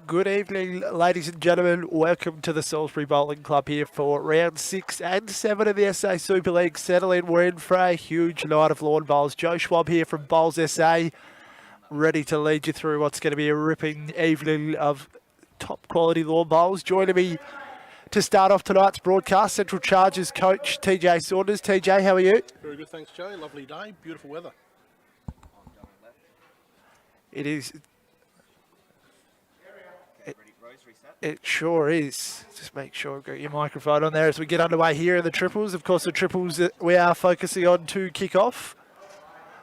Good evening, ladies and gentlemen. Welcome to the Salisbury Bowling Club here for round 6 and 7 of the SA Super League. Settle in, we're in for a huge night of lawn bowls. Joe Schwab here from Bowls SA, ready to lead you through what's going to be a ripping evening of top quality lawn bowls. Joining me to start off tonight's broadcast, Central Chargers coach TJ Saunders. TJ, how are you? Very good, thanks, Joe. Lovely day, beautiful weather. It is. It sure is. Just make sure you've got your microphone on there as we get underway here in the triples. Of course, the triples that we are focusing on to kick off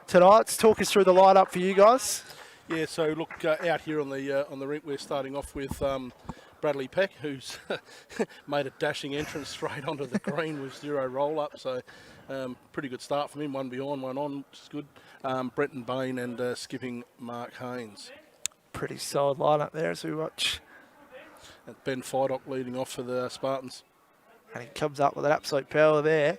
tonight. Let's talk us through the lineup for you guys. Yeah, so look, out here on the rink, we're starting off with Bradley Peck, who's made a dashing entrance straight onto the green with 0 roll-up. So pretty good start from him. 1 behind, 1 on, which is good. Brenton Bain and skipping Mark Haynes. Pretty solid lineup there as we watch. Ben Fidock leading off for the Spartans. And he comes up with an absolute power there.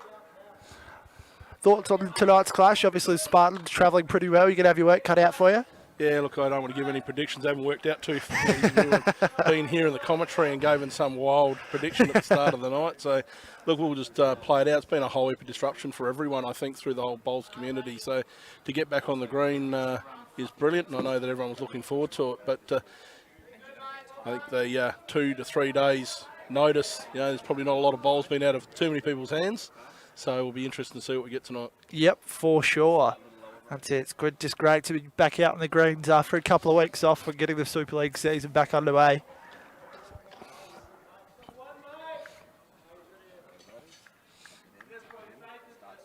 Thoughts on tonight's clash? Obviously, the Spartans travelling pretty well. You're going to have your work cut out for you? Yeah, look, I don't want to give any predictions. I haven't worked out too far. Been here in the commentary and given some wild prediction at the start of the night. So, look, we'll just play it out. It's been a whole heap of disruption for everyone, I think, through the whole bowls community. So, to get back on the green is brilliant, and I know that everyone was looking forward to it. But I think the 2 to 3 days notice, there's probably not a lot of bowls been out of too many people's hands. So it'll be interesting to see what we get tonight. Yep, for sure. That's it. It's good, just great to be back out on the greens after a couple of weeks off and getting the Super League season back underway.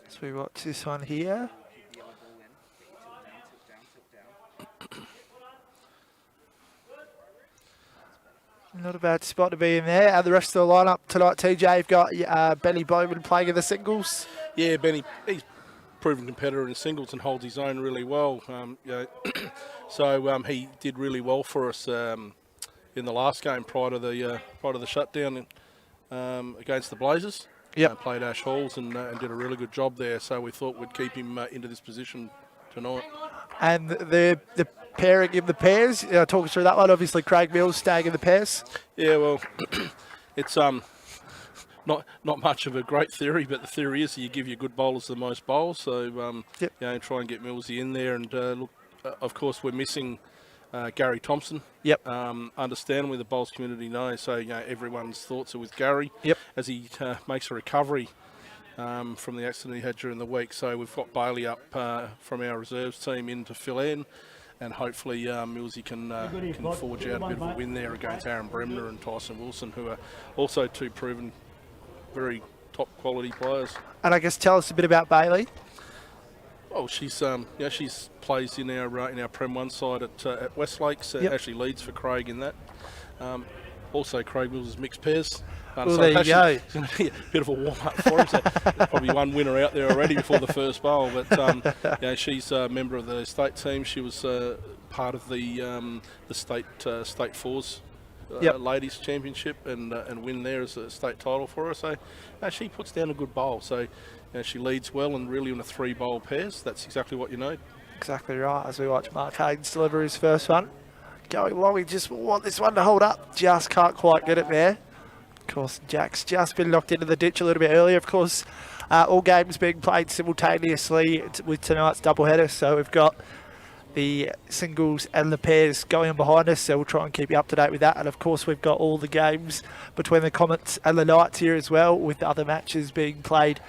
So we watch this one here. Not a bad spot to be in there. And the rest of the lineup tonight, TJ, you've got Benny Bowman playing in the singles. Yeah, Benny, he's a proven competitor in singles and holds his own really well. So he did really well for us in the last game prior to the shutdown against the Blazers. Yep. Played Ash Halls and did a really good job there. So we thought we'd keep him into this position tonight. And the pairing in the pairs, talk us through that one. Obviously, Craig Mills staying in the pairs. Yeah, well, it's not much of a great theory, but the theory is that you give your good bowlers the most bowls. So yep. Try and get Millsy in there. And look, of course, we're missing Gary Thompson. Yep. Understandably, the bowls community knows. So everyone's thoughts are with Gary. Yep. As he makes a recovery from the accident he had during the week. So we've got Bailey up from our reserves team in to fill in. And hopefully Millsy can forge out a bit of a win there against Aaron Bremner and Tyson Wilson, who are also two proven, very top quality players. And I guess tell us a bit about Bailey. Oh, she's she's plays in our Prem 1 side at Westlake. So yep. Actually leads for Craig in that. Also, Craig Mills' mixed pairs. Well, there you go. It's going to be a bit of a warm-up for him. So there's probably one winner out there already before the first bowl. But she's a member of the state team. She was part of the state fours yep. ladies championship and win there as a state title for her. So she puts down a good bowl. So she leads well and really in a 3-bowl pairs. That's exactly what you need. Exactly right. As we watch Mark Haynes deliver his first one. Going along, we just want this one to hold up. Just can't quite get it there. Of course, Jack's just been knocked into the ditch a little bit earlier. Of course, all games being played simultaneously with tonight's doubleheader. So we've got the singles and the pairs going on behind us. So we'll try and keep you up to date with that. And of course, we've got all the games between the Comets and the Knights here as well, with the other matches being played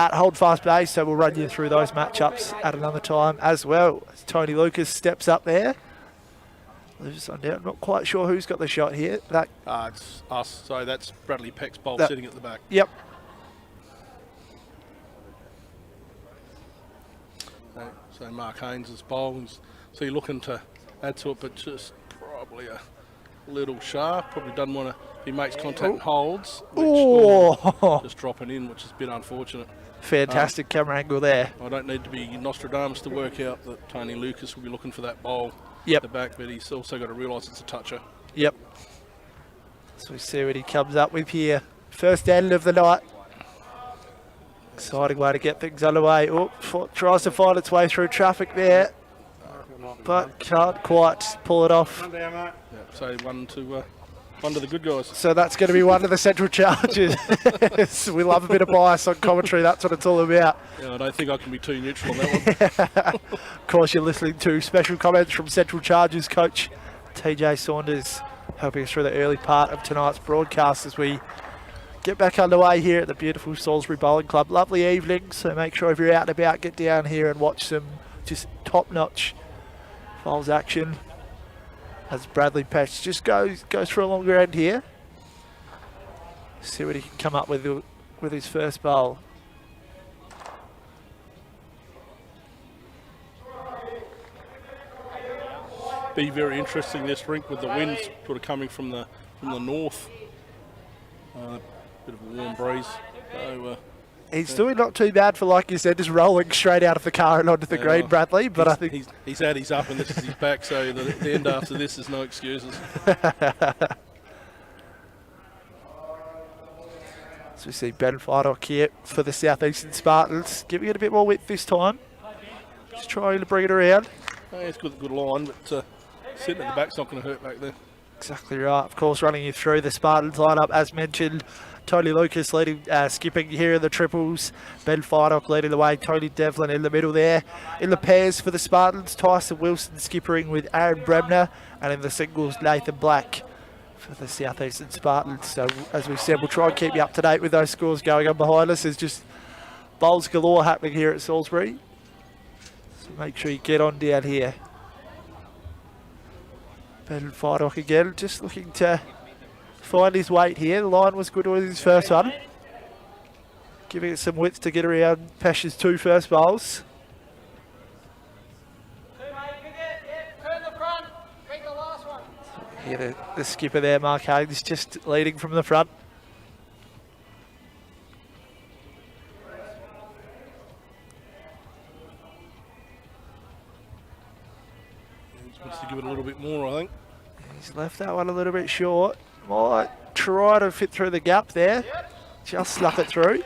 at Holdfast Bay. So we'll run you through those matchups at another time as well. As Tony Lucas steps up there. I'm not quite sure who's got the shot here. It's us. So that's Bradley Peck's bowl sitting at the back. Yep. So Mark Haynes' bowl. So you're looking to add to it, but just probably a little sharp. Probably doesn't want to. He makes contact and holds. Just dropping in, which is a bit unfortunate. Fantastic camera angle there. I don't need to be Nostradamus to work out that Tony Lucas will be looking for that bowl. Yep. At the back, but he's also got to realise it's a toucher. Yep. So we see what he comes up with here. First end of the night. Exciting way to get things underway. Oh, tries to find its way through traffic there. but can't quite pull it off. Yeah, so one to the good guys. So that's going to be one of the central charges. We love a bit of bias on commentary. That's what it's all about. Yeah, I don't think I can be too neutral on that one. Of course, you're listening to special comments from Central Chargers coach TJ Saunders, helping us through the early part of tonight's broadcast as we get back underway here at the beautiful Salisbury Bowling Club. Lovely evening, so make sure if you're out and about, get down here and watch some just top-notch bowls action as Bradley Pesh just goes for a longer end here. See what he can come up with his first bowl. Be very interesting this rink with the winds sort of coming from the north. Bit of a warm breeze. So, he's doing not too bad for, like you said, just rolling straight out of the car and onto the green, Bradley. But I think he's at his up and this is his back, so the end after this is no excuses. So we see Ben Fidock here for the Southeastern Spartans, giving it a bit more width this time. Just trying to bring it around. It's good line, but sitting at the back's not going to hurt back there. Exactly right. Of course, running you through the Spartans lineup, as mentioned, Tony Lucas leading, skipping here in the triples. Ben Fidock leading the way. Tony Devlin in the middle there. In the pairs for the Spartans, Tyson Wilson skippering with Aaron Bremner. And in the singles, Nathan Black for the Southeastern Spartans. So, as we said, we'll try and keep you up to date with those scores going on behind us. There's just bowls galore happening here at Salisbury. So make sure you get on down here. Ben Fidock again, just looking to find his weight here. The line was good with his first one. Giving it some width to get around Pesh's two first bowls. Here the skipper there, Mark Haynes, just leading from the front. Wants to give it a little bit more, I think. He's left that one a little bit short. Might try to fit through the gap there. Just snuck it through.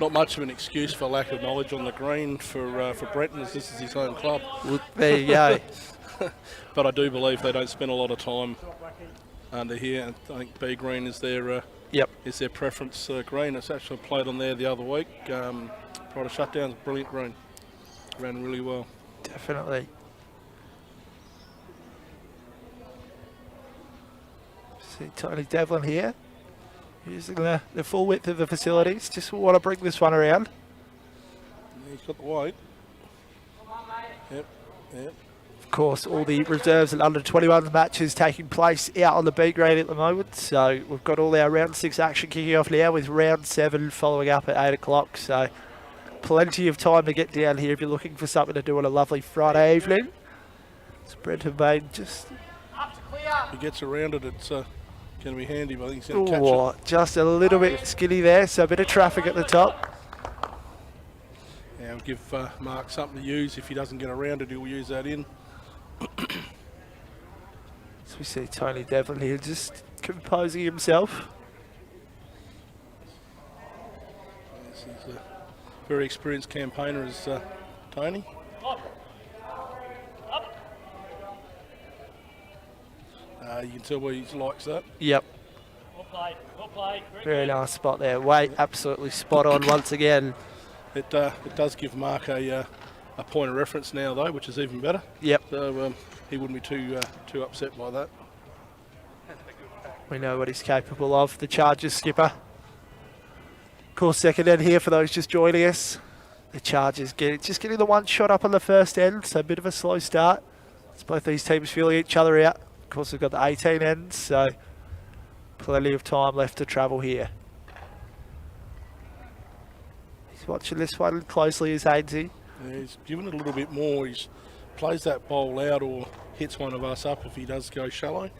Not much of an excuse for lack of knowledge on the green for Brenton, as this is his home club. Well, there you go. But I do believe they don't spend a lot of time under here. I think B green is their is their preference green. It's actually played on there the other week. Prior to shutdowns, brilliant green. Ran really well. Definitely. See Tony Devlin here, using the full width of the facilities. Just want to bring this one around. Yeah, he's got the weight. Yep. Of course, all the reserves and under 21 matches taking place out on the B grade at the moment. So we've got all our round 6 action kicking off now, with round 7 following up at 8 o'clock. So plenty of time to get down here if you're looking for something to do on a lovely Friday evening. It's Brenton Bain just... If he gets around it, it's going to be handy, but I think he's going to catch it. Just a little bit skinny there, so a bit of traffic at the top. Yeah, we'll give Mark something to use. If he doesn't get around it, he'll use that in. So we see Tony Devlin here just composing himself. Yes, he's a very experienced campaigner, is Tony. You can tell where he likes that. Yep. Very nice spot there. Weight absolutely spot on once again. It does give Mark a point of reference now, though, which is even better. Yep. So he wouldn't be too upset by that. We know what he's capable of, the Chargers skipper. Of course, second end here for those just joining us. The Chargers just getting the one shot up on the first end, so a bit of a slow start. It's both these teams feeling each other out. Of course, we've got the 18 ends, so plenty of time left to travel here. He's watching this one closely, is Hainsey. Yeah, he's given it a little bit more. He plays that bowl out or hits one of us up if he does go shallow.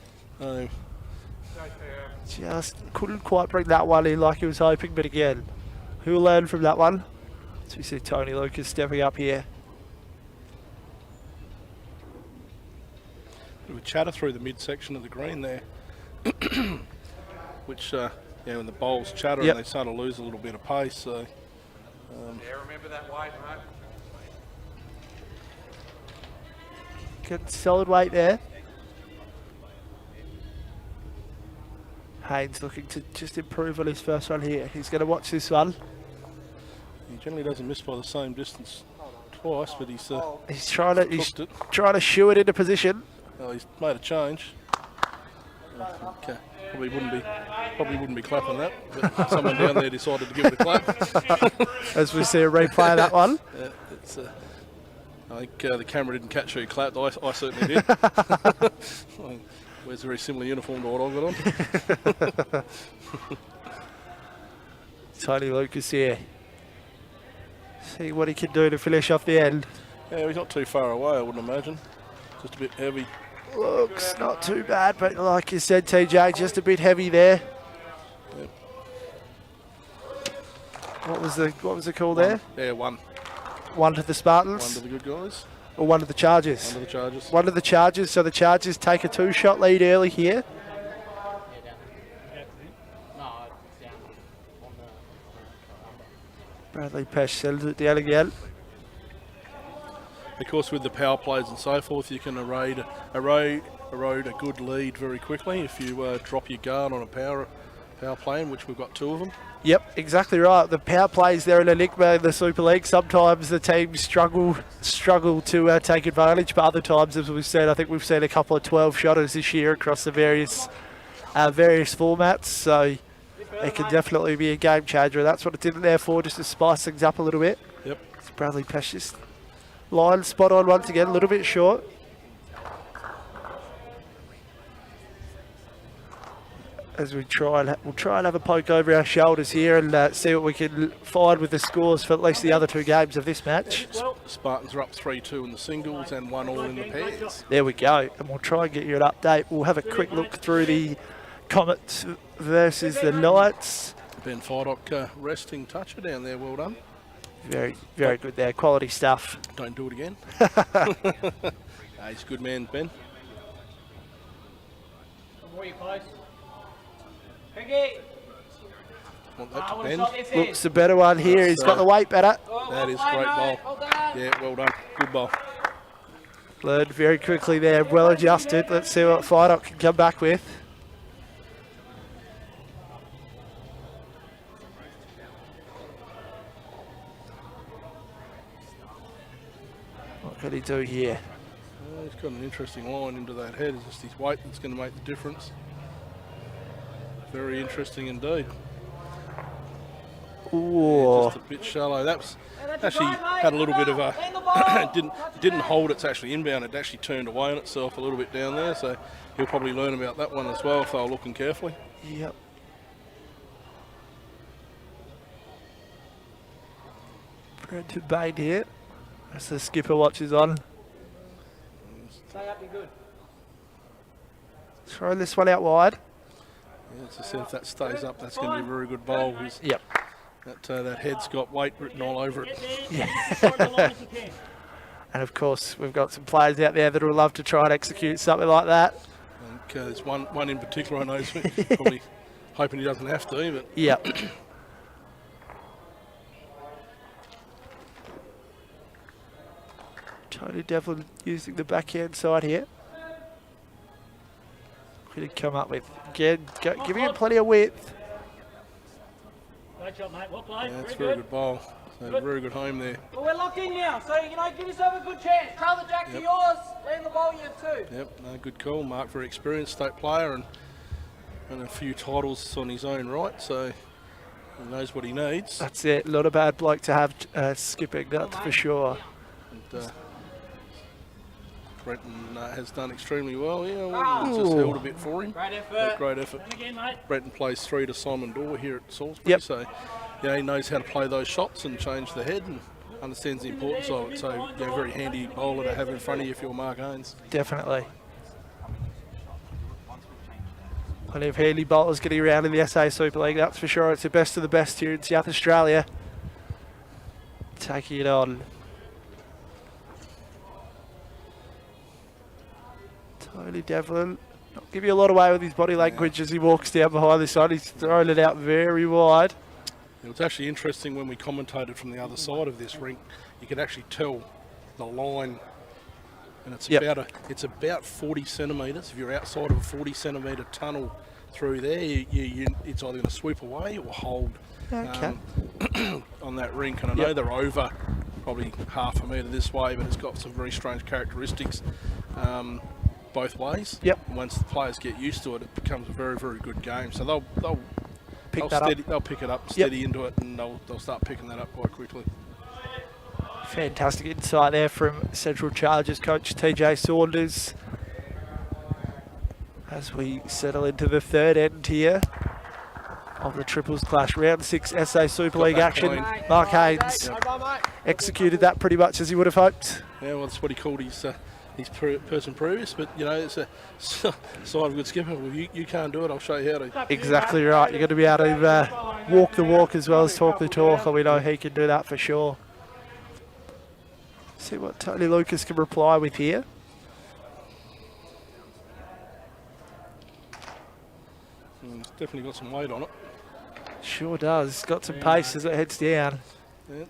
Just couldn't quite bring that one in like he was hoping, but again, who'll learn from that one? So we see Tony Lucas stepping up here. Bit of a chatter through the midsection of the green there, which when the bowls chatter and they start to lose a little bit of pace. So remember that wide, mate? Getting solid weight there. Haynes looking to just improve on his first one here. He's going to watch this one. He generally doesn't miss by the same distance twice, but he's trying to cooked it. trying to shoe it into position. Oh, he's made a change. Okay. Probably wouldn't be clapping that, but someone down there decided to give it a clap. As we see a replay of that one. I think the camera didn't catch who clapped. I certainly did. Wears a very similar uniform to what I've got on. Tony Lucas here. See what he can do to finish off the end. Yeah, he's not too far away, I wouldn't imagine. Just a bit heavy. Looks not too bad, but like you said, TJ, just a bit heavy there. Yep. What was the call there? Yeah, one. One to the Spartans? One to the good guys. Or one to the Chargers? One to the Chargers. One to the Chargers, so the Chargers take a 2-shot lead early here. Bradley Pesh sends it down again. Of course, with the power plays and so forth, you can erode a good lead very quickly if you drop your guard on a power play, in which we've got 2 of them. Yep, exactly right. The power plays, they're an enigma in the Super League. Sometimes the teams struggle to take advantage, but other times, as we've said, I think we've seen a couple of 12-shotters this year across the various formats. So it can definitely be a game changer. That's what it's in there for, just to spice things up a little bit. Yep. It's Bradley Pesh just line spot on once again, a little bit short. As we'll try and have a poke over our shoulders here and see what we can find with the scores for at least the other 2 games of this match. Spartans are up 3-2 in the singles and 1-1 in the pairs. There we go, and we'll try and get you an update. We'll have a quick look through the Comets versus the Knights. Ben Fidock resting toucher down there, well done. Very, very good there, quality stuff. Don't do it again. He's a good man, Ben. Want that to bend. Looks the better one here. He's got the weight better. That is great ball. Yeah, well done. Good ball. Learned very quickly there. Well adjusted. Let's see what Fidock can come back with. What can he do here? He's got an interesting line into that head. It's just his weight that's going to make the difference. Very interesting indeed. Ooh. Yeah, just a bit shallow. That was actually had a little bit of a didn't hold. It's actually inbound. It actually turned away on itself a little bit down there. So he'll probably learn about that one as well if they were looking carefully. Yep. Brenton Bain here. As the skipper watches on. Stay up, you're good. Throw this one out wide. Yeah, as I said, if that stays up, that's going to be a very good bowl. Yep. That head's got weight written all over it. Yeah. And of course, we've got some players out there that would love to try and execute something like that. And there's one in particular I know who's probably hoping he doesn't have to, but Yep. Tony Devlin using the backhand side here. What did he come up with? Again, giving him plenty of width. Great job, mate. Well played. yeah, it's a very good bowl. So very good home there. Well, we're locked in now, so, give yourself a good chance. Trail the jack to yours, land the ball you too. Yep, no, good call. Mark, very experienced state player and a few titles on his own right, so he knows what he needs. That's it. Not a bad bloke to have skipping, that's for sure. And, Brenton has done extremely well. Yeah, well, it's just held a bit for him. Great effort. Great effort. Again, mate. Brenton plays 3 to Simon Dorr here at Salisbury, Yep. so he knows how to play those shots and change the head and understands the importance of it. So very handy bowler to have in front of you if you're Mark Haynes. Definitely. Plenty of handy bowlers getting around in the SA Super League, that's for sure. It's the best of the best here in South Australia. Taking it on. Tony Devlin, not give you a lot away with his body language as he walks down behind this side. He's thrown it out very wide. It was actually interesting when we commentated from the other side of this rink. You could actually tell the line and it's Yep. it's about 40 centimetres. If you're outside of a 40 centimetre tunnel through there, it's either going to sweep away or hold Okay. on that rink. And I know they're over probably half a metre this way, but it's got some very strange characteristics both ways. Yep. And once the players get used to it, it becomes a very, very good game. So they'll pick it up, steady into it, and they'll start picking that up quite quickly. Fantastic insight there from Central Chargers coach TJ Saunders. As we settle into the third end here of the Triples Clash, round 6 SA Super League action. clean. Mark Haynes executed that pretty much as he would have hoped. Yeah, well, that's what he called his person previous, but you know, it's a sign of a good skipper. Well, you can't do it, I'll show you how to. Exactly right. You're going to be able to walk the walk as well as talk the talk, and we know he can do that for sure. See what Tony Lucas can reply with here. It's definitely got some weight on it. Sure does. Got some pace as it heads down. Yeah,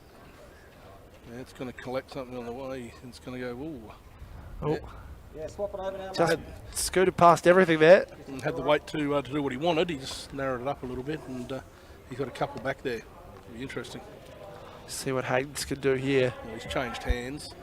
it's going to collect something on the way. It's going to go, ooh. Oh, Yeah, swap it over now. just scooted past everything there. And had the weight to do what he wanted. He just narrowed it up a little bit, and he's got a couple back there. It'll be interesting. See what Haynes can do here. Well, he's changed hands.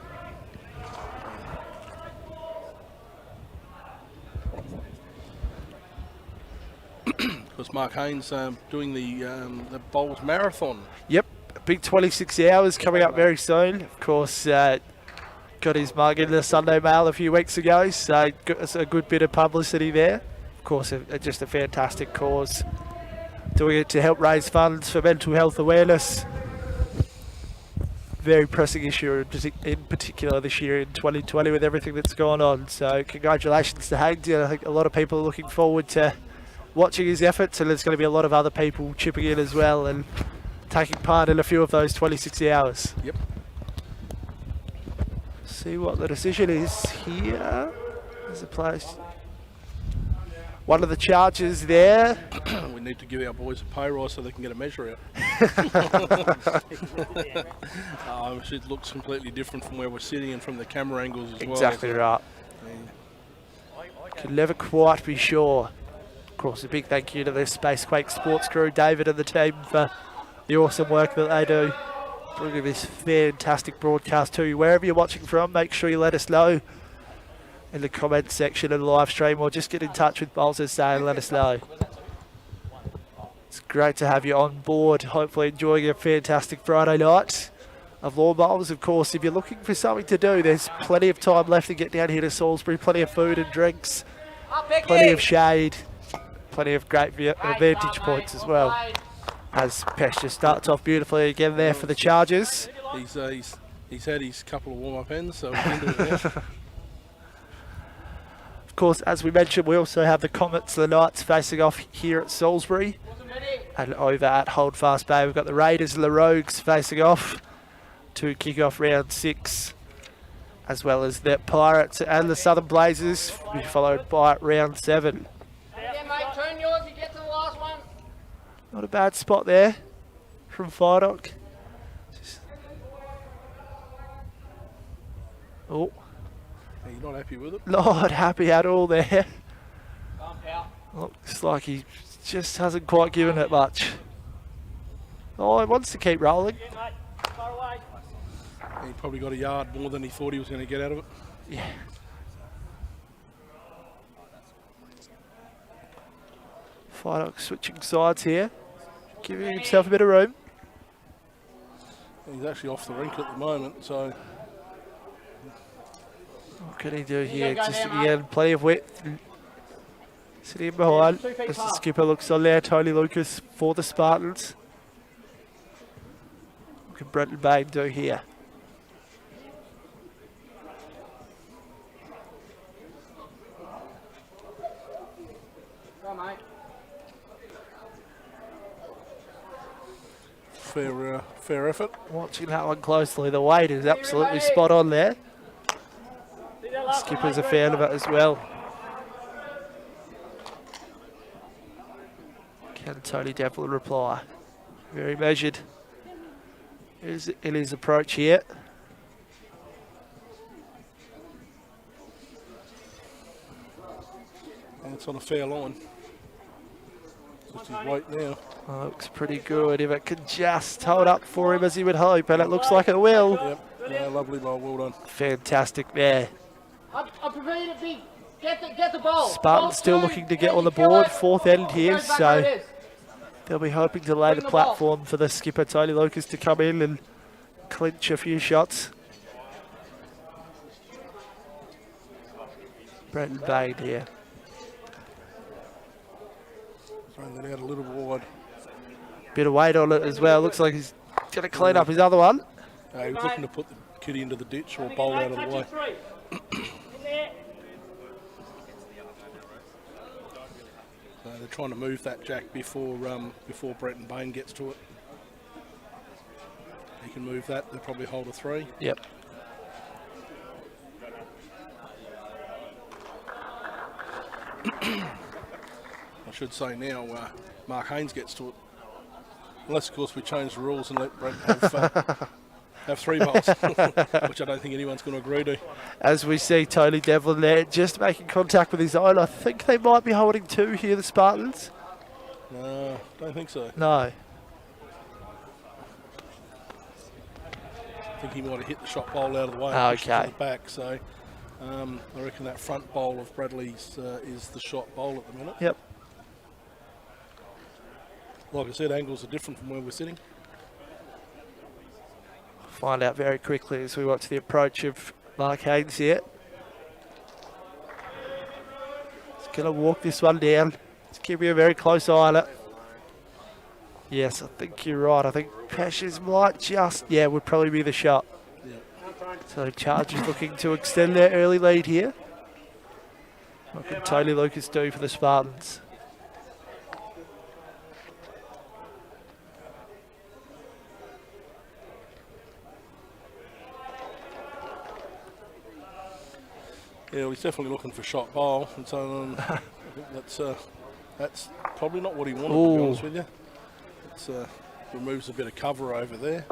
Because Mark Haynes doing the Bowls Marathon. Yep, a big 26 hours coming up very soon. Of course, got his mug in the Sunday Mail a few weeks ago, so it's a good bit of publicity there. Of course, just a fantastic cause. Doing it to help raise funds for mental health awareness. Very pressing issue in particular this year in 2020 with everything that's gone on. So congratulations to Haynes. I think a lot of people are looking forward to watching his efforts, and there's going to be a lot of other people chipping in as well and taking part in a few of those 26 hours. Yep. See what the decision is here. There's a place. One of the charges there. We need to give our boys a pay rise so they can get a measure out. It looks completely different from where we're sitting and from the camera angles as well. Exactly right. Can never quite be sure. Of course, a big thank you to the Spacequake sports crew, David and the team, for the awesome work that they do, bringing this fantastic broadcast to you. Wherever you're watching from, make sure you let us know in the comments section of the live stream, or just get in touch with Bowls SA and let us know. It's great to have you on board. Hopefully enjoying a fantastic Friday night of lawn bowls. Of course, if you're looking for something to do, there's plenty of time left to get down here to Salisbury. Plenty of food and drinks, plenty of shade, plenty of great vantage points as well. As Pesh just starts off beautifully again there for the Chargers. He's had his couple of warm-up ends, so we're into it now. Of course, as we mentioned, we also have the Comets and the Knights facing off here at Salisbury. And over at Holdfast Bay, we've got the Raiders and the Rogues facing off to kick off round 6, as well as the Pirates and the Southern Blazers, to be followed by round 7. Yeah, mate, turn yours, you get to the last one. Not a bad spot there from Firedock. Oh, Are you not happy with it? not happy at all there. Bump out. Looks like he just hasn't quite given it much. Oh, he wants to keep rolling. Yeah, mate, far away. He probably got a yard more than he thought he was going to get out of it. Yeah. Firedock switching sides here, giving himself a bit of room. He's actually off the rink at the moment, so What can he do here? Just again, plenty of width. Sitting behind as the skipper looks on there. Tony Lucas for the Spartans. What can Brenton Bain do here? Go, mate. fair effort. Watching that one closely. The weight is absolutely spot on there. Skipper's a fan of it as well. Can Tony Devlin reply? Very measured in his approach here. It's on a fair line. Just his weight now. Oh, looks pretty good. If it can just hold up for him as he would hope, and it looks like it will. Yep. Yeah, lovely bowl. Well done. Fantastic there. I'm prepared to be. Get the ball. Spartans still looking to get on the board. Fourth end here, so they'll be hoping to lay the platform for the skipper, Tony Lucas, to come in and clinch a few shots. Brenton Bain here. Throwing that out a little wide. Bit of weight on it as well. Looks like he's going to clean up his other one. He was looking to put the kitty into the ditch or bowl out of the way. So they're trying to move that jack before Brenton Bain gets to it. He can move that. They'll probably hold a 3. Yep. I should say now, Mark Haynes gets to it. Unless, of course, we change the rules and let Brent have 3 bowls, which I don't think anyone's going to agree to. As we see Tony Devlin there, just making contact with his own. I think they might be holding 2 here, the Spartans. No, don't think so. No. I think he might have hit the shot bowl out of the way. And pushed it to the back, so I reckon that front bowl of Bradley's is the shot bowl at the minute. Yep. Like I said, angles are different from where we're sitting. Find out very quickly as we watch the approach of Mark Haynes here. He's going to walk this one down. He's keeping a very close eye on it. Yes, I think you're right. I think Peshes might just, would probably be the shot. Yeah. So Chargers looking to extend their early lead here. What can Tony Lucas do for the Spartans? Yeah, well, he's definitely looking for shot bowl, and so I think that's probably not what he wanted, to be honest with you. It removes a bit of cover over there.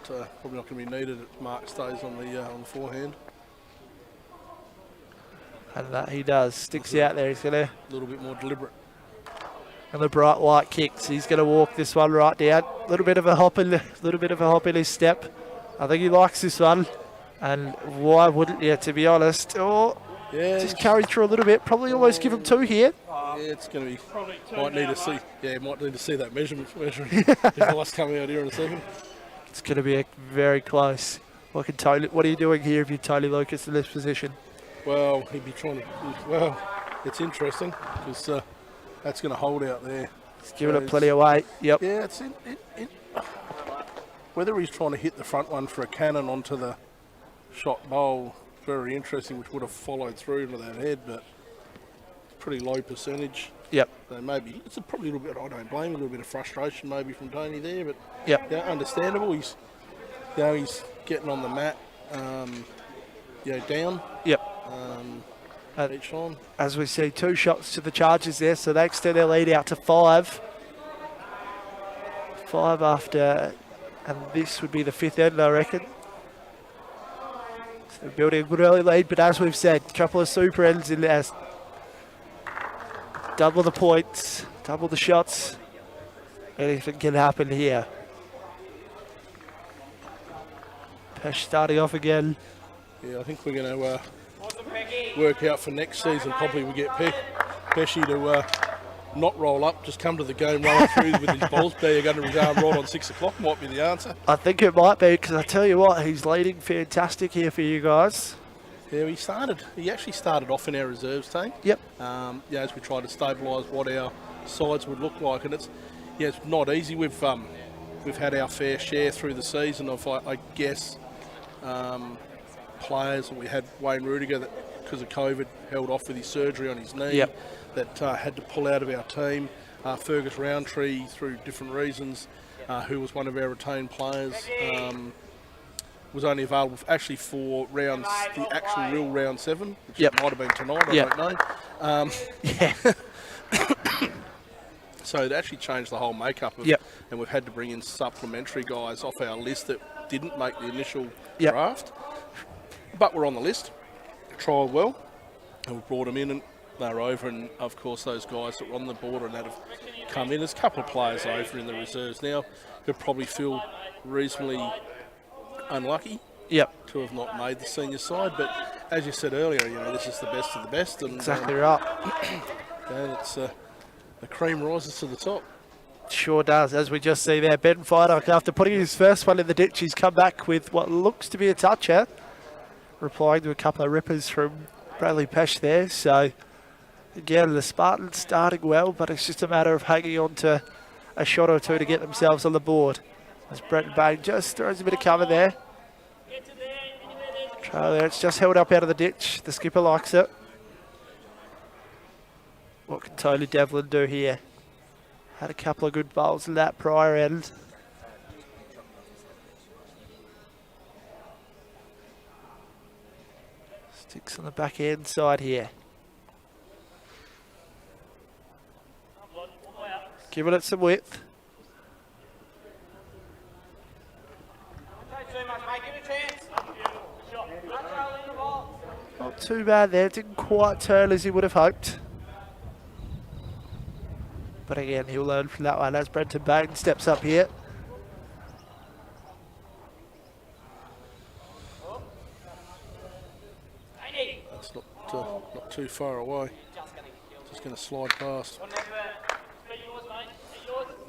Probably not going to be needed if Mark stays on the forehand. And that he does. Sticks out there. He's going to... A little bit more deliberate. And the bright white kicks. He's going to walk this one right down. A little bit of a hop in his step. I think he likes this one. And why wouldn't you, to be honest? Oh, yeah, just carry through a little bit. Probably almost give him 2 here. Yeah, it's going to be. Might need to see. Yeah, might need to see that measuring. His voice coming out here in a second. It's going to be very close. What are you doing here if you're Tony Lucas in this position? Well, he'd be trying to. Well, it's interesting because that's going to hold out there. He's giving it plenty of weight. Yep. Yeah, it's whether he's trying to hit the front one for a cannon onto the shot bowl, very interesting, which would have followed through into that head, but pretty low percentage. Yep. So maybe it's probably a little bit. I don't blame, a little bit of frustration maybe from Tony there, but yep. Yeah, understandable. He's getting on the mat, down. Yep. Each time. As we see, 2 shots to the Chargers there, so they extend their lead out to 5. 5 after, and this would be the 5th end, I reckon. So building a good early lead, but as we've said, a couple of super ends in there. Double the points, double the shots. Anything can happen here. Pesh starting off again. Yeah, I think we're going to work out for next season. Probably we get Peshy to not roll up, just come to the game rolling through with his balls bag under his arm right on 6 o'clock might be the answer. I think it might be, because I tell you what, he's leading fantastic here for you guys. Yeah, he actually started off in our reserves team. Yep. As we try to stabilise what our sides would look like, and it's not easy. We've had our fair share through the season of I guess players. We had Wayne Rudiger that, because of COVID, held off with his surgery on his knee. Yep. That had to pull out of our team. Fergus Roundtree, through different reasons, who was one of our retained players, was only available actually for the actual real round 7, which yep. might have been tonight, I don't know. Yeah. So it actually changed the whole makeup of it, and we've had to bring in supplementary guys off our list that didn't make the initial draft, but we're on the list. Trialled well, and we brought them in, and they're over, and of course those guys that were on the border and that have come in. There's a couple of players over in the reserves now who probably feel reasonably unlucky Yep, to have not made the senior side, but as you said earlier, this is the best of the best, and exactly right. it's the cream rises to the top. Sure does, as we just see there. Ben Fidok, after putting his first one in the ditch, he's come back with what looks to be a toucher, replying to a couple of rippers from Bradley Pesh there. So, again, the Spartans starting well, but it's just a matter of hanging on to a shot or two to get themselves on the board. As Brenton Bain just throws a bit of cover there. Try there, it's just held up out of the ditch. The skipper likes it. What can Tony Devlin do here? Had a couple of good bowls in that prior end. Sticks on the back end side here. Giving it some width. Not too bad there, didn't quite turn as he would have hoped. But again, he'll learn from that one as Brenton Bain steps up here. That's not too far away. Just going to slide past.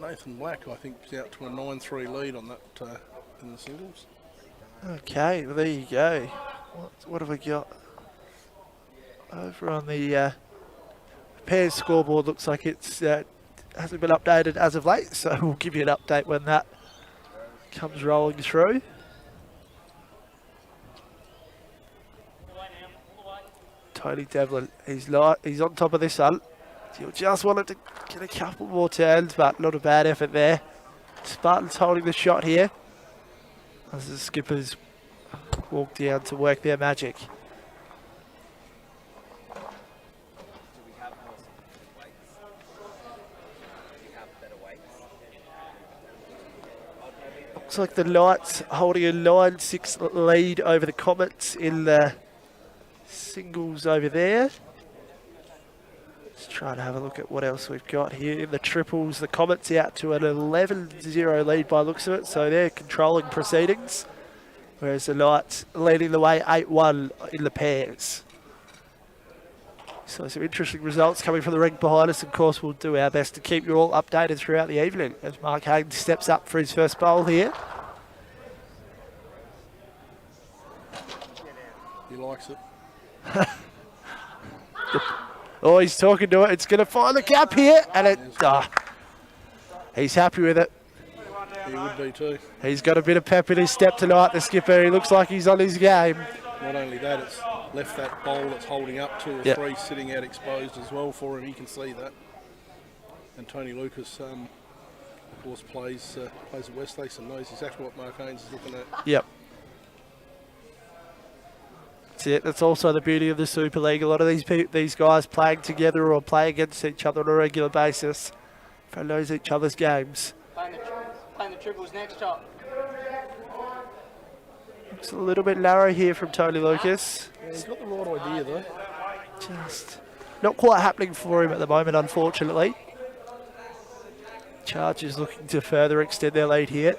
Nathan Black, I think, is out to a 9-3 lead on that in the singles. Okay, well, there you go. What have we got? Over on the pairs scoreboard, looks like it's hasn't been updated as of late, so we'll give you an update when that comes rolling through. Tony Devlin, he's on top of this one. He'll just wanted to get a couple more turns, but not a bad effort there. Spartans holding the shot here as the skippers walk down to work their magic. Looks like the Knights holding a 9-6 lead over the Comets in the singles over there. Let's try and have a look at what else we've got here. In the triples, the Comets out to an 11-0 lead by looks of it, so they're controlling proceedings. Whereas the Knights leading the way 8-1 in the pairs. So some interesting results coming from the ring behind us. Of course, we'll do our best to keep you all updated throughout the evening as Mark Hayden steps up for his first bowl here. He likes it. Oh, he's talking to it. It's going to find the gap here, and he's happy with it. He would be too. He's got a bit of pep in his step tonight, the skipper. He looks like he's on his game. Not only that, it's left that bowl that's holding up 2 or 3 sitting out exposed as well for him. He can see that. And Tony Lucas, of course, plays at Westlake and knows exactly what Mark Haynes is looking at. Yep. That's it. That's also the beauty of the Super League. A lot of these guys playing together or play against each other on a regular basis. Everyone knows each other's games. Playing the triples next shot. It's a little bit narrow here from Tony Lucas. Yeah, he's got the right idea though. Just not quite happening for him at the moment, unfortunately. Chargers looking to further extend their lead here.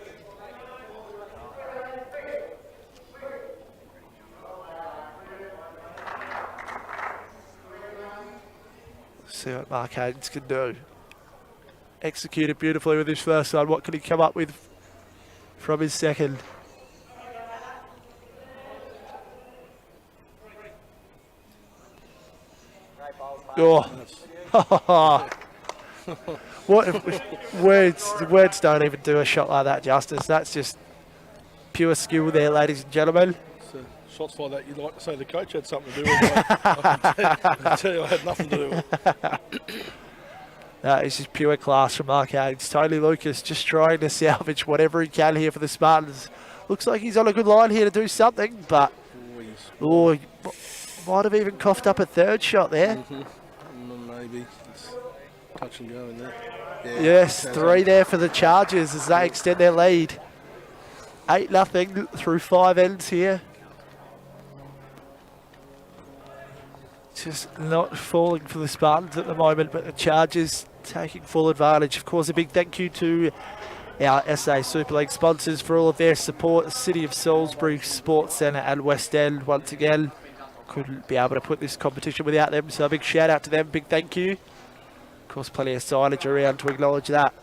See what Mark Haynes can do. Executed beautifully with his first one. What can he come up with from his second? Oh. What words don't even do a shot like that justice. That's just pure skill there, ladies and gentlemen. So shots like that, you'd like to say the coach had something to do with it. I can tell you I had nothing to do with it. That is just pure class from Mark Haynes. Tony Lucas just trying to salvage whatever he can here for the Spartans. Looks like he's on a good line here to do something, but he might have even coughed up a third shot there. Maybe. It's touch and go in there. Yeah, yes, 3 there for the Chargers as they extend their lead. 8-0 through 5 ends here. just not falling for the Spartans at the moment, but the Chargers taking full advantage. Of course, a big thank you to our SA Super League sponsors for all of their support. The City of Salisbury Sports Centre and West End, once again, couldn't be able to put this competition without them, so a big shout out to them, big thank you. Of course, plenty of signage around to acknowledge that.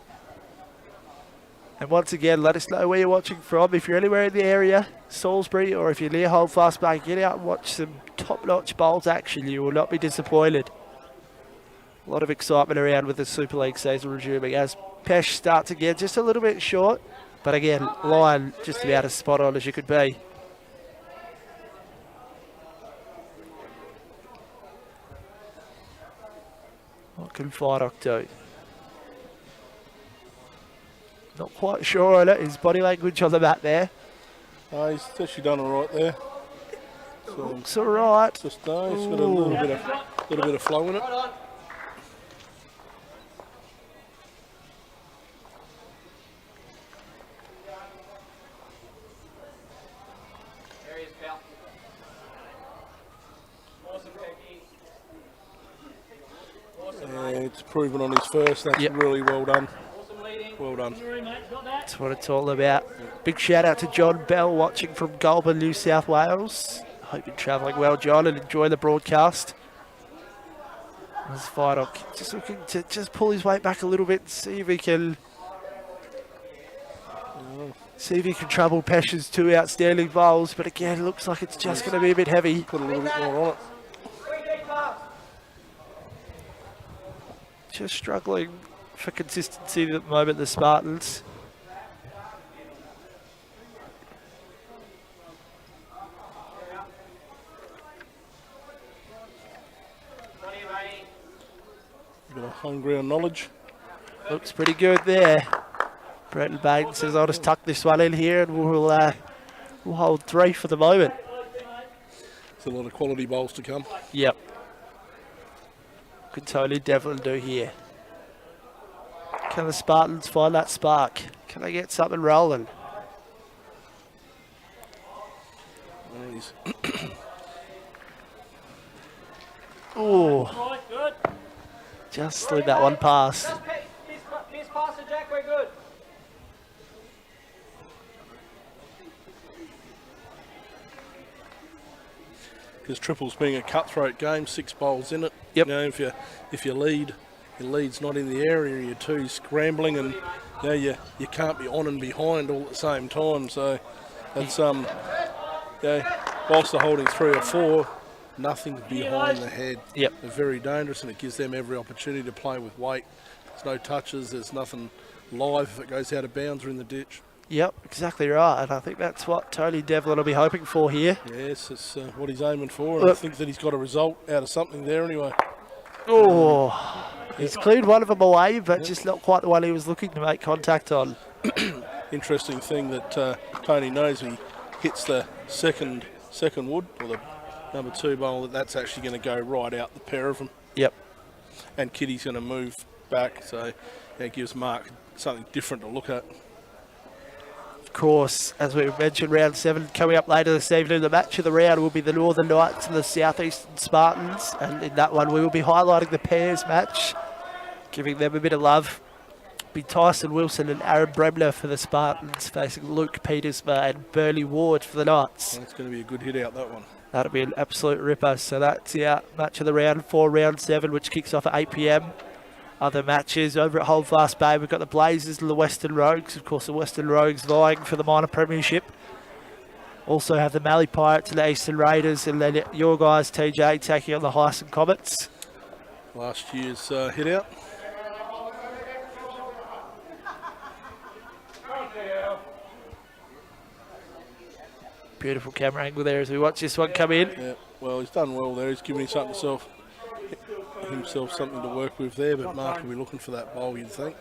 And once again, let us know where you're watching from. If you're anywhere in the area, Salisbury, or if you're near Holdfast Bay, get out and watch some top-notch bowls action. You will not be disappointed. A lot of excitement around with the Super League season resuming as Pesh starts again, just a little bit short, but again, line just about as spot on as you could be. What can Fidock do? Not quite sure on it. His body language on the mat there. He's actually done all right there. So Looks all right. just he's got a little bit of flow in it. There he is, pal. Awesome, Becky. Awesome, It's proven on his first. That's Yep. really well done. awesome leading. Well done. That's what it's all about. Big shout out to John Bell watching from Goulburn, New South Wales. Hope you're travelling well, John, and enjoy the broadcast. As Fidock just looking to just pull his weight back a little bit and see if he can trouble Pesh's two outstanding bowls. But again, it looks like it's just going to be a bit heavy. Put a little bit more on it. 3 pass. Just struggling for consistency at the moment, the Spartans. A bit of home ground knowledge. Looks pretty good there. Brenton Bain says, I'll just tuck this one in here and we'll hold 3 for the moment. There's a lot of quality bowls to come. Yep. Could Tony Devlin do here? Can the Spartans find that spark? Can they get something rolling? There he is. Oh, Right, good. just slid that one past. Miss passer, Jack, we're good. Because triples being a cutthroat game, 6 bowls in it. Yep. You know, if you lead, your lead's not in the area, you're 2 scrambling, and you can't be on and behind all at the same time. So that's whilst they're holding 3 or 4, nothing behind the head. Yep. They're very dangerous, and it gives them every opportunity to play with weight. There's no touches. There's nothing live if it goes out of bounds or in the ditch. Yep, exactly right. And I think that's what Tony Devlin will be hoping for here. Yes, it's what he's aiming for. And I think that he's got a result out of something there anyway. Oh, he's cleared one of them away, but just not quite the one he was looking to make contact on. Interesting thing that Tony knows, he hits the second wood, or the number 2 bowl, that's actually going to go right out the pair of them. Yep. And Kitty's going to move back, so it gives Mark something different to look at. Of course, as we mentioned, round 7 coming up later this evening. The match of the round will be the Northern Knights and the Southeastern Spartans, and in that one we will be highlighting the pairs match, giving them a bit of love. Be Tyson Wilson and Aaron Bremner for the Spartans, facing Luke Petersma and Burley Ward for the Knights. Well, it's going to be a good hit out, that one. That'll be an absolute ripper. So that's the match of the round for round 7, which kicks off at 8 p.m. Other matches over at Holdfast Bay, we've got the Blazers and the Western Rogues. Of course, the Western Rogues vying for the minor premiership. Also have the Mallee Pirates and the Eastern Raiders, and then your guys, TJ, taking on the Hyson Comets. Last year's hit out. Beautiful camera angle there as we watch this one come in. Yeah, well, he's done well there. He's given himself something to work with there, but Mark will be looking for that bowl, you'd think.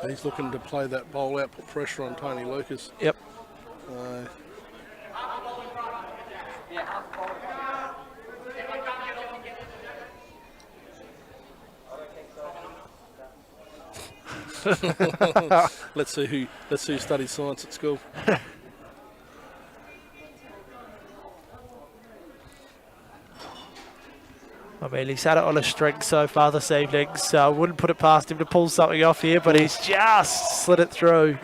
He's looking to play that bowl out, put pressure on Tony Lucas. Yep. Let's see who studied science at school. I mean, he's had it on a string so far this evening, so I wouldn't put it past him to pull something off here, but he's just slid it through.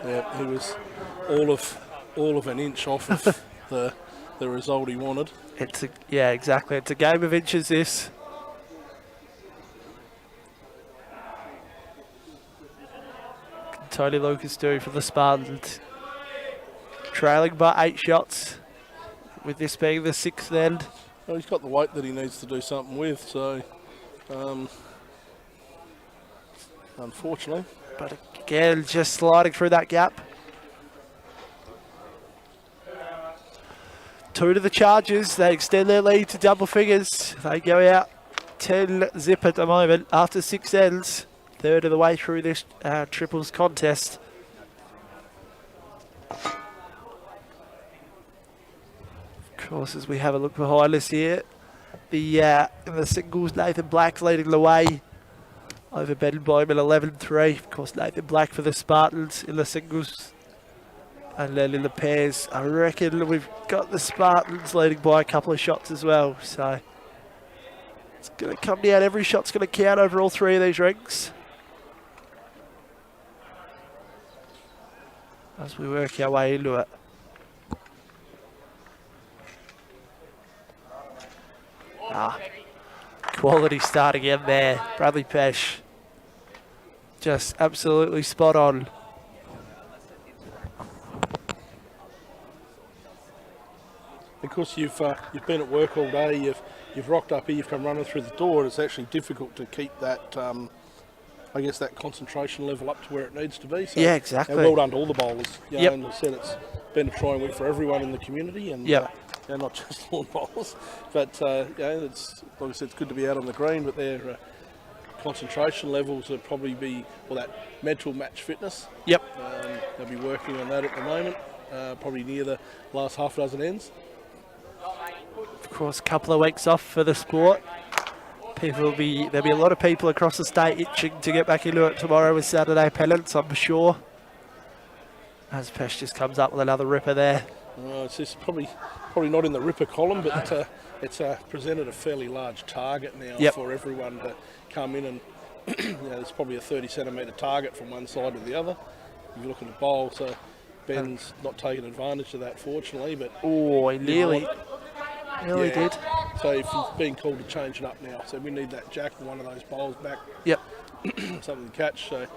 Yep, he was all of an inch off of the result he wanted. Yeah, exactly. It's a game of inches, this. Tony Lucas do for the Spartans. Trailing by 8 shots, with this being the 6th end. Well, he's got the weight that he needs to do something with, so unfortunately. But again, just sliding through that gap. 2 to the Chargers. They extend their lead to double figures. They go out 10 zip at the moment after 6 ends. Third of the way through this triples contest. Of course, as we have a look behind us here, in the singles, Nathan Black's leading the way over Ben Bowman 11-3. Of course, Nathan Black for the Spartans in the singles. And then in the pairs, I reckon we've got the Spartans leading by a couple of shots as well. So it's going to come down. Every shot's going to count over all 3 of these rings, as we work our way into it. Quality start again there. Bradley Pesh, just absolutely spot on. Of course, you've been at work all day. You've rocked up here. You've come running through the door. It's actually difficult to keep that. I guess that concentration level up to where it needs to be. So, yeah, exactly. Well done to all the bowlers. Yep. And as I said, it's been a trying week for everyone in the community, and not just lawn bowlers. But it's like I said, it's good to be out on the green. But their concentration levels will probably be that mental match fitness. Yep. They'll be working on that at the moment. Probably near the last half dozen ends. Of course, a couple of weeks off for the sport. There'll be a lot of people across the state itching to get back into it tomorrow with Saturday pennants, I'm sure. As Pesh just comes up with another ripper there. It's just probably not in the ripper column, but it's presented a fairly large target now for everyone to come in, and there's probably a 30 centimetre target from one side to the other. If you look at the bowl, so Ben's not taking advantage of that, fortunately. But he nearly did. So if he's being called to change it up now, so we need that jack and one of those bowls back. Yep. Something to catch. So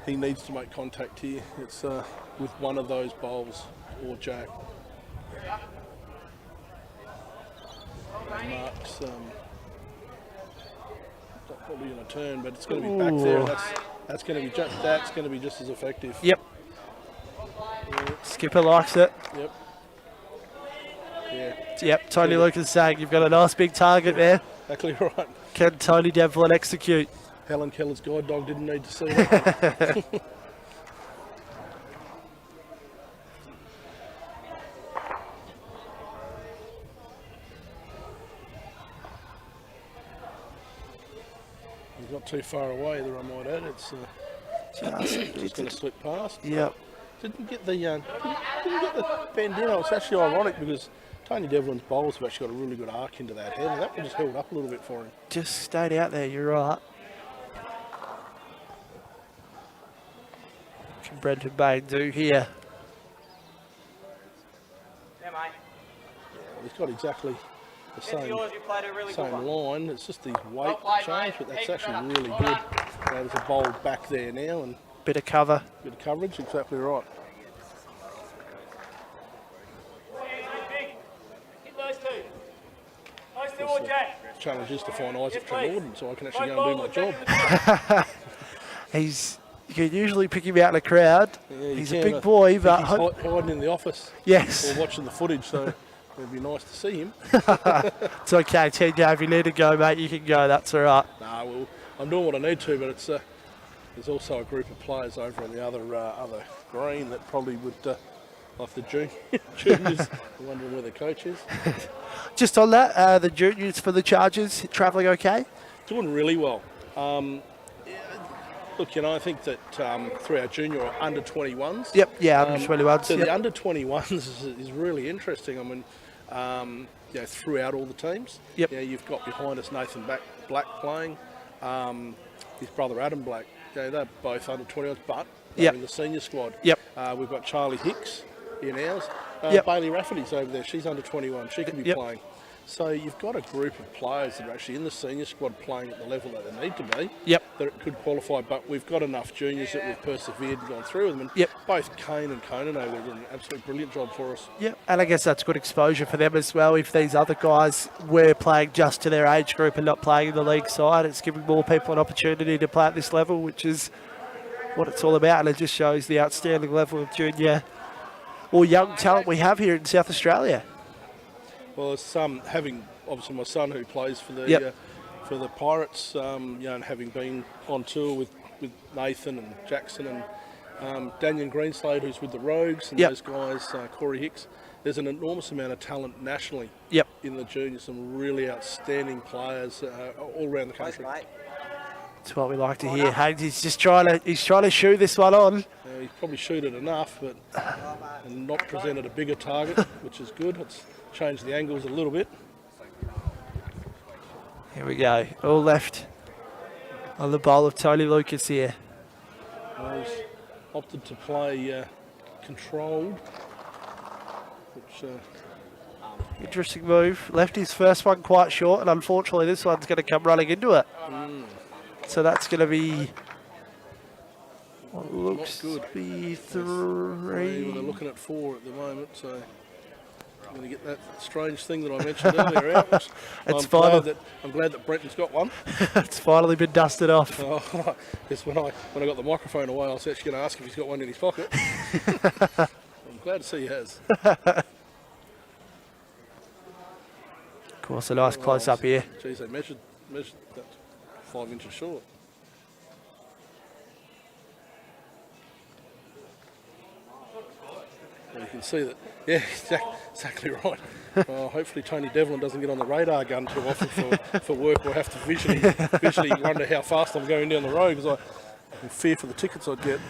he needs to make contact here. It's with one of those bowls or jack. Mark's not probably going to turn, but it's going to be back there. And that's going to be just as effective. Yep. Skipper likes it. Yep. Yeah. Yep. Tony Lucas saying you've got a nice big target there. Exactly right. Can Tony Devlin execute? Helen Keller's guide dog didn't need to see that. He's not too far away there, I might add. It's just going to slip past. Yep. Didn't get the bend in. It's actually ironic because Tony Devlin's bowls have actually got a really good arc into that head, and that one just held up a little bit for him. Just stayed out there, you're right. What can Brenton Bain do here? Yeah, mate. He's got exactly the same Really line. It's just the weight change, but that's actually really good. There's a bowl back there now, and Bit of cover. bit of coverage, exactly right. Hit those two. Those two or jack. Challenge is to find Isaac Trelawney, so I can actually go and do my job. You can usually pick him out in a crowd. Yeah, he's can. a big boy, He's but hiding in the office. yes, Or watching the footage, so it'd be nice to see him. it's okay. TJ, if you need to go, mate, you can go. That's all right. Nah, well, I'm doing what I need to, but it's there's also a group of players over on the other green that probably would like the juniors. I'm wondering where the coach is. Just on that, the juniors for the Chargers travelling okay? Doing really well. Look, I think that through our junior or under 21s. Yep, yeah, under 21s. So yep. the under 21s is really interesting. I mean, throughout all the teams. Yep. You've got behind us Nathan Black playing, his brother Adam Black. They're both under 21s, but they're in the senior squad. Yep. We've got Charlie Hicks in ours. Yep. Bailey Rafferty's over there. She's under 21. She can be Yep. playing. So you've got a group of players that are actually in the senior squad playing at the level that they need to be. Yep. That it could qualify, but we've got enough juniors that we've persevered and gone through with them. And Yep. both Kane and Conan over there doing an absolutely brilliant job for us. Yeah, and I guess that's good exposure for them as well. If these other guys were playing just to their age group and not playing in the league side, it's giving more people an opportunity to play at this level, which is what it's all about. And it just shows the outstanding level of junior or young talent we have here in South Australia. Well, it's having obviously my son who plays for the for the Pirates, and having been on tour with Nathan and Jackson and Daniel Greenslade, who's with the Rogues, and those guys, Corey Hicks. There's an enormous amount of talent nationally in the juniors. Some really outstanding players all around the country. That's what we like to hear. Haynes, he's trying to shoot this one on. He's probably shoot it enough, but and not presented a bigger target, which is good. It's changed the angles a little bit. Here we go. All left on the bowl of Tony Lucas here. He's opted to play controlled, which interesting move. Left his first one quite short, and unfortunately this one's going to come running into it. So that's going to be what looks to be 3. Well, they're looking at 4 at the moment, so I'm going to get that strange thing that I mentioned earlier out. I'm glad that Brenton's got one. It's finally been dusted off. Because when I got the microphone away, I was actually going to ask if he's got one in his pocket. I'm glad to see he has. Of course, a nice close up here. Geez, they measured that 5 inches short. Well, you can see that, exactly right. Hopefully Tony Devlin doesn't get on the radar gun too often for work. We'll have to visually wonder how fast I'm going down the road because I fear for the tickets I'd get.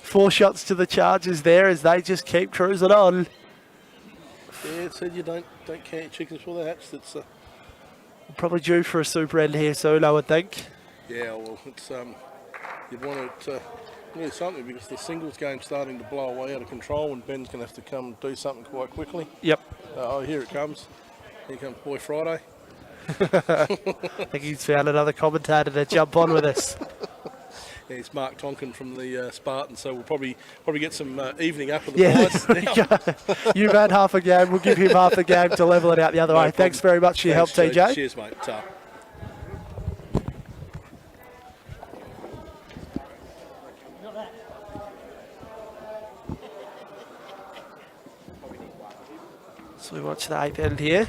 4 shots to the Chargers there as they just keep cruising on. Yeah, it said you don't count your chickens before they hatch. That's probably due for a super end here soon, I would think. Yeah, well, it's you'd want it really something because the singles game's starting to blow away out of control, and Ben's going to have to come and do something quite quickly. Yep. Here it comes. Here comes Boy Friday. I think he's found another commentator to jump on with us. Yeah, it's Mark Tonkin from the Spartans, so we'll probably get some evening up with the boys. You've had half a game. We'll give him half the game to level it out the other way. Problem. Thanks very much for your help, TJ. Cheers, mate. So we watch the 8th end here.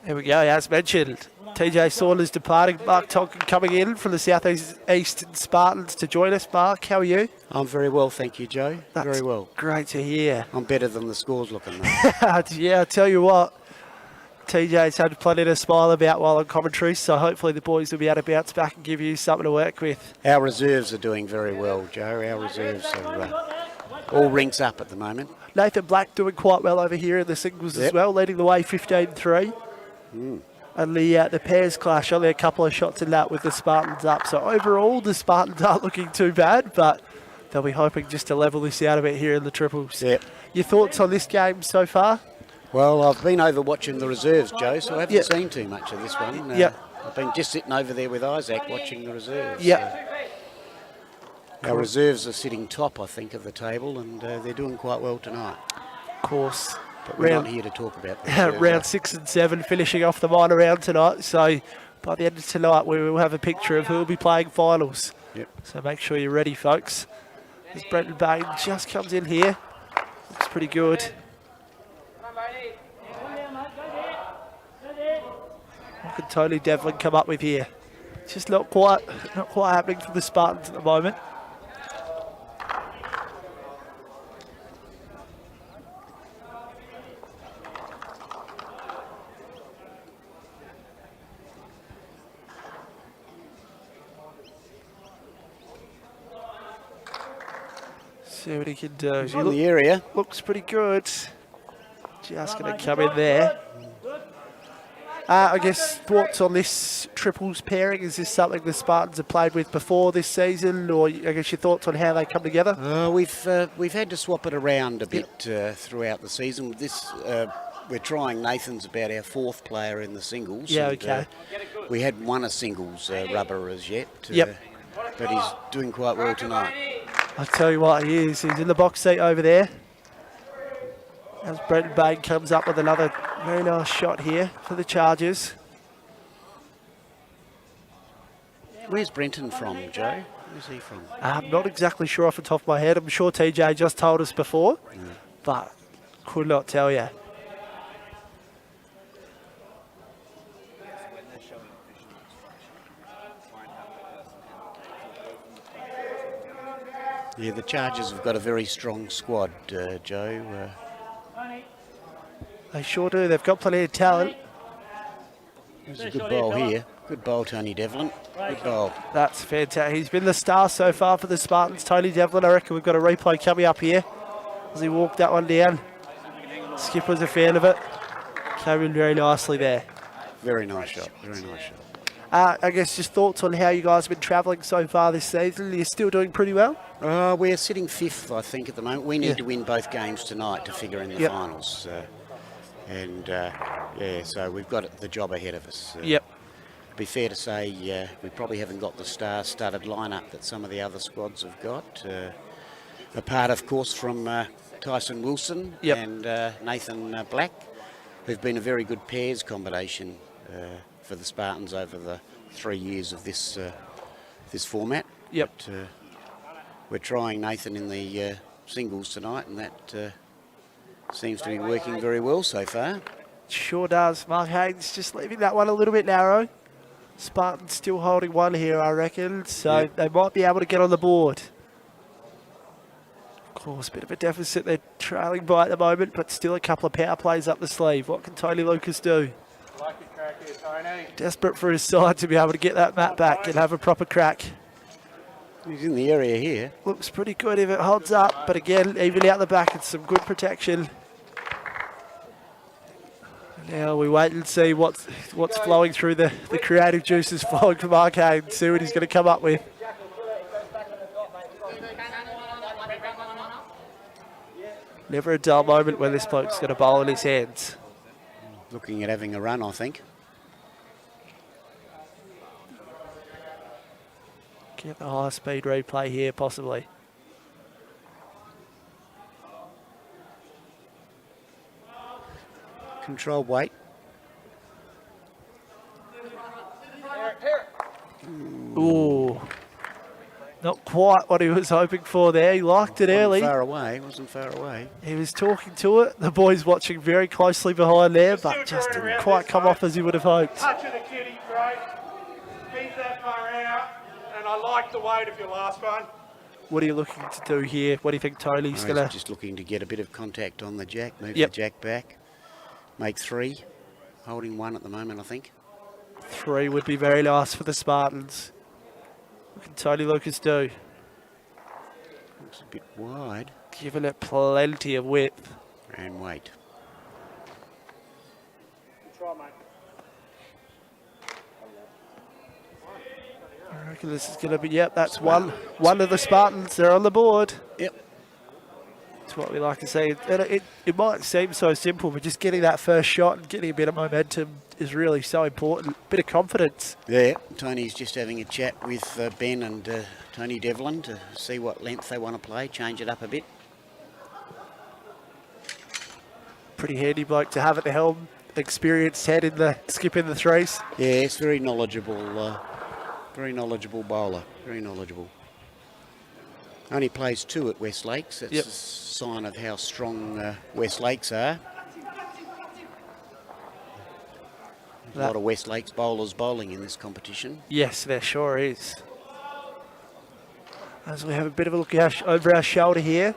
There we go, as mentioned, TJ Saunders departing, Mark Tonkin coming in from the South Eastern Spartans to join us. Mark, how are you? I'm very well, thank you, Joe. That's very well. Great to hear. I'm better than the score's looking, though. Yeah, I tell you what, TJ's had plenty to smile about while on commentary, so hopefully the boys will be able to bounce back and give you something to work with. Our reserves are doing very well, Joe. Our reserves are all rinks up at the moment. Nathan Black doing quite well over here in the singles as well, leading the way 15-3. And the pairs clash, only a couple of shots in that with the Spartans up. So overall, the Spartans aren't looking too bad, but they'll be hoping just to level this out a bit here in the triples. Yep. Your thoughts on this game so far? Well, I've been over watching the reserves, Joe, so I haven't seen too much of this one. I've been just sitting over there with Isaac watching the reserves. Our reserves are sitting top, I think, of the table, and they're doing quite well tonight. Of course. But we're not here to talk about that. Round 6 and 7 finishing off the minor round tonight. So by the end of tonight, we will have a picture of who will be playing finals. Yep. So make sure you're ready, folks. As Brenton Bain just comes in here. Looks pretty good. What can Tony Devlin come up with here? It's just not quite happening for the Spartans at the moment. See what he can do. He's in the area. Looks pretty good. Just going to come in there. I guess thoughts on this triples pairing? Is this something the Spartans have played with before this season, or I guess your thoughts on how they come together? We've had to swap it around a bit throughout the season. This we're trying. Nathan's about our fourth player in the singles. Yeah, and, okay. We hadn't won a singles rubber as yet. Yep. But he's doing quite well tonight. I'll tell you what, he is. He's in the box seat over there. As Brenton Bain comes up with another very nice shot here for the Chargers. Where's Brenton from, Joe? Where's he from? I'm not exactly sure off the top of my head. I'm sure TJ just told us before, but could not tell you. Yeah, the Chargers have got a very strong squad, Joe. They sure do. They've got plenty of talent. There's a good bowl here. Good bowl, Tony Devlin. Good bowl. That's fantastic. He's been the star so far for the Spartans. Tony Devlin, I reckon we've got a replay coming up here as he walked that one down. Skip was a fan of it. Came in very nicely there. Very nice shot. Very nice shot. I guess just thoughts on how you guys have been travelling so far this season. You're still doing pretty well? We're sitting fifth, I think, at the moment. We need to win both games tonight to figure in the finals. So we've got the job ahead of us. Yep. To be fair to say, we probably haven't got the star-studded lineup that some of the other squads have got. Apart, of course, from Tyson Wilson and Nathan Black, who've been a very good pairs combination for the Spartans over the 3 years of this format. Yep. But, we're trying Nathan in the singles tonight, and that seems to be working very well so far. Sure does. Mark Haynes just leaving that one a little bit narrow. Spartans still holding one here, I reckon, so they might be able to get on the board. Of course, a bit of a deficit they're trailing by at the moment, but still a couple of power plays up the sleeve. What can Tony Lucas do? Desperate for his side to be able to get that mat back and have a proper crack. He's in the area here. Looks pretty good if it holds up, but again, even out the back, it's some good protection. Now we wait and see what's flowing through the creative juices flowing from Arcade, see what he's going to come up with. Never a dull moment when this bloke's got a bowl in his hands. Looking at having a run, I think. Get the high speed replay here, possibly. Control weight. Ooh. Not quite what he was hoping for there. He liked it early. Wasn't far away. He was talking to it. The boys watching very closely behind there, but just didn't quite come off as he would have hoped. Touch of the kitty, great. Keep that far out. And I like the weight of your last one. What are you looking to do here? What do you think Tony's going to... Just looking to get a bit of contact on the jack, move the jack back, make three. Holding one at the moment, I think. 3 would be very nice for the Spartans. What can Tony Lucas do? It's a bit wide. Giving it plenty of width. And weight. Try, mate. I reckon this is going to be, that's one of the Spartans. They're on the board. Yep. That's what we like to see. And it might seem so simple, but just getting that first shot and getting a bit of momentum is really so important. Bit of confidence. Yeah, Tony's just having a chat with Ben and Tony Devlin to see what length they want to play, change it up a bit. Pretty handy bloke to have at the helm. Experienced head in the skip in the threes. Yeah, it's very knowledgeable bowler. Very knowledgeable. Only plays 2 at West Lakes. That's a sign of how strong West Lakes are. A lot of West Lakes bowlers bowling in this competition. Yes, there sure is. As we have a bit of a look over our shoulder here.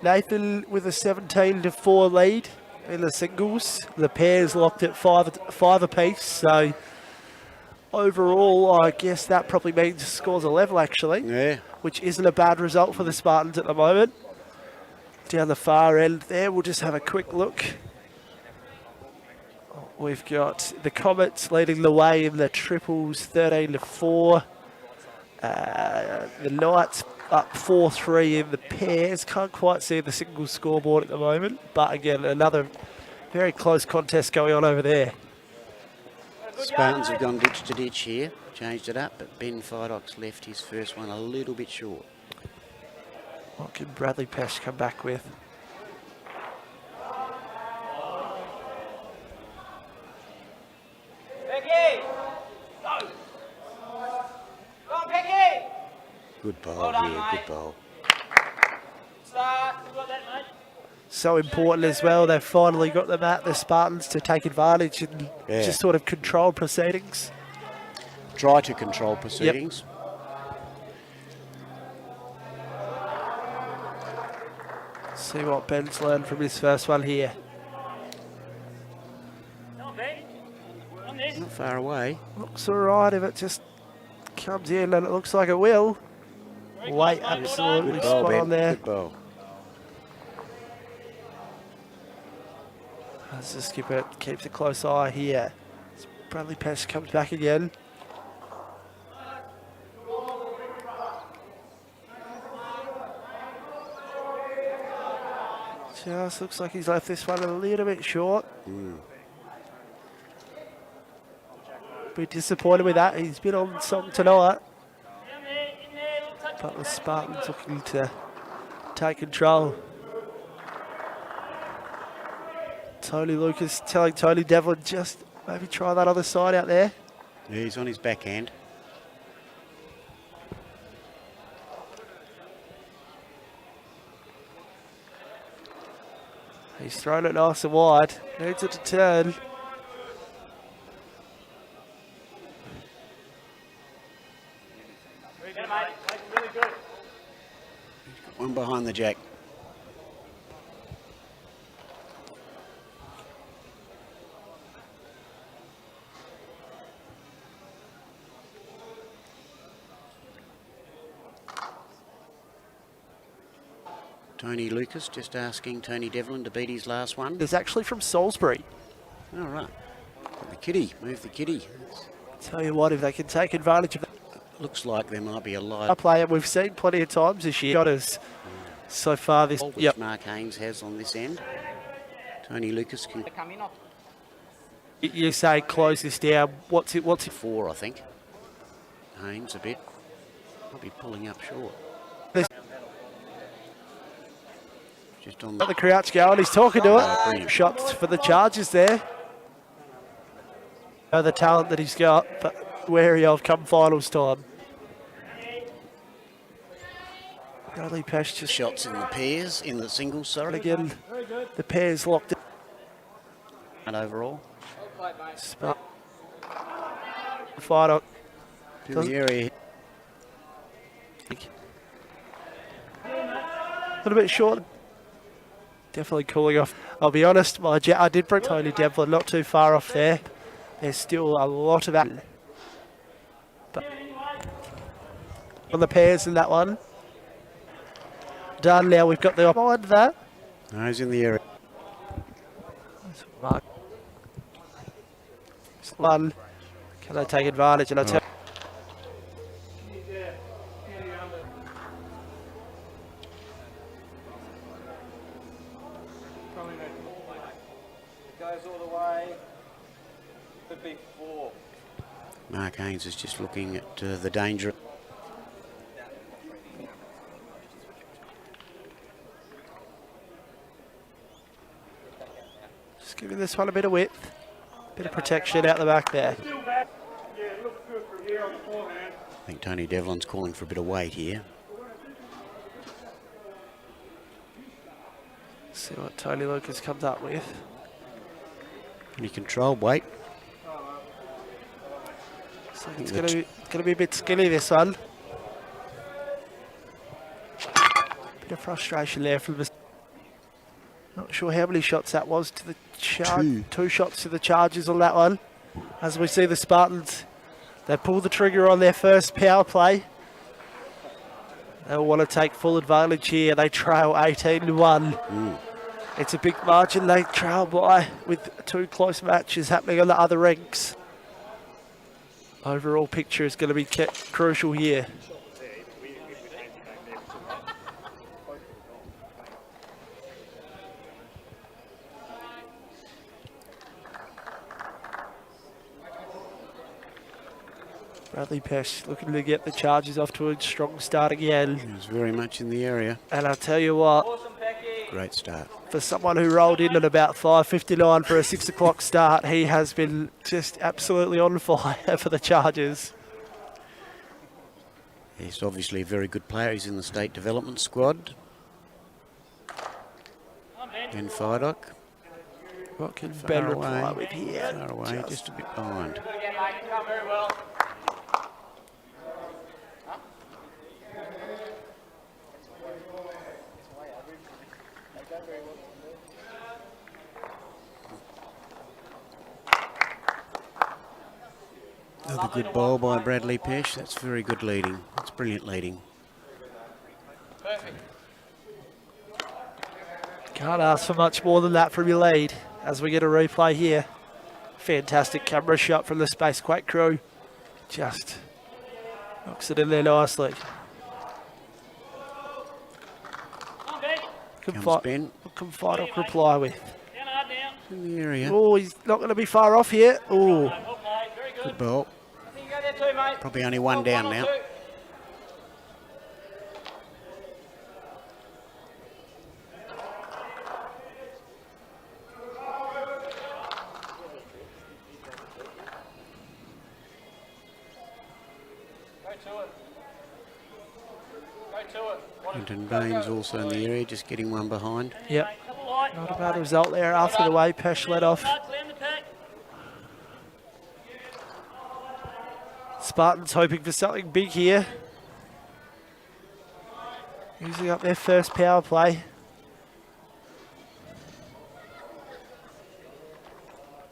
Nathan with a 17-4 lead in the singles. The pairs locked at 5 apiece. So overall, I guess that probably means scores a level actually. Yeah. Which isn't a bad result for the Spartans at the moment. down the far end there. We'll just have a quick look. We've got the Comets leading the way in the triples, 13-4. The Knights up 4-3 in the pairs. Can't quite see the single scoreboard at the moment, but again, another very close contest going on over there. Spartans have gone ditch to ditch here, changed it up, but Ben Fidock's left his first one a little bit short. What can Bradley Pesh come back with? Becky! Go! Go on, Becky! Good bowl, Well done, yeah, mate. good bowl. Start. You got that, mate? So important as well. They've finally got them at the Spartans to take advantage and just sort of control proceedings. Try to control proceedings. See what Ben's learned from his first one here. Come on, Ben. On this. Not far away. Looks alright if it just comes in, and it looks like it will. Weight absolutely Good bowl, spot Ben. on there. Good bowl. As the skipper keeps a close eye here. As Bradley Pesh comes back again. Just looks like he's left this one a little bit short. Be disappointed with that. He's been on something tonight. But the Spartans looking to take control. Tony Lucas telling Tony Devlin just maybe try that other side out there. Yeah, he's on his backhand. He's thrown it nice and wide. Needs it to turn. Very good, mate. Really good. One behind the jack. Tony Lucas just asking Tony Devlin to beat his last one. It's actually from Salisbury. All right. The kitty. Move the kitty. Tell you what, if they can take advantage of that Looks like there might be a live player we've seen plenty of times this year. Got us so far this. which Mark Haynes has on this end. Tony Lucas can Come in off. You say close this down. What's it? 4, I think. Haynes a bit. Might be pulling up short. This- Just on Got the crouch going. He's talking to it. brilliant. Shots for the Chargers there. Know the talent that he's got, but wary of come finals time. Bradley Pesh just shots in the pairs, in the singles, sorry. again. The pairs locked in. And overall. Spot. Fight To the area. a little bit short. Definitely cooling off. I'll be honest, I did bring Tony Devlin not too far off there. There's still a lot of that. But on the pairs in that one. Done now, we've got the behind that. No, he's in the area. Mark. One. Can I take advantage? And I tell Goes all the way. Could be 4. Mark Haynes is just looking at the danger. just giving this one a bit of width. Bit of protection out the back there. Still back. Yeah, it looks good from here on the forehand. I think Tony Devlin's calling for a bit of weight here. See what Tony Lucas comes up with. Can he control weight? So it's going to be a bit skinny this one. Bit of frustration there from the. Not sure how many shots that was to the charge. 2 shots to the Chargers on that one. As we see the Spartans, they pull the trigger on their first power play. They'll want to take full advantage here. They trail 18-1. It's a big margin they trail by with 2 close matches happening on the other ranks. Overall picture is going to be crucial here. Bradley Pesh looking to get the Chargers off to a strong start again. He was very much in the area. And I'll tell you what, Great start. for someone who rolled in at about 5:59 for a 6 o'clock start, he has been just absolutely on fire for the Chargers. He's obviously a very good player. He's in the state development squad. Ben Fidock. What can Far Ben away. reply with here? Far away, just a bit behind. Another good bowl by Bradley Pesh. That's very good leading. That's brilliant leading. Can't ask for much more than that from your lead as we get a replay here. Fantastic camera shot from the Spacequake crew. Just knocks it in there nicely. Comes Ben. What can Fidock reply with? In the area. Oh, he's not going to be far off here. Oh, Good ball. Probably only one down now. Brenton Baines also in the area, just getting one behind. yep. Not a bad result there after the way Pesh led off. Spartans hoping for something big here. Using up their first power play.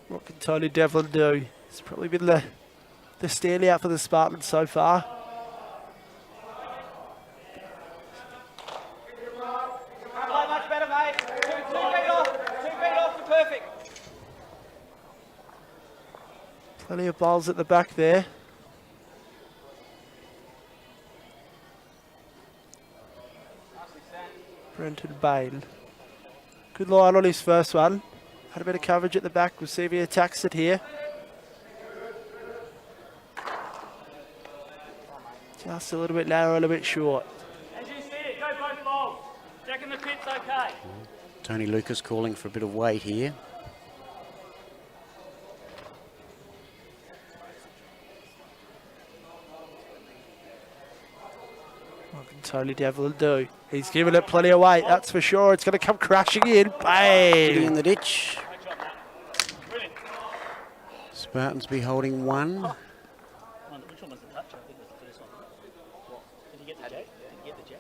What can Tony Devlin do? It's probably been the standout for the Spartans so far. Much better, mate. 2 feet off. 2 feet off to perfect. Plenty of bowls at the back there. Brenton Bain. Good line on his first one. Had a bit of coverage at the back. We'll see if he attacks it here. Just a little bit narrow, a little bit short. As you see it, go both bowls. Checking the pit's okay. Tony Lucas calling for a bit of weight here. What can Tony Devlin do? He's given it plenty of weight, that's for sure. It's going to come crashing in. Sitting in Bang! the ditch. Spartans be holding one. Which one was the touch? I think it was the first one. Did you get the jack? Did you get the jack?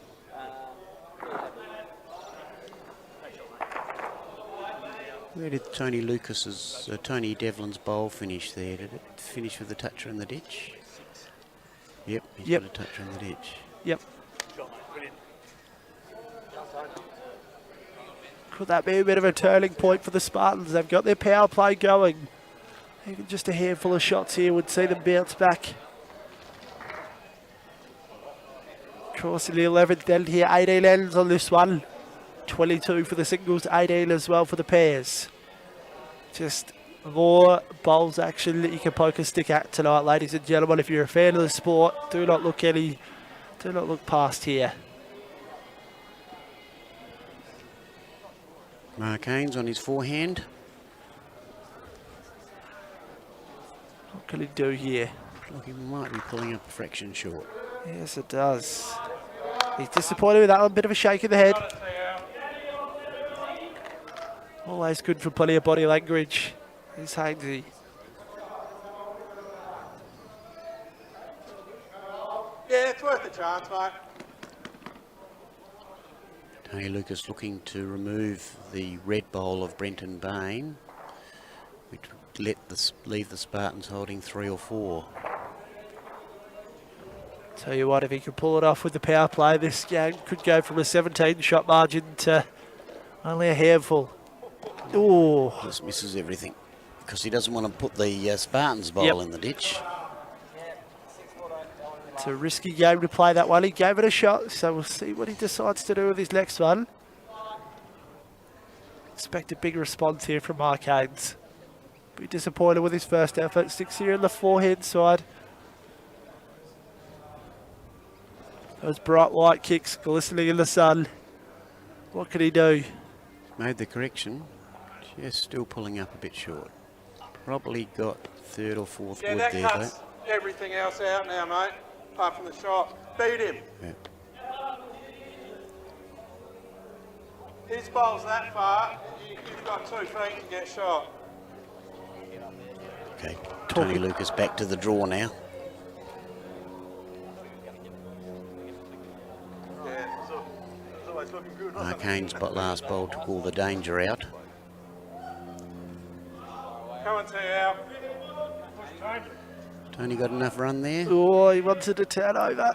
Where did Tony Lucas's, Tony Devlin's bowl finish there? Did it finish with the toucher in the ditch? Yep, he's Yep. got a toucher in the ditch. Yep. Could that be a bit of a turning point for the Spartans? They've got their power play going. Even just a handful of shots here would see them bounce back. Of course, in the 11th end here, 18 ends on this one. 22 for the singles, 18 as well for the pairs. Just more bowls action that you can poke a stick at tonight, ladies and gentlemen. If you're a fan of the sport, do not look past here. Mark Haynes on his forehand. What can he do here? Like he might be pulling up a fraction short. Yes, it does. He's disappointed with that one. Bit of a shake in the head. Always good for plenty of body language. He's Hainesy. Yeah, it's worth a chance, mate. Tony Lucas looking to remove the red bowl of Brenton Bain, which would leave the Spartans holding 3 or 4. Tell you what, if he can pull it off with the power play, this game could go from a 17-shot margin to only a handful. Ooh. Just misses everything because he doesn't want to put the Spartans bowl in the ditch. It's a risky game to play, that one. He gave it a shot, so we'll see what he decides to do with his next one. Expect a big response here from Arcades. Be disappointed with his first effort. Sticks here in the forehand side. Those bright white kicks glistening in the sun. What can he do? Made the correction. Just still pulling up a bit short. Probably got third or fourth Yeah, wood that there, cuts everything else out now, mate. Apart from the shot. Beat him. Yeah. His bowl's that far, you've got 2 feet to get shot. Okay, Tony Lucas back to the draw now. Yeah, it's always looking good. Arcane's last bowl took all the danger out. Come on, T.L. Tony got enough run there? Oh, he wanted to turn over.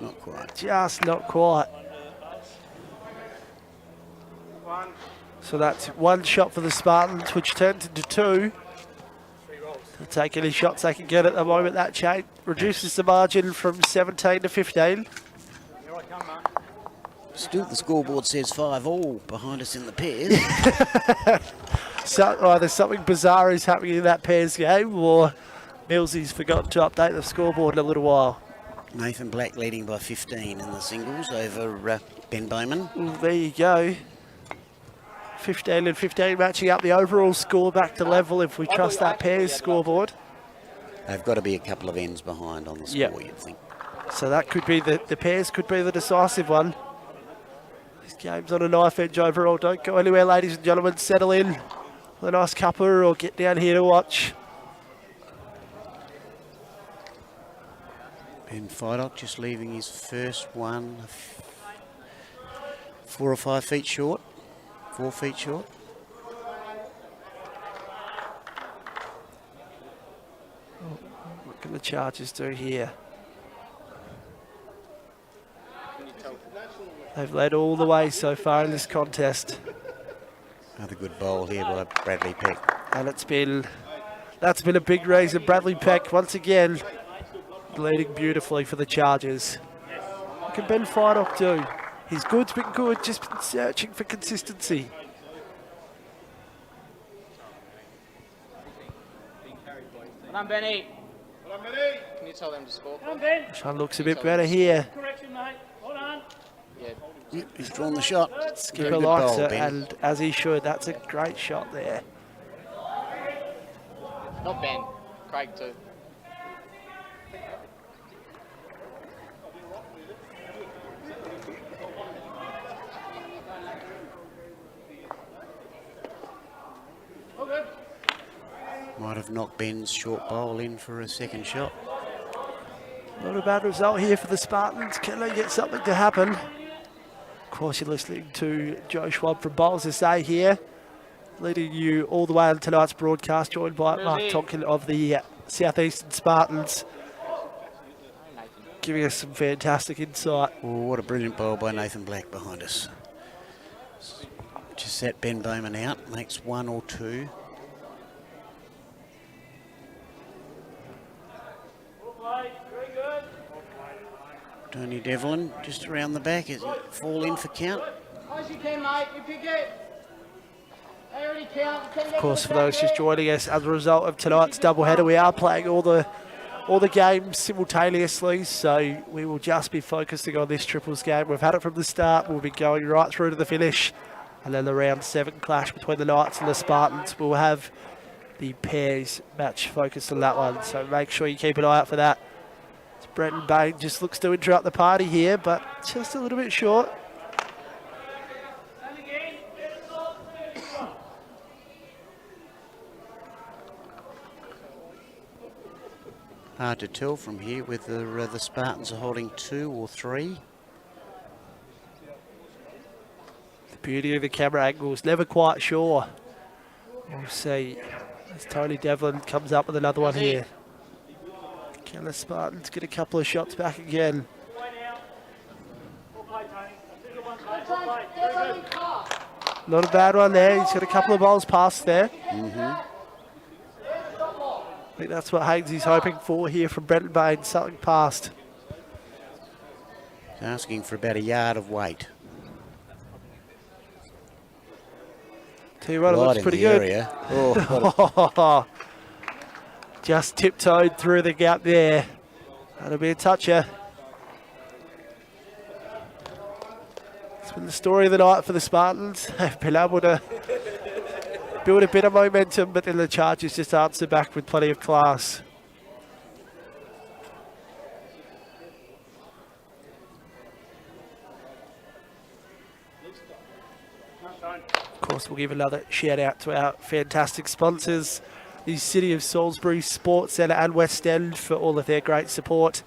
Not quite. Just not quite. One. So that's 1 shot for the Spartans, which turns into 2. They'll take any shots they can get at the moment. That change reduces the margin from 17 to 15. Still the scoreboard says 5-all behind us in the pairs. So either something bizarre is happening in that pairs game, or Millsy's forgotten to update the scoreboard in a little while. Nathan Black leading by 15 in the singles over Ben Bowman. Well, there you go. 15 and 15 matching up the overall score back to level if we trust that pairs scoreboard. They've got to be a couple of ends behind on the score, you'd think. So that could be the pairs could be the decisive one. This game's on a knife edge overall. Don't go anywhere, ladies and gentlemen. Settle in with a nice cuppa or get down here to watch. Ben Fidock just leaving his first one 4 or 5 feet short. 4 feet short. What can the Chargers do here? They've led all the way so far in this contest. Another good bowl here by Bradley Peck. And that's been a big reason. Bradley Peck once again leading beautifully for the Chargers. What can Ben Fidock do? His good's been good, just been searching for consistency. Come on, Benny. Can you tell them to score? Come on, Ben. Sean looks a bit better here. Correction, mate. Hold on. Yeah. Yep, he's drawn the shot. Skipper Very good likes bowl, it, Ben. and as he should. That's a great shot there. Not Ben. Craig too. Might have knocked Ben's short bowl in for a second shot. Not a bad result here for the Spartans. Can they get something to happen? Of course, you're listening to Joe Schwab from Bowls SA here, leading you all the way on tonight's broadcast, joined by Mark Tonkin of the Southeastern Spartans, giving us some fantastic insight. Oh, what a brilliant bowl by Nathan Black behind us. Just set Ben Bowman out, makes 1 or 2. Tony Devlin just around the back. Is it fall in for count? As you can, mate. You pick it. They already count. Of course, for those just joining us, as a result of tonight's doubleheader, we are playing all the games simultaneously, so we will just be focusing on this triples game. We've had it from the start. We'll be going right through to the finish, and then the round 7 clash between the Knights and the Spartans. We'll have the pairs match focused on that one, so make sure you keep an eye out for that. Brenton Bain just looks to interrupt the party here, but just a little bit short. Hard to tell from here whether the Spartans are holding 2 or 3. The beauty of the camera angles, never quite sure. We'll see as Tony Devlin comes up with another one here. Can the Spartans get a couple of shots back again? Not a bad one there. He's got a couple of balls past there. I think that's what Hainesy's hoping for here from Brenton Bain. Something past. He's asking for about a yard of weight. Tell you what, it looks pretty good. Area. Oh, just tiptoed through the gap there. That'll be a toucher. It's been the story of the night for the Spartans. They've been able to build a bit of momentum, but then the Chargers just answer back with plenty of class. Of course, we'll give another shout out to our fantastic sponsors, the City of Salisbury Sports Centre and West End, for all of their great support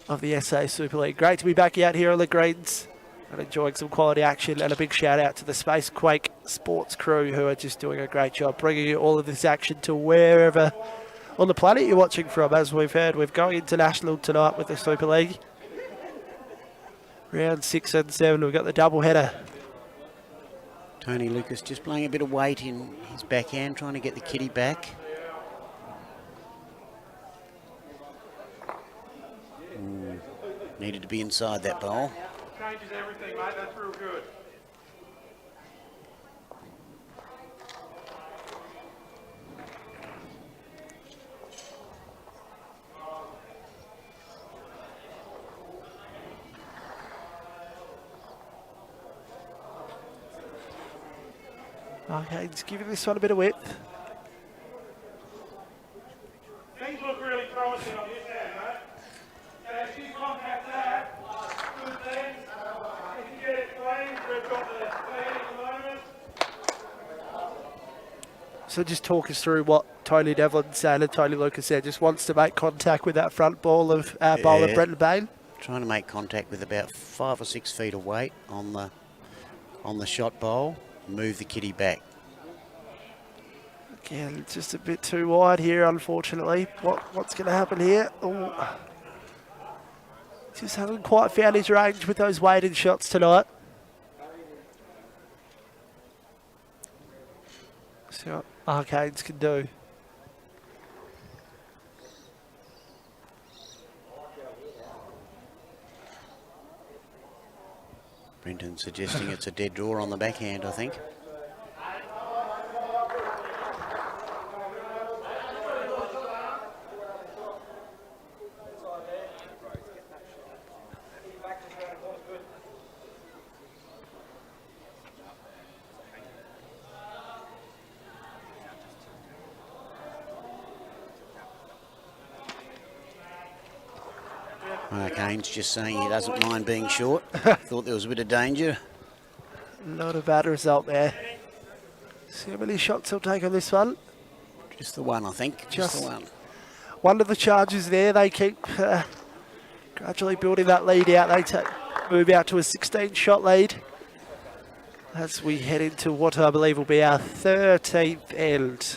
of the SA Super League. Great to be back out here on the greens and enjoying some quality action, and a big shout out to the Spacequake sports crew who are just doing a great job bringing you all of this action to wherever on the planet you're watching from. As we've heard, we're going international tonight with the Super League. Round 6 and 7, we've got the double header. Tony Lucas just playing a bit of weight in his backhand, trying to get the kitty back. Needed to be inside that bowl. Changes everything, mate. That's real good. Okay, just giving this one a bit of width. Things look really promising on this end, mate. So if you contact that, good things. If you get it clean, we've got the clean at the moment. So just talk us through what Tony Devlin said and Tony Lucas said. Just wants to make contact with that front ball of bowler Brenton Bain. Trying to make contact with about 5 or 6 feet of weight on the shot bowl. Move the kitty back. Again, just a bit too wide here, unfortunately. What's going to happen here? Ooh. Just hasn't quite found his range with those weighted shots tonight. See what Arcades can do. Brenton suggesting it's a dead draw on the backhand, I think. Mark Haynes just saying he doesn't mind being short. Thought there was a bit of danger. Not a bad result there. See how many shots he'll take on this one. Just the one, I think. Just the one. One of the Chargers there. They keep gradually building that lead out. They move out to a 16-shot lead as we head into what I believe will be our 13th end.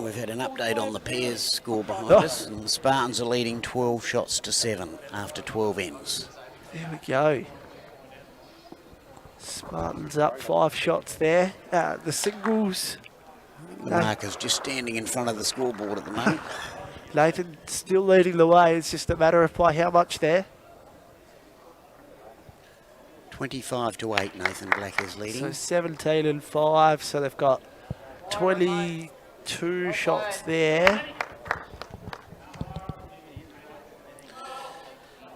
We've had an update on the pairs score behind us, and the Spartans are leading 12 shots to 7 after 12 ends. There we go. Spartans up 5 shots there. The singles. The marker's just standing in front of the scoreboard at the moment. Nathan still leading the way. It's just a matter of by how much there. 25-8, Nathan Black is leading. So 17 and 5. So they've got 22 shots there.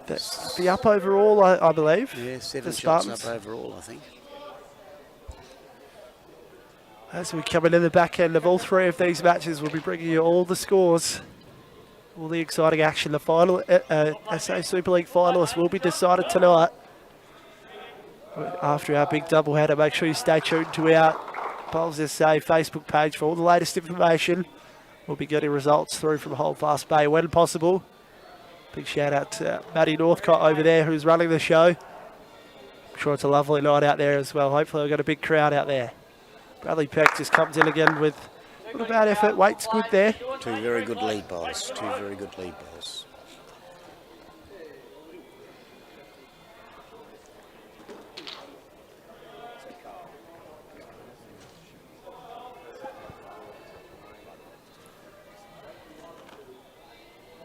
That's be up overall, I believe. Yeah, 7 the shots Spartans. up overall, I think. As we come into the back end of all 3 of these matches, we'll be bringing you all the scores, all the exciting action. The final SA Super League finalists will be decided tonight after our big doubleheader. Make sure you stay tuned to our Bowls SA Facebook page for all the latest information. We'll be getting results through from Holdfast Bay when possible. Big shout out to Matty Northcott over there who's running the show. I'm sure it's a lovely night out there as well. Hopefully we've got a big crowd out there. Bradley Peck just comes in again with What about effort? Weight's good there. Two very good lead bowls. Two very good lead bowls.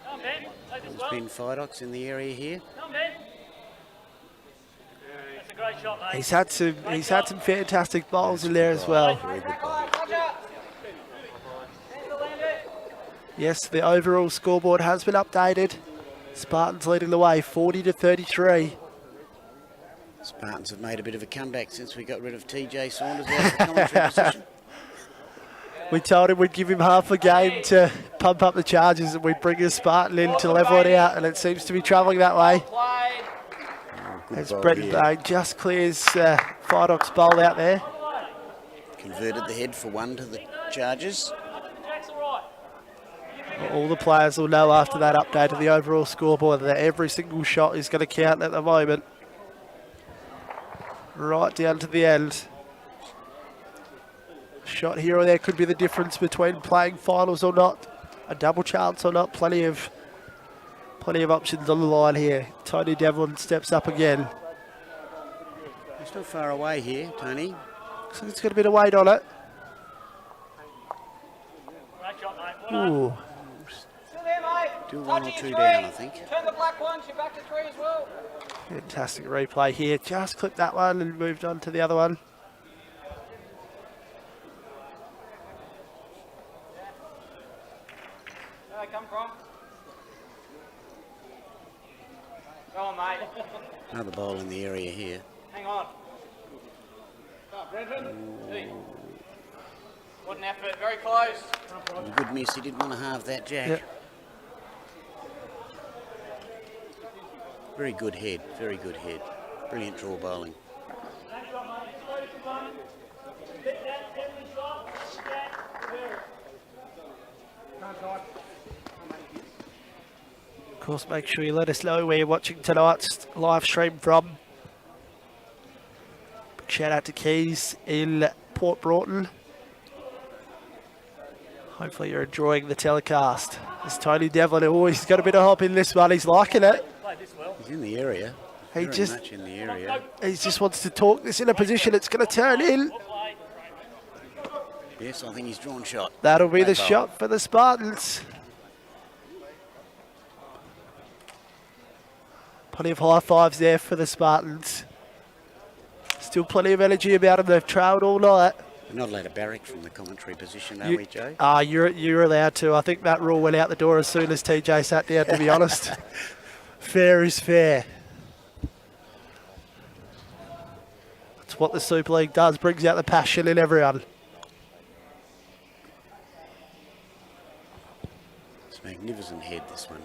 Come on, Ben. Take this There's well. been Fidox in the area here. Come on, Ben. That's a great shot, mate. He's had some fantastic bowls in there as well. Very good bowl. Yes, the overall scoreboard has been updated. Spartans leading the way, 40-33. Spartans have made a bit of a comeback since we got rid of TJ Saunders out of the commentary position. We told him we'd give him half a game to pump up the charges and we'd bring a Spartan in to level it out, and it seems to be travelling that way. Good As bowl Brenton here. Bain just clears Fidox bowl out there. Converted the head for one to the charges. Jack's all right. All the players will know after that update of the overall scoreboard that every single shot is going to count at the moment. Right down to the end. Shot here or there could be the difference between playing finals or not, a double chance or not. Plenty of options on the line here. Tony Devlin steps up again. He's not far away here, Tony. So it's got a bit of weight on it. Great shot, mate. Well done. Ooh. Still there, mate. Do one or Touching two three. down, I think. Turn the black one. You're back to 3 as well. Fantastic replay here. Just clipped that one and moved on to the other one. Where they come from? Go on, mate. Another bowl in the area here. Hang on. Hey. What an effort. Very close. A good miss. He didn't want to halve that jack. Yep. Very good head. Very good head. Brilliant draw bowling. Of course, make sure you let us know where you're watching tonight's live stream from. Big shout out to Keys in Port Broughton. Hopefully you're enjoying the telecast. There's Tony Devlin. Oh, he's got a bit of hop in this one. He's liking it. Played this well. He's in the area. He Very just- much in the area. He just wants to talk this in a position it's going to turn in. Well played. Yes, I think he's drawn shot. That'll be the Great bowl. shot for the Spartans. Plenty of high fives there for the Spartans. Still plenty of energy about them. They've trailed all night. We're not allowed to barrack from the commentary position, are You- we, Joe? You're allowed to. I think that rule went out the door as soon as TJ sat down, to be honest. Fair is fair. That's what the Super League does, brings out the passion in everyone. It's a magnificent head, this one.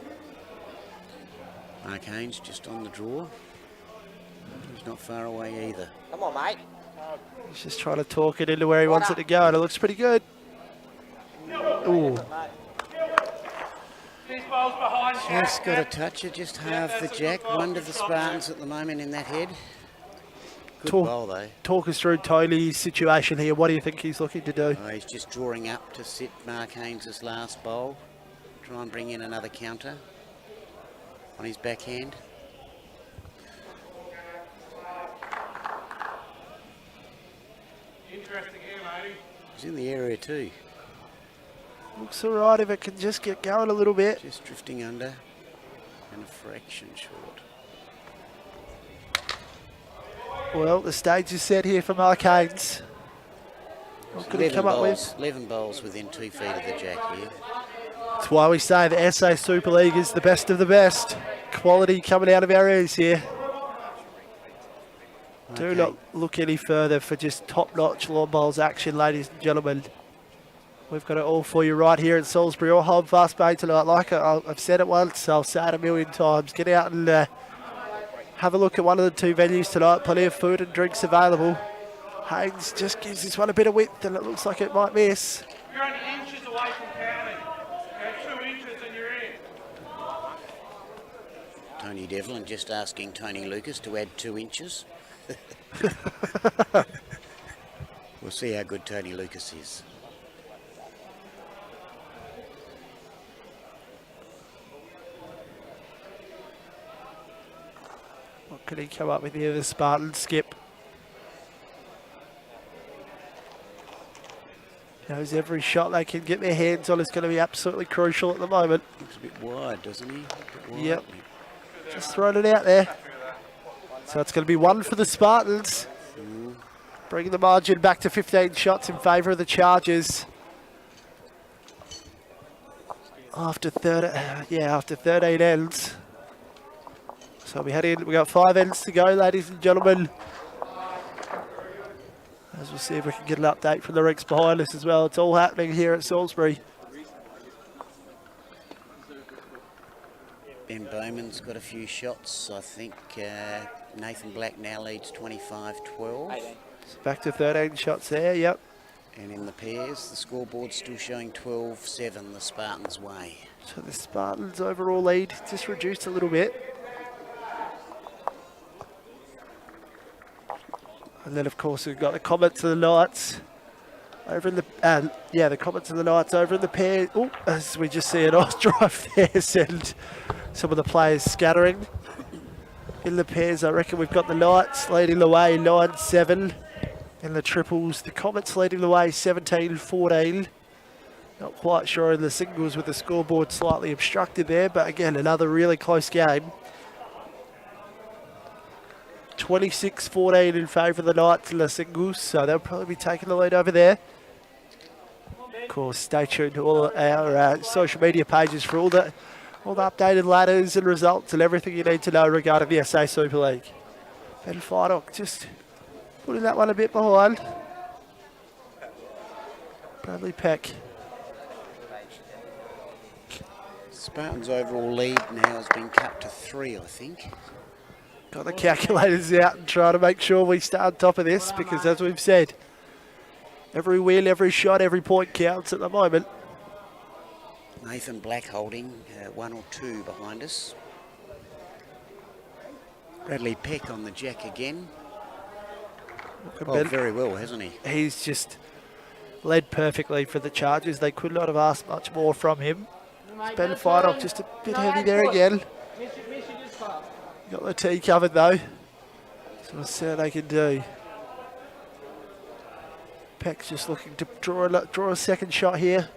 Mark Haynes just on the draw. He's not far away either. Come on, mate. He's just trying to talk it into where he wants it to go, and it looks pretty good. Ooh, These bowls behind Just got a touch it, just half the jack. One to the Spartans at the moment in that head. Good Talk- bowl though. talk us through Tony's situation here. What do you think he's looking to do? He's just drawing up to sit Mark Haynes' last bowl. Try and bring in another counter on his backhand. Interesting here, matey. He's in the area too. Looks all right if it can just get going a little bit. Just drifting under and a fraction short. Well, the stage is set here for Mark Haynes. What could he 11 come up bowls, with? 11 bowls within 2 feet of the jack here. That's why we say the SA Super League is the best of the best. Quality coming out of our ears here. Do Okay. not look any further for just top-notch lawn bowls action, ladies and gentlemen. We've got it all for you right here in Salisbury or Home Fast Bay tonight. Like I've said it once, I'll say it a million times. Get out and have a look at one of the two venues tonight. Plenty of food and drinks available. Haynes just gives this one a bit of width and it looks like it might miss. You're only inches away from counting. Okay, 2 inches and you're in. Tony Devlin just asking Tony Lucas to add 2 inches. We'll see how good Tony Lucas is. What can he come up with here, the Spartan skip? Knows every shot they can get their hands on is going to be absolutely crucial at the moment. Looks a bit wide, doesn't he? A bit wide. Yep. Just throwing it out there. So it's going to be one for the Spartans. Bringing the margin back to 15 shots in favour of the Chargers. After 13 ends. So we got 5 ends to go, ladies and gentlemen. As we'll see if we can get an update from the rinks behind us as well. It's all happening here at Salisbury. Ben Bowman's got a few shots. I think Nathan Black now leads 25-12. So back to 13 shots there, yep. And in the pairs, the scoreboard's still showing 12-7 the Spartans' way. So the Spartans' overall lead just reduced a little bit. And then, of course, we've got the Comets and the Knights over in the the Comets and the Knights over in the pair. Oh, as we just see an off drive there, send some of the players scattering. In the pairs, I reckon we've got the Knights leading the way 9-7. In the triples, the Comets leading the way 17-14. Not quite sure in the singles with the scoreboard slightly obstructed there, but again, another really close game. 26-14 in favour of the Knights in the singles, so they'll probably be taking the lead over there. Of course, stay tuned to all our social media pages for all the updated ladders and results and everything you need to know regarding the SA Super League. Ben Fidock just putting that one a bit behind. Bradley Peck. Spartans' overall lead now has been cut to 3, I think. Got the calculators out and trying to make sure we stay on top of this because, as we've said, every win, every shot, every point counts at the moment. Nathan Black holding 1 or 2 behind us. Bradley Peck on the jack again. Oh, very well, hasn't he? He's just led perfectly for the Chargers. They could not have asked much more from him. Ben Fidock just a bit heavy there again. Got the tee covered though. So we'll see what they can do. Peck's just looking to draw a second shot here.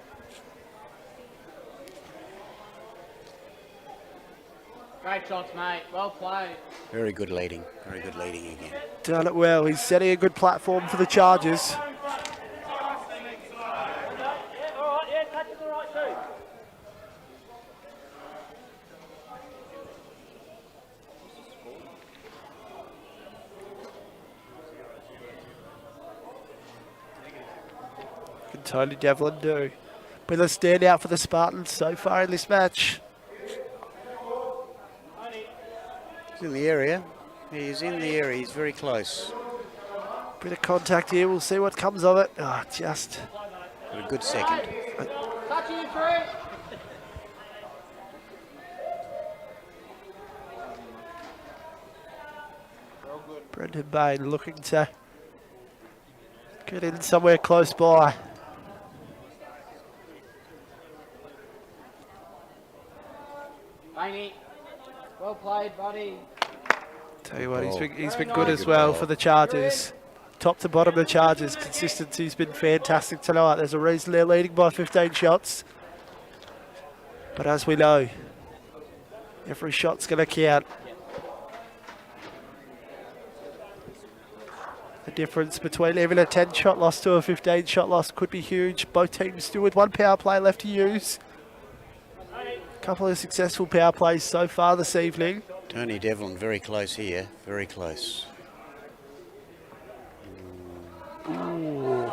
Great shots, mate. Well played. Very good leading. Very good leading again. Done it well. He's setting a good platform for the Chargers. Tony Devlin do. Been a standout for the Spartans so far in this match. He's in the area. He's in the area. He's very close. Bit of contact here. We'll see what comes of it. Oh, just Got a good second. Touching you 3. Brendan Bain looking to get in somewhere close by. Bainey. Well played, buddy. Tell you what, he's been good as well for the Chargers. Top to bottom of the Chargers, consistency's been fantastic tonight. There's a reason they're leading by 15 shots. But as we know, every shot's going to count. The difference between even a 10-shot loss to a 15-shot loss could be huge. Both teams still with 1 power play left to use. Couple of successful power plays so far this evening. Tony Devlin very close here. Very close. Ooh.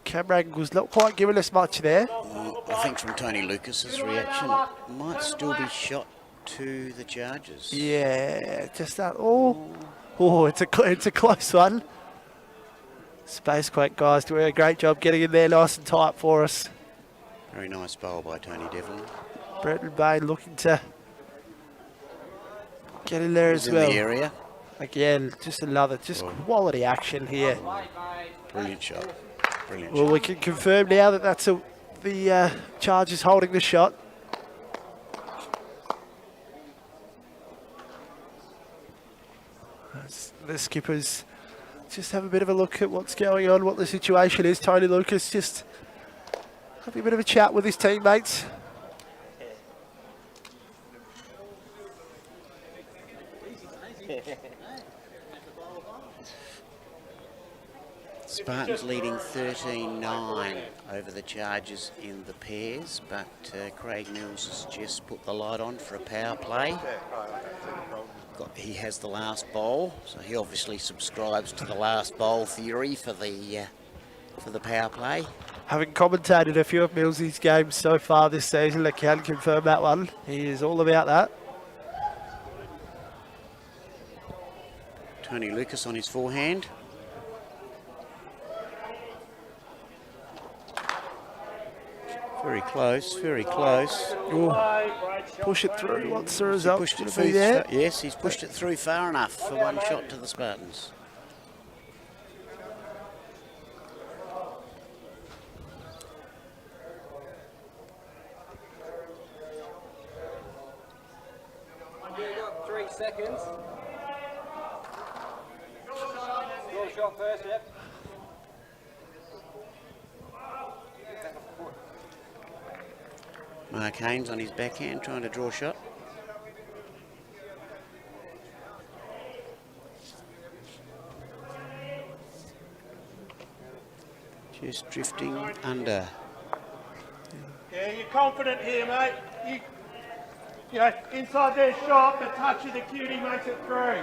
Camera angle's not quite giving us much there. I think from Tony Lucas's reaction, it might still be shot to the Chargers. Yeah, just that. Oh, it's a close one. Spacequake guys doing a great job getting in there nice and tight for us. Very nice bowl by Tony Devlin. Brendan Bain looking to get in there as well. In the area. Again, just another quality action here. Brilliant shot. Brilliant Well, shot. we can confirm now that that's the Chargers holding the shot. As the skippers just have a bit of a look at what's going on, what the situation is. Tony Lucas just having a bit of a chat with his teammates. Spartans leading 13-9 over the Chargers in the pairs, but Craig Mills has just put the light on for a power play. He has the last bowl, so he obviously subscribes to the last bowl theory for the power play. Having commentated a few of Millsy's games so far this season, I can confirm that one. He is all about that. Tony Lucas on his forehand. Very close, very close. Ooh. Push it through. What's the result? Pushed it Gonna through be there? Yes, he's pushed it through far enough for one shot to the Spartans. You've got 3 seconds. Draw the shot first, yep. Mark Haynes on his backhand trying to draw a shot. Just drifting under. Yeah, you're confident here, mate. You know, inside their shot, the touch of the cutie makes it through.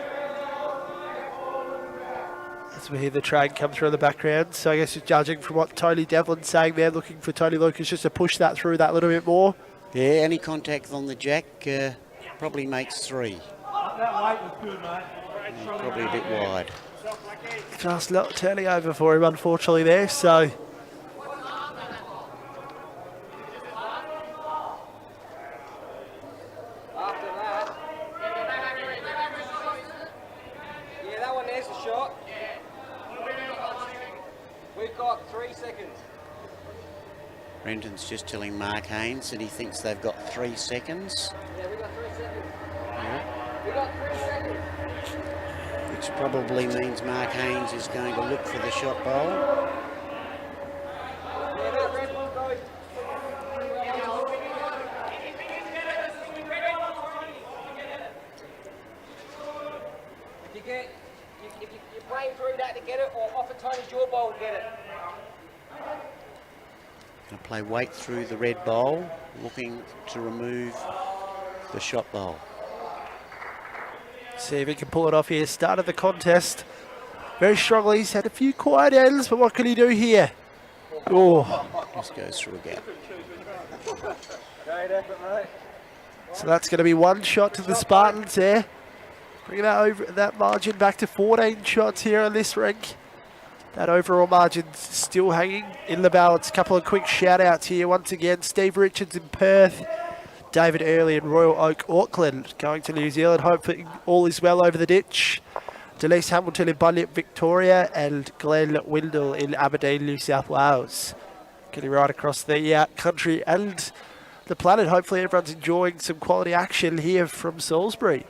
As we hear the train come through in the background, so I guess just judging from what Tony Devlin's saying there, looking for Tony Lucas just to push that through that little bit more. Yeah, any contact on the jack probably makes 3. That weight was good, mate. Probably a bit wide. Just not turning over for him, unfortunately, there, so... After that. Yeah, that one there's the shot. We've got 3 seconds. Renton's just telling Mark Haynes that he thinks they've got 3 seconds. Yeah, we got 3 seconds. Yeah. We got 3 seconds. Which probably means Mark Haynes is going to look for the shot bowl. Yeah, that red one goes. If you're playing through that to get it, or off a Tony's your bowl to get it. Going to play weight through the red bowl, looking to remove the shot bowl. See if he can pull it off here. Started the contest very strongly. He's had a few quiet ends, but what can he do here? Oh, Just goes through a gap. Great effort, mate. so that's going to be 1 shot to the Spartans there. Bringing that over that margin back to 14 shots here on this rink. That overall margin's still hanging in the balance. Couple of quick shout outs here once again. Steve Richards in Perth, David Early in Royal Oak, Auckland, going to New Zealand. Hopefully all is well over the ditch. Denise Hamilton in Bunyip, Victoria, and Glenn Windle in Aberdeen, New South Wales. Getting right across the country and the planet. Hopefully everyone's enjoying some quality action here from Salisbury.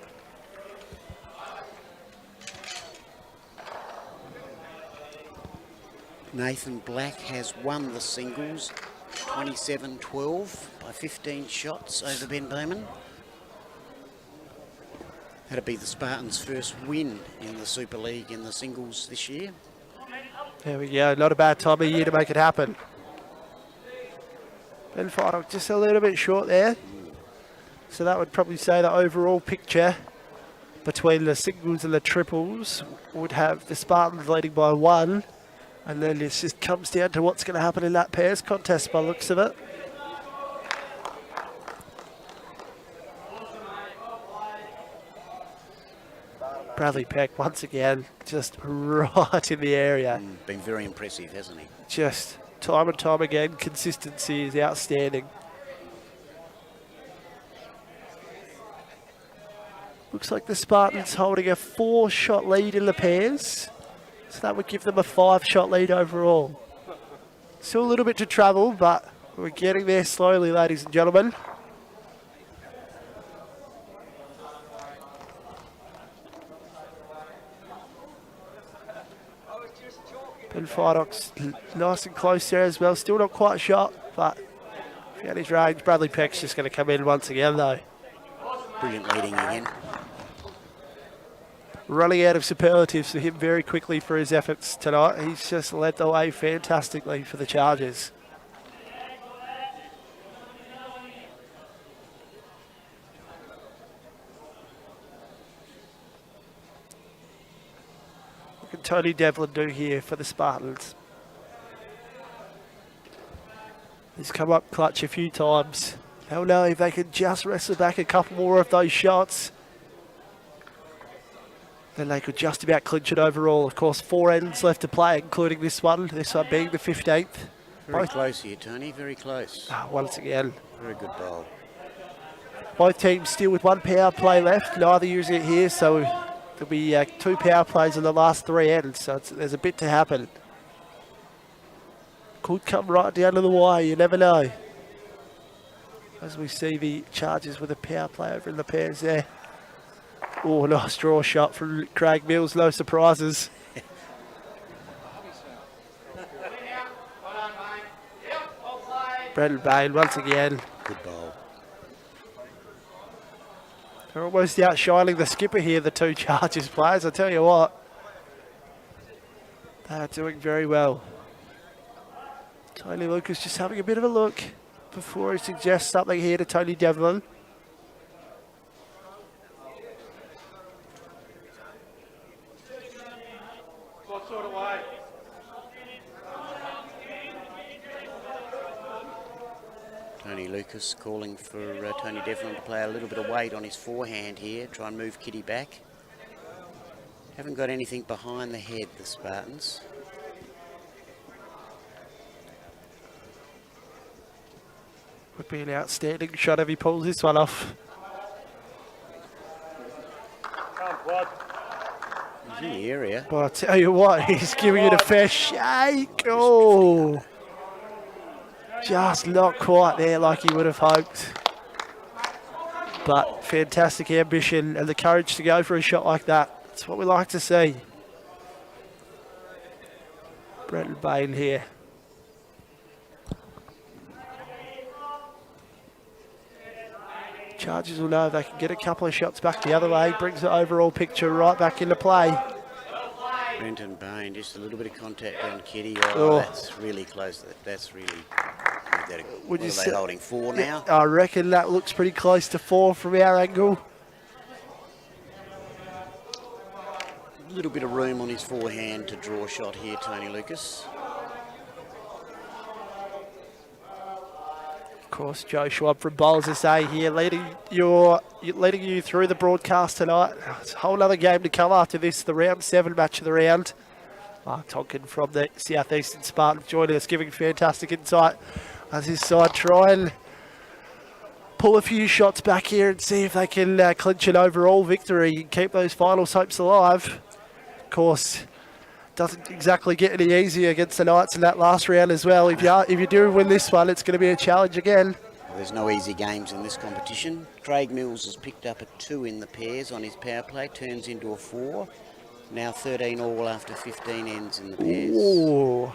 Nathan Black has won the singles 27-12 by 15 shots over Ben Bowman. That'd be the Spartans' first win in the Super League in the singles this year. There we go, not a bad time of year to make it happen. Ben Final just a little bit short there. So that would probably say the overall picture between the singles and the triples would have the Spartans leading by 1. And then it just comes down to what's going to happen in that pairs contest by the looks of it. Bradley Peck, once again, just right in the area. Been very impressive, hasn't he? Just time and time again, consistency is outstanding. Looks like the Spartans holding a 4-shot lead in the pairs. So that would give them a 5-shot lead overall. Still a little bit to travel, but we're getting there slowly, ladies and gentlemen. And Fidox nice and close there as well. Still not quite shot, but found his range. Bradley Peck's just going to come in once again though. Brilliant leading again. Running out of superlatives for him very quickly for his efforts tonight. He's just led the way fantastically for the Chargers. What can Tony Devlin do here for the Spartans? He's come up clutch a few times. They'll know if they can just wrestle back a couple more of those shots, then they could just about clinch it overall. Of course, 4 ends left to play, including this one being the 15th. Very close here, Tony, very close. Once again. Very good bowl. Both teams still with 1 power play left, neither using it here, so there'll be 2 power plays in the last 3 ends, so there's a bit to happen. Could come right down to the wire, you never know. As we see the Chargers with a power play over in the pairs there. Oh, nice draw shot from Craig Mills, no surprises. Brendan Bain once again. Good bowl. They're almost outshining the skipper here, the 2 Chargers players. I tell you what, they're doing very well. Tony Lucas just having a bit of a look before he suggests something here to Tony Devlin. What sort of way? Tony Lucas calling for Tony Devlin to play a little bit of weight on his forehand here, try and move Kitty back. Haven't got anything behind the head, the Spartans. Would be an outstanding shot if he pulls this one off. He's in the area. But I tell you what, he's giving it a fair shake. Oh, just not quite there like he would have hoped. But fantastic ambition and the courage to go for a shot like that. That's what we like to see. Brendan Bain here. Chargers will know if they can get a couple of shots back the other way. Brings the overall picture right back into play. Brenton Bain, just a little bit of contact on Kitty. Oh. That's really close. That's really... What are they holding, 4 now? I reckon that looks pretty close to 4 from our angle. A little bit of room on his forehand to draw a shot here, Tony Lucas. Of course, Joe Schwab from Bowls SA here, leading you through the broadcast tonight. It's a whole other game to come after this, the round 7 match of the round. Mark Tonkin from the Southeastern Spartans joining us, giving fantastic insight as his side try and pull a few shots back here and see if they can clinch an overall victory and keep those finals hopes alive. Of course, doesn't exactly get any easier against the Knights in that last round as well. If you do win this one, it's going to be a challenge again. Well, there's no easy games in this competition. Craig Mills has picked up a 2 in the pairs on his power play, turns into a 4. Now 13 all after 15 ends in the pairs. Ooh.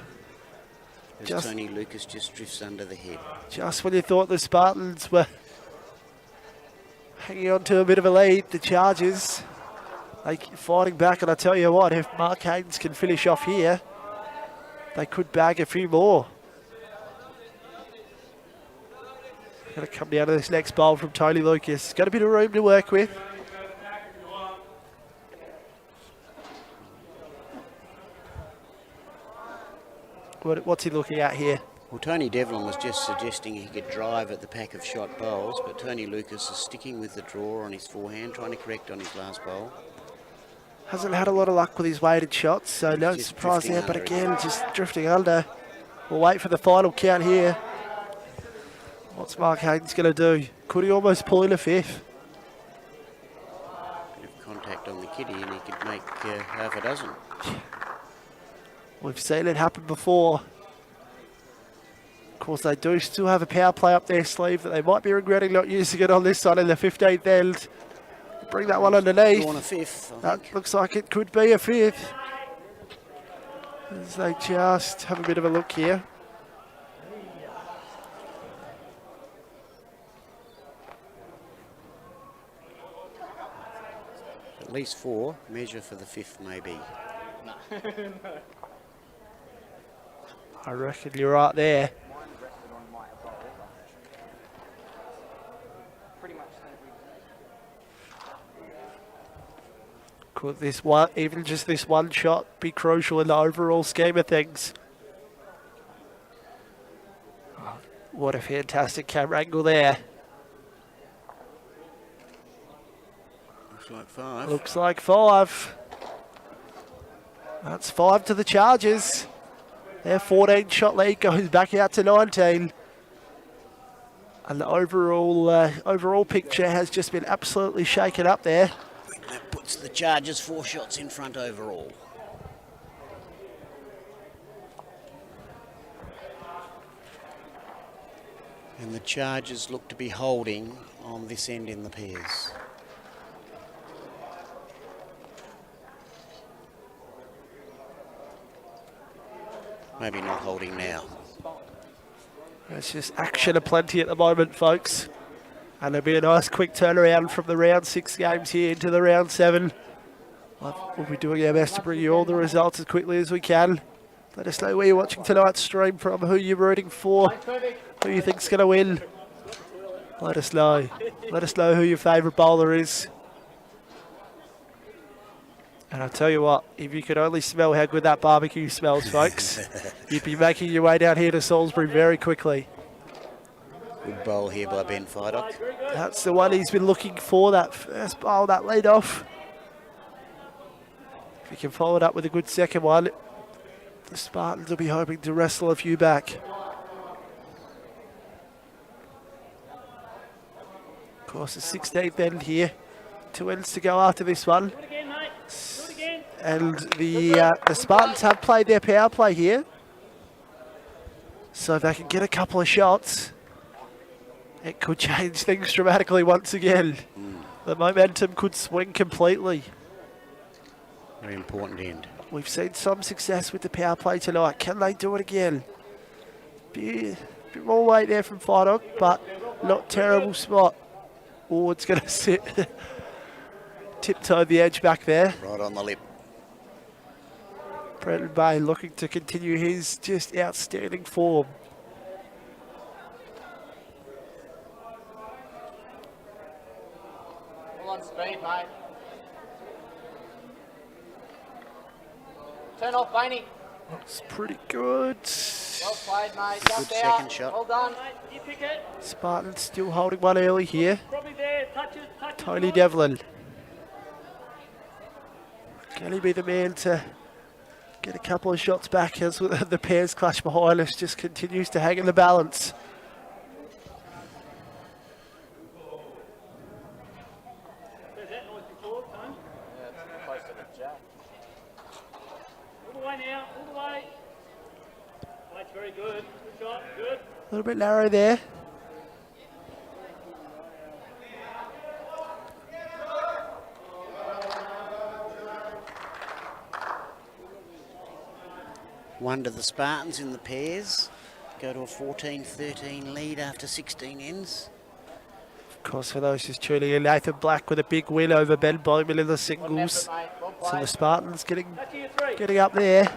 As Tony Lucas just drifts under the head. Just when you thought the Spartans were hanging on to a bit of a lead, the Chargers, they keep fighting back, and I tell you what, if Mark Haynes can finish off here, they could bag a few more. Going to come down to this next bowl from Tony Lucas. Got a bit of room to work with. What's he looking at here? Well, Tony Devlin was just suggesting he could drive at the pack of shot bowls, but Tony Lucas is sticking with the draw on his forehand, trying to correct on his last bowl. Hasn't had a lot of luck with his weighted shots, so no Just surprise there, but drifting again, just drifting under. We'll wait for the final count here. What's Mark Hayden's going to do? Could he almost pull in a 5th? Bit of contact on the kitty and he could make half a dozen. We've seen it happen before. Of course, they do still have a power play up their sleeve that they might be regretting not using it on this one in the 15th end. Bring that one underneath. Drawn a 5th, I That think. looks like it could be a 5th. As they just have a bit of a look here. At least 4. Measure for the 5th, maybe. I reckon you're right there. Could this one, even just this one shot, be crucial in the overall scheme of things? What a fantastic camera angle there. Looks like 5. Looks like 5. That's 5 to the Chargers. Their 14-shot lead goes back out to 19. And the overall picture has just been absolutely shaken up there. I think that puts the Chargers 4 shots in front overall. And the Chargers look to be holding on this end in the pairs. Maybe not holding now. It's just action aplenty at the moment, folks. And there'll be a nice quick turnaround from the round 6 games here into the round 7. We'll be doing our best to bring you all the results as quickly as we can. Let us know where you're watching tonight's stream from, who you're rooting for, who you think's going to win. Let us know. Let us know who your favourite bowler is. And I'll tell you what, if you could only smell how good that barbecue smells, folks, you'd be making your way down here to Salisbury very quickly. Good bowl here by Ben Fidock. That's the one he's been looking for, that first bowl, that lead off. If he can follow it up with a good second one, the Spartans will be hoping to wrestle a few back. Of course, the 16th end here. 2 ends to go after this one. And the Spartans have played their power play here. So if they can get a couple of shots, it could change things dramatically once again. The momentum could swing completely. Very important end. We've seen some success with the power play tonight. Can they do it again? Bit more weight there from Fidock, but not terrible spot. Oh, it's going to sit. Tiptoe the edge back there. Right on the lip. Brendan Bay looking to continue his just outstanding form. Full on speed, mate. Turn off, Bainey. That's pretty good. Well played, mate. Good Jumped out. second shot. Well done. You pick it. Spartans still holding one early here. Probably there. Touch it. Tony Devlin. Can he be the man to get a couple of shots back as the pairs clash behind us just continues to hang in the balance? There's that noise before, Tone. Yeah, it's close to the jack. All the way now. All the way. That's very good. Good shot. Good. A little bit narrow there. One to the Spartans in the pairs. Go to a 14-13 lead after 16 ends. Of course, for those who's tuning in, Nathan Black with a big win over Ben Bowman in the singles. So the Spartans getting up there.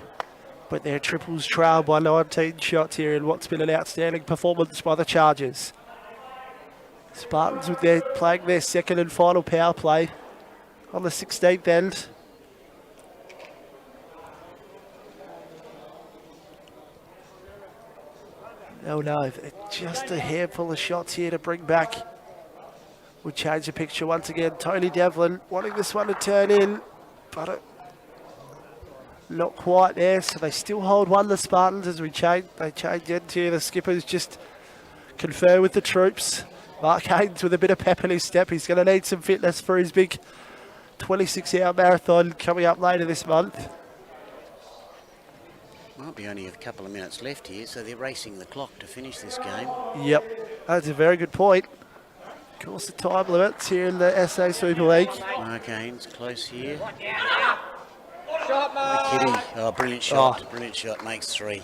But their triples trail by 19 shots here in what's been an outstanding performance by the Chargers. Spartans playing their second and final power play on the 16th end. Oh no, just a handful of shots here to bring back. We'll change the picture once again. Tony Devlin wanting this one to turn in, but not quite there. So they still hold one, the Spartans, as they change end here. The skippers just confer with the troops. Mark Haynes with a bit of pep in his step. He's going to need some fitness for his big 26-hour marathon coming up later this month. Might be only a couple of minutes left here, so they're racing the clock to finish this game. Yep, that's a very good point. Of course, the time limits here in the SA Super League. Mark Haynes close here. Kitty, oh, brilliant shot. Brilliant shot, makes 3.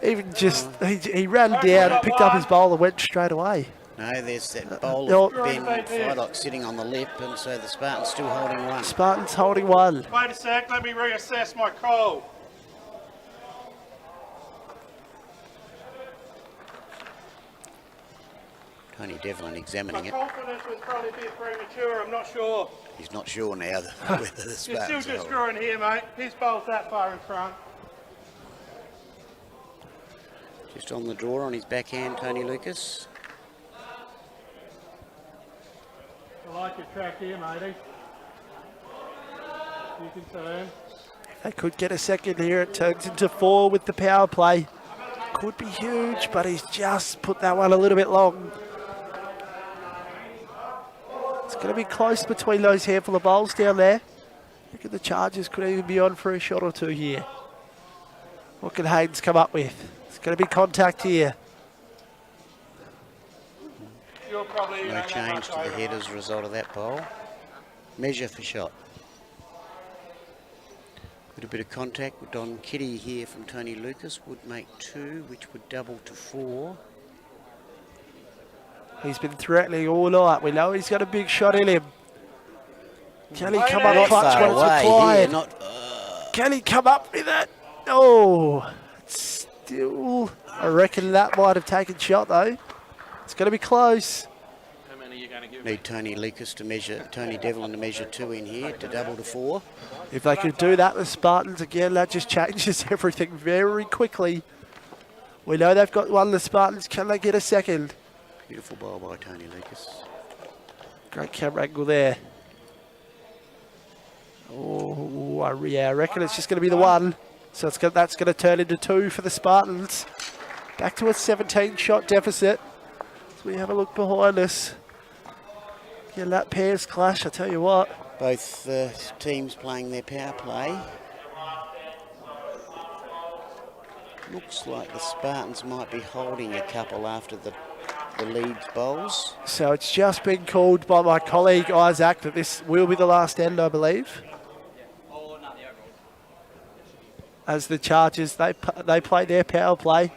Even just, he ran down, picked up his bowl and went straight away. No, there's that bowl no. of Ben Frylock sitting on the lip, and so the Spartans still holding 1. Spartans holding 1. Wait a sec, let me reassess my call. Tony Devlin examining My it. confidence was probably a bit premature, I'm not sure. He's not sure now whether the You're still Spartans just are screwing here, mate. His bowl's that far in front. just on the draw on his backhand, Tony Lucas. I like your track here, matey. You can turn. If they could get a second here, it turns into 4 with the power play. Could be huge, but he's just put that one a little bit long. It's going to be close between those handful of bowls down there. I think the Chargers could even be on for a shot or 2 here. What can Haynes come up with? It's going to be contact here. You're probably No change to the head as a result of that bowl. Measure for shot. With a bit of contact with Don Kitty here from Tony Lucas would make 2, which would double to 4. He's been threatening all night. We know he's got a big shot in him. Can he come up clutch when it's required? Can he come up with that? Oh, it's still, I reckon that might have taken shot though. It's going to be close. Need Tony Lucas to measure, Tony Devlin to measure 2 in here to double to 4. If they could do that, the Spartans, again, that just changes everything very quickly. We know they've got 1, the Spartans. Can they get a second? Beautiful bowl by Tony Lucas. Great camera angle there. Oh, yeah, I reckon it's just going to be the 1. So that's going to turn into 2 for the Spartans. Back to a 17-shot deficit. As we have a look behind us. Yeah, that pairs clash, I tell you what. Both teams playing their power play. Looks like the Spartans might be holding a couple after the Leeds bowls. So it's just been called by my colleague Isaac that this will be the last end, I believe. As the Chargers, they play their power play.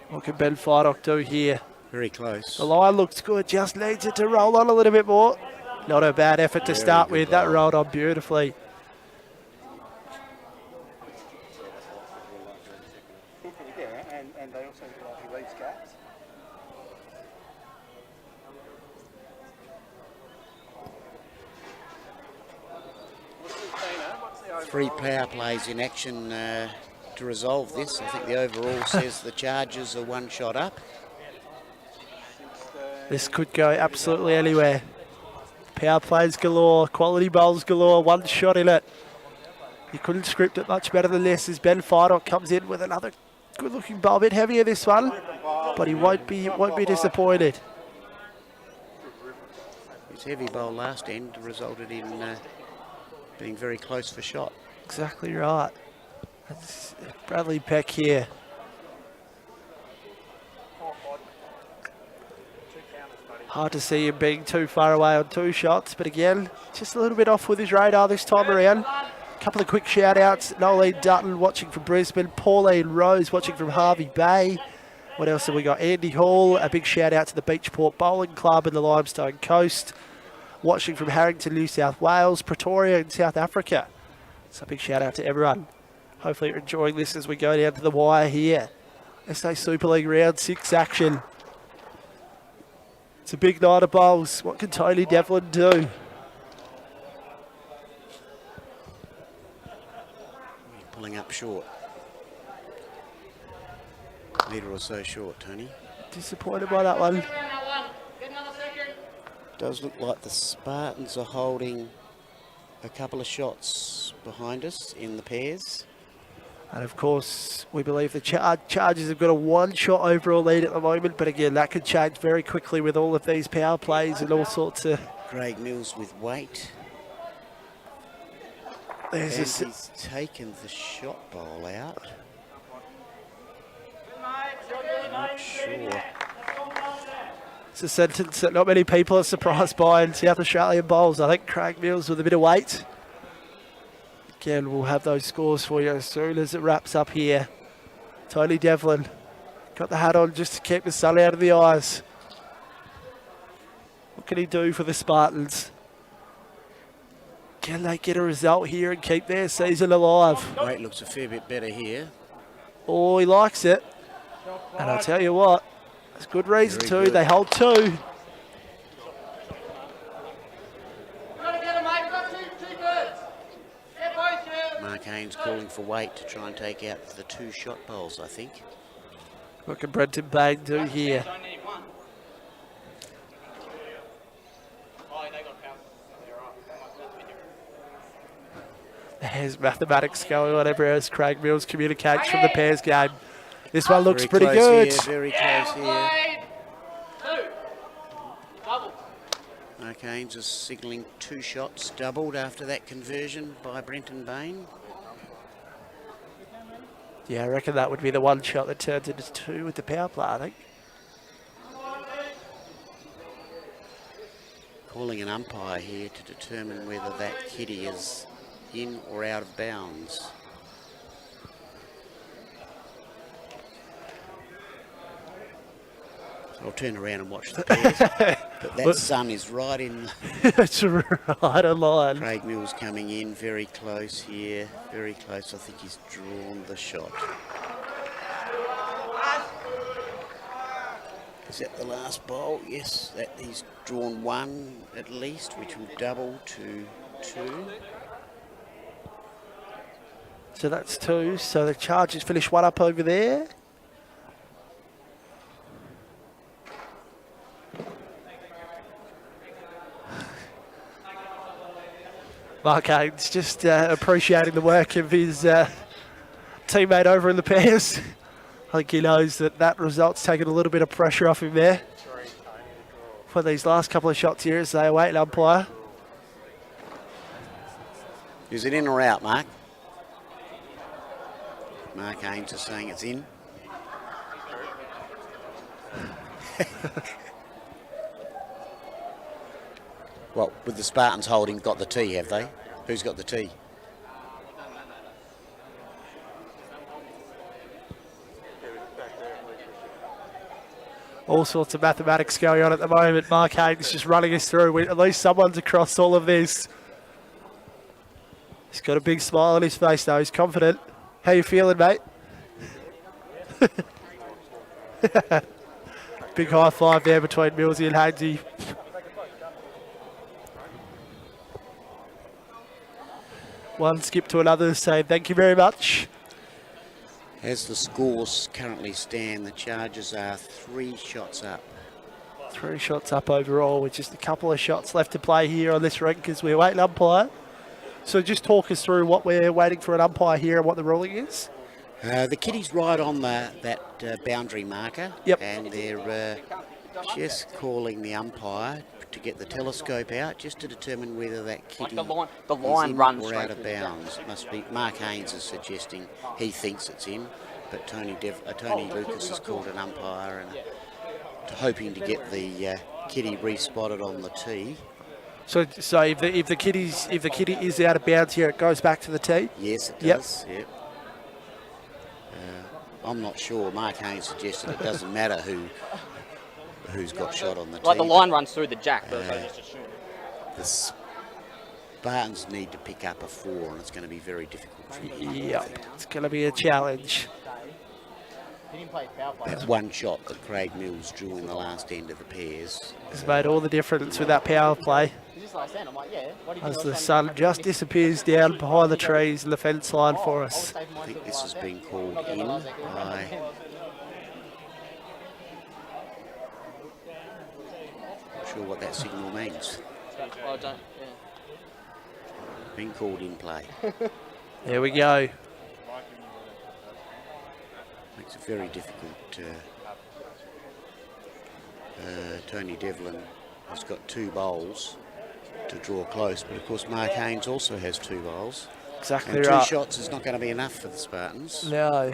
What can Ben Frylock do here? Very close. The line looks good, just needs it to roll on a little bit more. Not a bad effort to start with, that rolled on beautifully. Yeah, and they also like release gaps. Three power plays in action to resolve this. I think the overall says the Chargers are 1 shot up. This could go absolutely anywhere. Power plays galore, quality bowls galore, 1 shot in it. You couldn't script it much better than this as Ben Frylock comes in with another good looking bowl, a bit heavier this one, but he won't be disappointed. His heavy bowl last end resulted in being very close for shot. Exactly right. That's Bradley Peck here. Hard to see him being too far away on 2 shots, but again, just a little bit off with his radar this time around. A couple of quick shout outs. Nolene Dutton watching from Brisbane. Pauline Rose watching from Harvey Bay. What else have we got? Andy Hall, a big shout out to the Beachport Bowling Club in the Limestone Coast. Watching from Harrington, New South Wales. Pretoria in South Africa. So a big shout out to everyone. Hopefully you're enjoying this as we go down to the wire here. SA Super League Round 6 action. It's a big night of bowls. What can Tony Devlin do? Pulling up short. Metre or so short, Tony. Disappointed by that one. Does look like the Spartans are holding a couple of shots behind us in the pairs. And of course, we believe the Chargers have got a 1-shot overall lead at the moment, but again, that could change very quickly with all of these power plays and all sorts of... Craig Mills with weight. There's And he's taken the shot bowl out. Not sure. It's a sentence that not many people are surprised by in South Australian bowls. I think Craig Mills with a bit of weight. Again, we'll have those scores for you as soon as it wraps up here. Tony Devlin got the hat on just to keep the sun out of the eyes. What can he do for the Spartans? Can they get a result here and keep their season alive? Weight looks a fair bit better here. Oh, he likes it. And I'll tell you what, there's good reason Very to. good. They hold 2. Gotta get him, mate. We've got two birds. Get both here. Mark Haynes calling for weight to try and take out the 2 shot bowls, I think. What can Brenton Bain do here? Don't need one. Oh, they got power. They're right. There's mathematics going on everywhere as Craig Mills communicates from the pairs game. This one looks pretty close good. Here, very close here. Played. 2. Double. Mark Haynes is signalling 2 shots doubled after that conversion by Brenton Bain. Yeah, I reckon that would be the one shot that turns into 2 with the power play, I think. Calling an umpire here to determine whether that kiddie is in or out of bounds. So I'll turn around and watch the pairs. But that sun is right in. That's right on line. Craig Mills coming in very close here. Very close. I think he's drawn the shot. Is that the last bowl? Yes, that he's drawn 1 at least, which will double to 2. So that's 2. So the Chargers finish 1 up over there. Mark Haynes just appreciating the work of his teammate over in the pairs. I think he knows that that result's taken a little bit of pressure off him there. For these last couple of shots here as they await an umpire. Is it in or out, Mark? Mark Haynes is saying it's in. Well, with the Spartans holding, got the tee, have they? Who's got the tee? All sorts of mathematics going on at the moment. Mark Haynes just running us through. At least someone's across all of this. He's got a big smile on his face though. He's confident. How you feeling, mate? Big high five there between Millsy and Hainsey. One skip to another, say thank you very much. As the scores currently stand, the Chargers are 3 shots up. 3 shots up overall with just a couple of shots left to play here on this rink as we await an umpire. So just talk us through what we're waiting for an umpire here and what the ruling is. The kiddie's right on that boundary marker. Yep. And they're just calling the umpire to get the telescope out just to determine whether that kiddie the line is in runs or straight out of bounds. It must be. Mark Haynes is suggesting he thinks it's in, but Tony Lucas has called an umpire and hoping to get the kiddie respotted on the tee. So if the kiddie is out of bounds here, it goes back to the tee. Yes, it does. Yep. I'm not sure. Mark Haynes suggested it doesn't matter who's got shot on the tee. Like the line runs through the jack. But The Spartans need to pick up a 4, and it's going to be very difficult for them. Yep, it's going to be a challenge. That one shot that Craig Mills drew in the last end of the pairs. It's made all the difference with that power play. As the sun just disappears down behind the trees and the fence line for us. I think this has been called in by... Not sure what that signal means. Been called in play. There we go. Makes it very difficult. Tony Devlin has got 2 bowls to draw close, but of course Mark Haynes also has 2 bowls. Exactly And right. 2 shots is not going to be enough for the Spartans. No.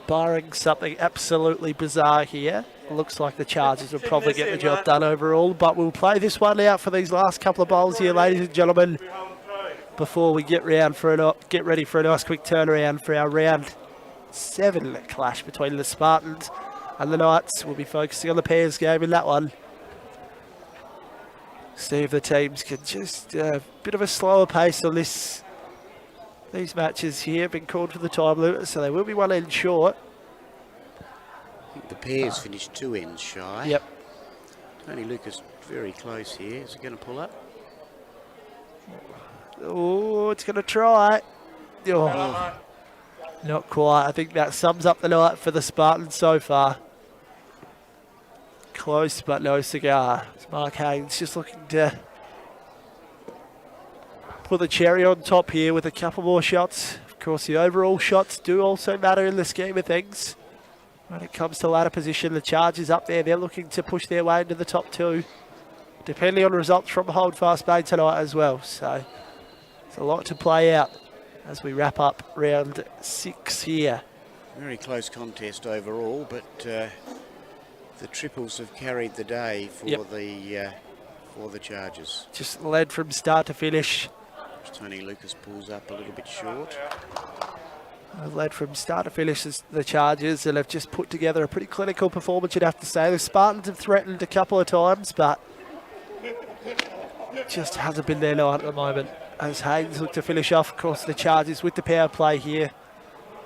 barring something absolutely bizarre here, looks like the Chargers will probably get the job done overall. But we'll play this one out for these last couple of bowls here, ladies and gentlemen, before we get ready for a nice quick turnaround for our round 7 clash between the Spartans and the Knights. We'll be focusing on the pairs game in that one. See if the teams can just a bit of a slower pace on this. These matches here have been called for the time limit, so they will be one end short. I think the pairs finished 2 ends shy. Yep. Tony Lucas very close here. Is it going to pull up? Oh, it's going to try. Oh, not quite. I think that sums up the night for the Spartans so far. Close, but no cigar. Mark Haynes just looking to put the cherry on top here with a couple more shots. Of course, the overall shots do also matter in the scheme of things. When it comes to ladder position, the Chargers up there, they're looking to push their way into the top 2, depending on results from Holdfast Bay tonight as well. So there's a lot to play out as we wrap up round 6 here. Very close contest overall, but the triples have carried the day for the Chargers. Just led from start to finish. Tony Lucas pulls up a little bit short. Led from start to finish as the Chargers, and have just put together a pretty clinical performance, you'd have to say. The Spartans have threatened a couple of times, but just hasn't been their night at the moment. As Haynes look to finish off, of course, the Chargers with the power play here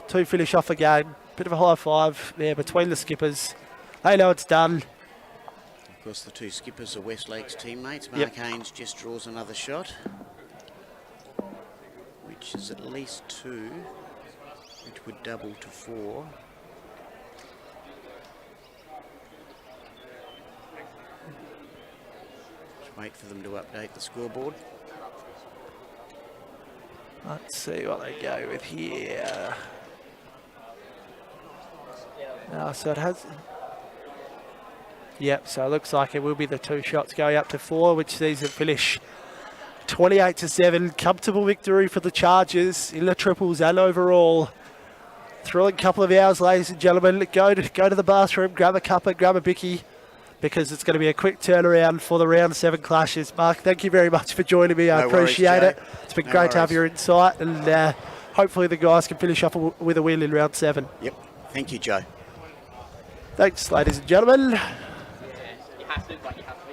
to finish off a game. Bit of a high five there between the skippers. They know it's done. Of course, the 2 skippers are Westlake's teammates. Mark Haynes just draws another shot, which is at least 2, which would double to 4. Just wait for them to update the scoreboard. Let's see what they go with here. So it has... Yep, so it looks like it will be the 2 shots going up to 4, which sees it finish 28-7. Comfortable victory for the Chargers in the triples and overall. Thrilling couple of hours, ladies and gentlemen. Go to the bathroom, grab a cuppa, grab a bicky, because it's going to be a quick turnaround for the round 7 clashes. Mark, thank you very much for joining me. I appreciate it. It's been great to have your insight, and hopefully the guys can finish off with a win in round 7. Yep. Thank you, Joe. Thanks, ladies and gentlemen. You have to, but you have to.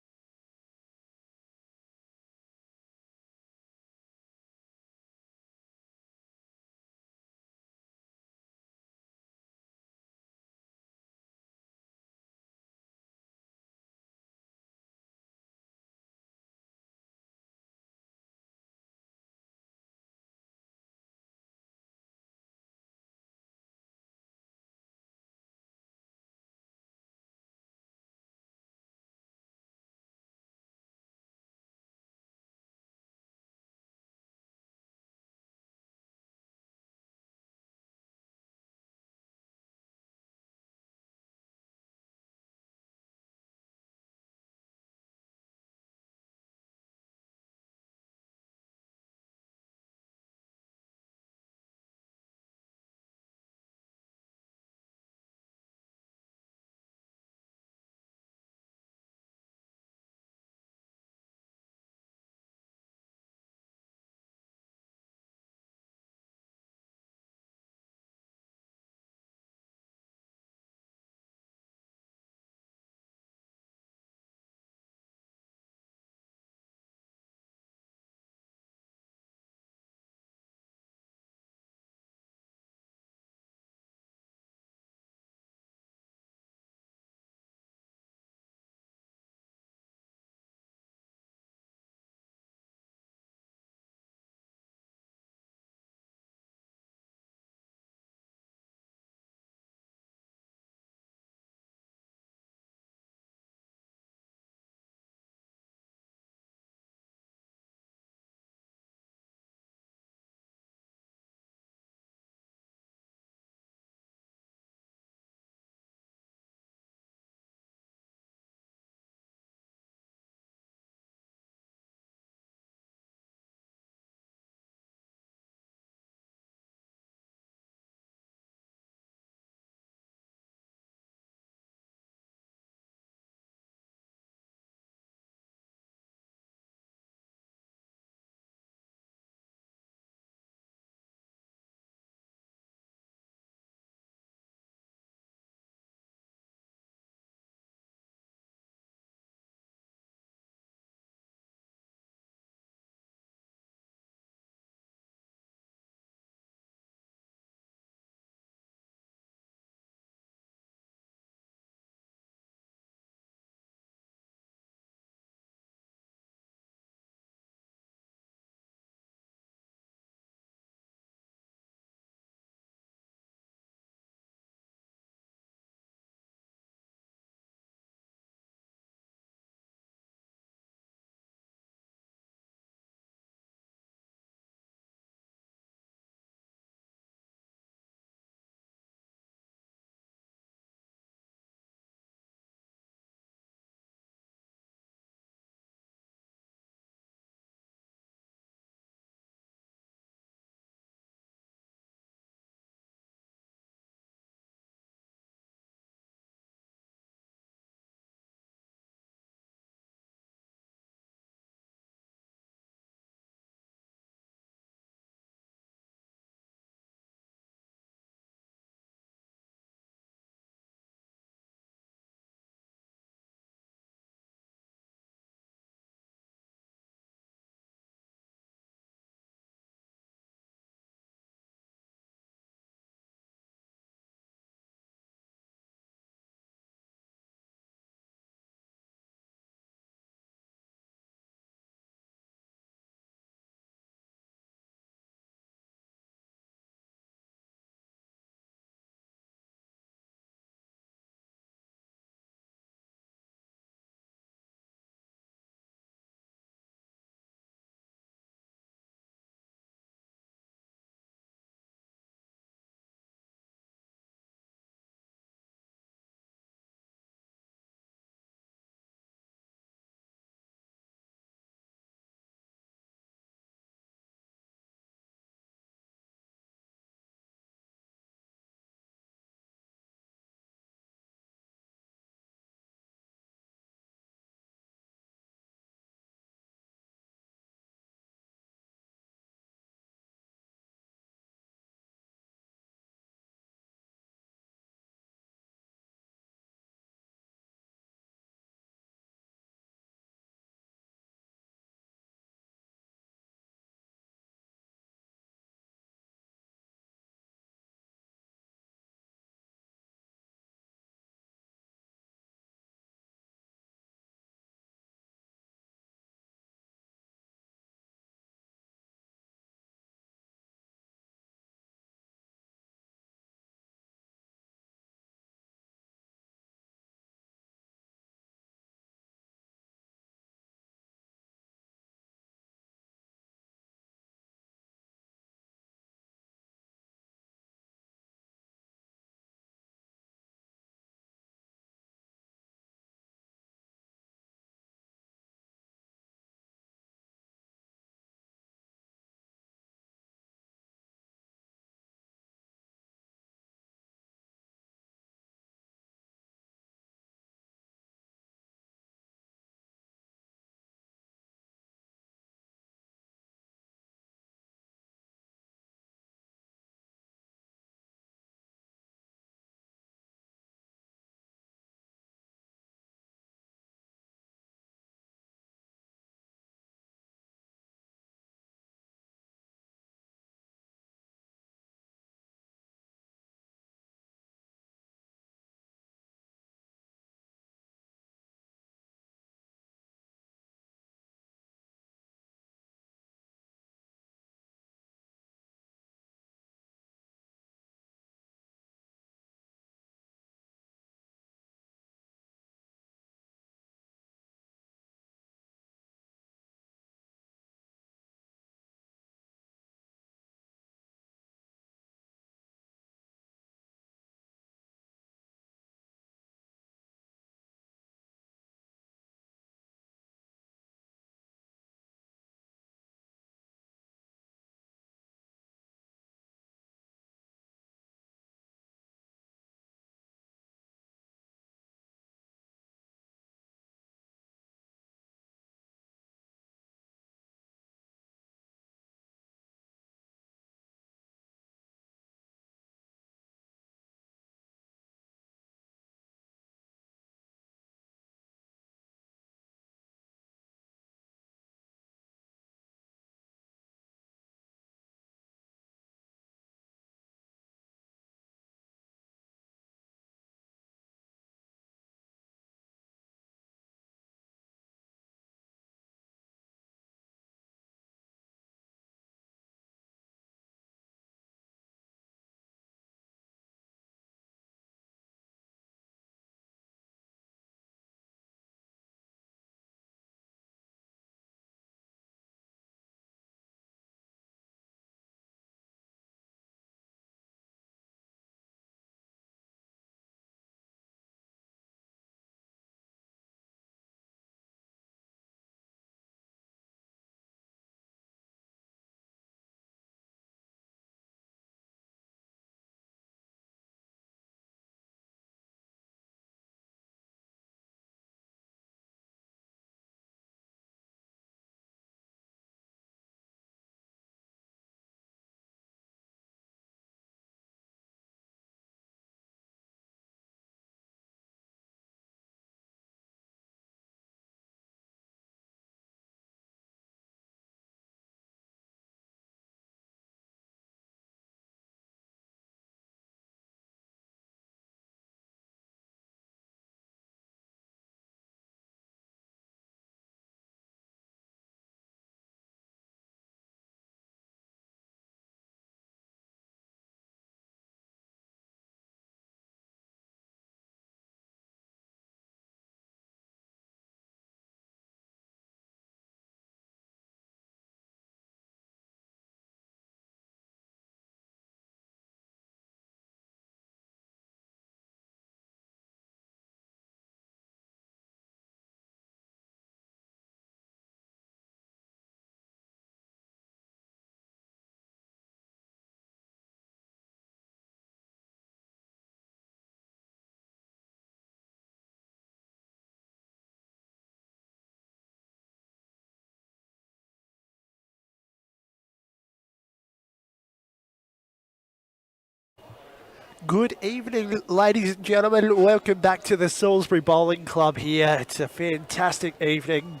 Good evening, ladies and gentlemen. Welcome back to the Salisbury Bowling Club here. It's a fantastic evening.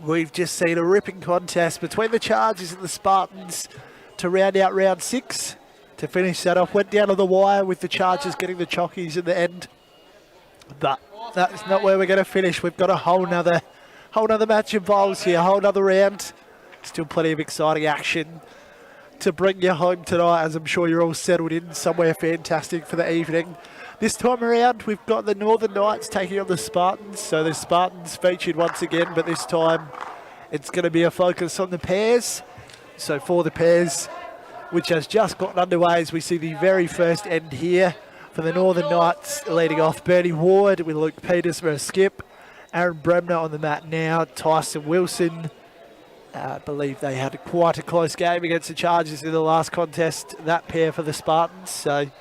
We've just seen a ripping contest between the Chargers and the Spartans to round out round 6. To finish that off, went down to the wire with the Chargers getting the chockies in the end. But that's not where we're going to finish. We've got a whole nother match of bowls here, a whole nother round. Still plenty of exciting action to bring you home tonight, as I'm sure you're all settled in somewhere fantastic for the evening. This time around, we've got the Northern Knights taking on the Spartans. So the Spartans featured once again, but this time it's going to be a focus on the pairs. So for the pairs, which has just gotten underway, as we see the very first end here for the Northern Knights, leading off Bernie Ward with Luke Peters for a skip. Aaron Bremner on the mat now, Tyson Wilson. I believe they had quite a close game against the Chargers in the last contest, that pair for the Spartans. So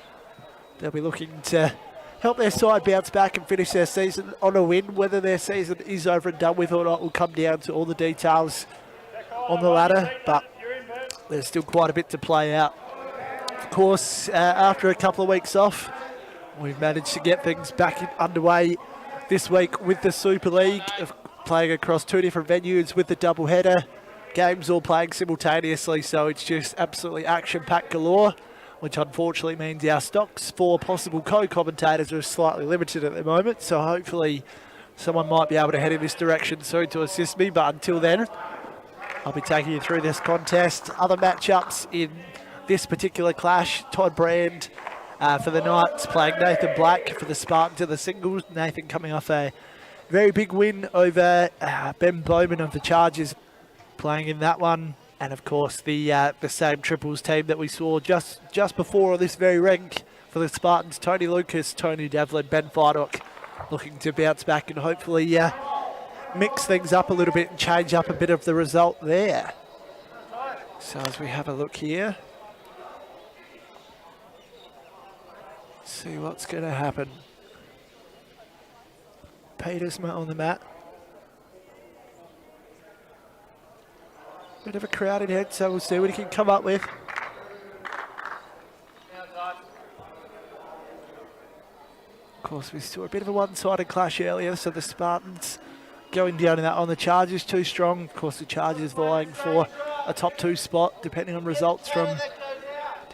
they'll be looking to help their side bounce back and finish their season on a win. Whether their season is over and done with or not will come down to all the details on the ladder, but there's still quite a bit to play out. Of course, after a couple of weeks off, we've managed to get things back underway this week with the Super League, playing across 2 different venues with the doubleheader. Games all playing simultaneously, so it's just absolutely action-packed galore, which unfortunately means our stocks for possible co-commentators are slightly limited at the moment, so hopefully someone might be able to head in this direction soon to assist me, but until then, I'll be taking you through this contest. Other matchups in this particular clash, Todd Brand for the Knights playing Nathan Black for the Spartans in the singles. Nathan coming off a very big win over Ben Bowman of the Chargers, playing in that one. And of course the same triples team that we saw just before on this very rank for the Spartans, Tony Lucas, Tony Devlin, Ben Fidock, looking to bounce back and hopefully mix things up a little bit and change up a bit of the result there. So as we have a look here, see what's going to happen. Peters on the mat. Bit of a crowded head, so we'll see what he can come up with. Of course, we saw a bit of a one-sided clash earlier, so the Spartans going down in that on the Chargers too strong. Of course, the Chargers vying for a top 2 spot, depending on results from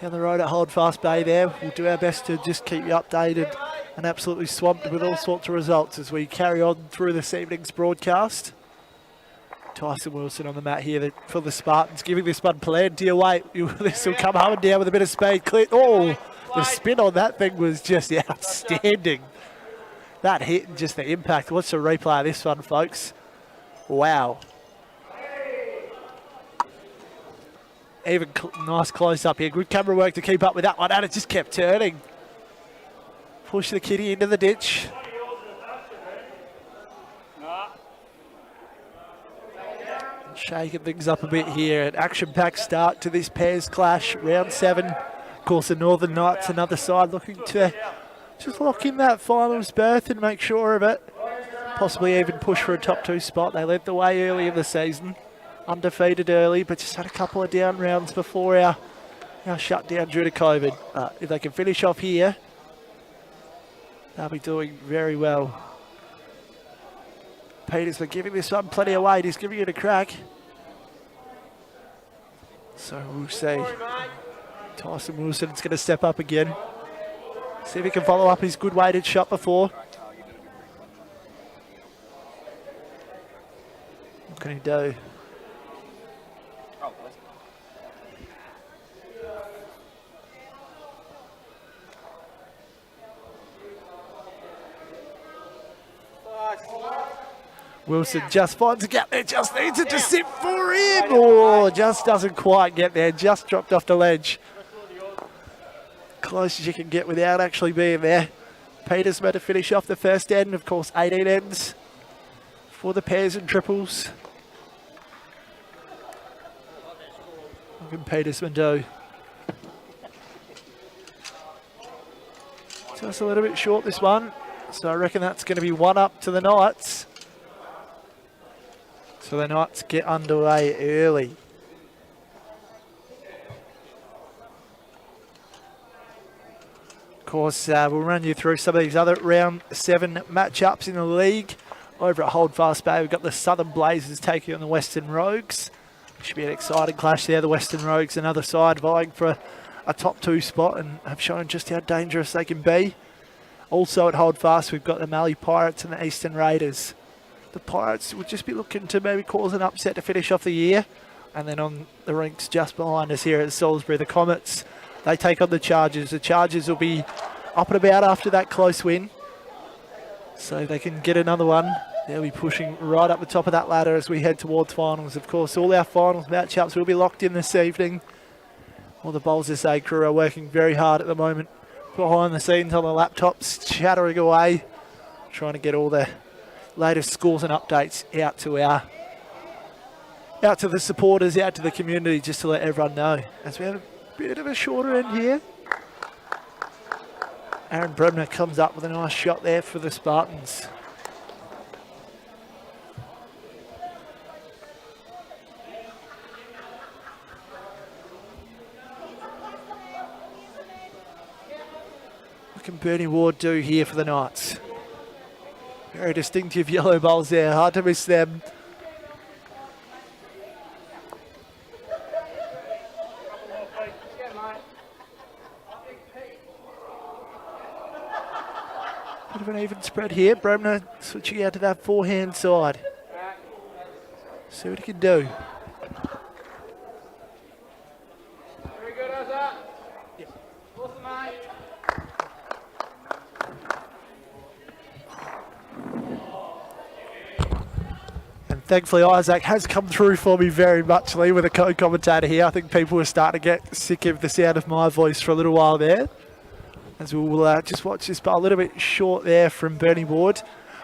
down the road at Holdfast Bay there. We'll do our best to just keep you updated and absolutely swamped with all sorts of results as we carry on through this evening's broadcast. Tyson Wilson on the mat here for the Spartans, giving this one plenty away. This will come home down with a bit of speed. Oh, the spin on that thing was just outstanding. That hit and just the impact. What's the replay of this one, folks? Wow. Even nice close up here. Good camera work to keep up with that one, and it just kept turning. Push the kitty into the ditch. Shaking things up a bit here. An action-packed start to this pairs clash, round 7. Of course, the Northern Knights, another side looking to just lock in that finals berth and make sure of it. Possibly even push for a top 2 spot. They led the way early in the season. Undefeated early, but just had a couple of down rounds before our shutdown due to COVID. If they can finish off here, they'll be doing very well. Peters for giving this one plenty of weight. He's giving it a crack. So we'll see. Tyson Wilson's going to step up again. See if he can follow up his good weighted shot before. What can he do? Wilson just finds a gap there, just needs it to sit for him. Oh, just doesn't quite get there, just dropped off the ledge. Close as you can get without actually being there. Peters meant to finish off the first end, of course 18 ends for the pairs and triples. What can Petersman do? Just a little bit short this one, so I reckon that's going to be 1 up to the Knights. So the Knights get underway early. Of course, we'll run you through some of these other round 7 matchups in the league. Over at Holdfast Bay, we've got the Southern Blazers taking on the Western Rogues. Should be an exciting clash there. The Western Rogues, another side vying for a top 2 spot and have shown just how dangerous they can be. Also at Holdfast, we've got the Mallee Pirates and the Eastern Raiders. The Pirates would just be looking to maybe cause an upset to finish off the year. And then on the rinks just behind us here at Salisbury, the Comets, they take on the Chargers. The Chargers will be up and about after that close win. So they can get another one. They'll be pushing right up the top of that ladder as we head towards finals. Of course, all our finals matchups will be locked in this evening. All the Bowls SA crew are working very hard at the moment behind the scenes on the laptops, chattering away, trying to get all the latest scores and updates out to the supporters, out to the community, just to let everyone know. As we have a bit of a shorter end here. Aaron Bremner comes up with a nice shot there for the Spartans. What can Bernie Ward do here for the Knights? Very distinctive yellow bowls there, hard to miss them. Bit of an even spread here. Bremner switching out to that forehand side. See what he can do. Very good, how's that? Awesome, mate. And thankfully Isaac has come through for me very much, Lee, with a co-commentator here. I think people were starting to get sick of the sound of my voice for a little while there. As we'll just watch this but a little bit short there from Bernie Ward.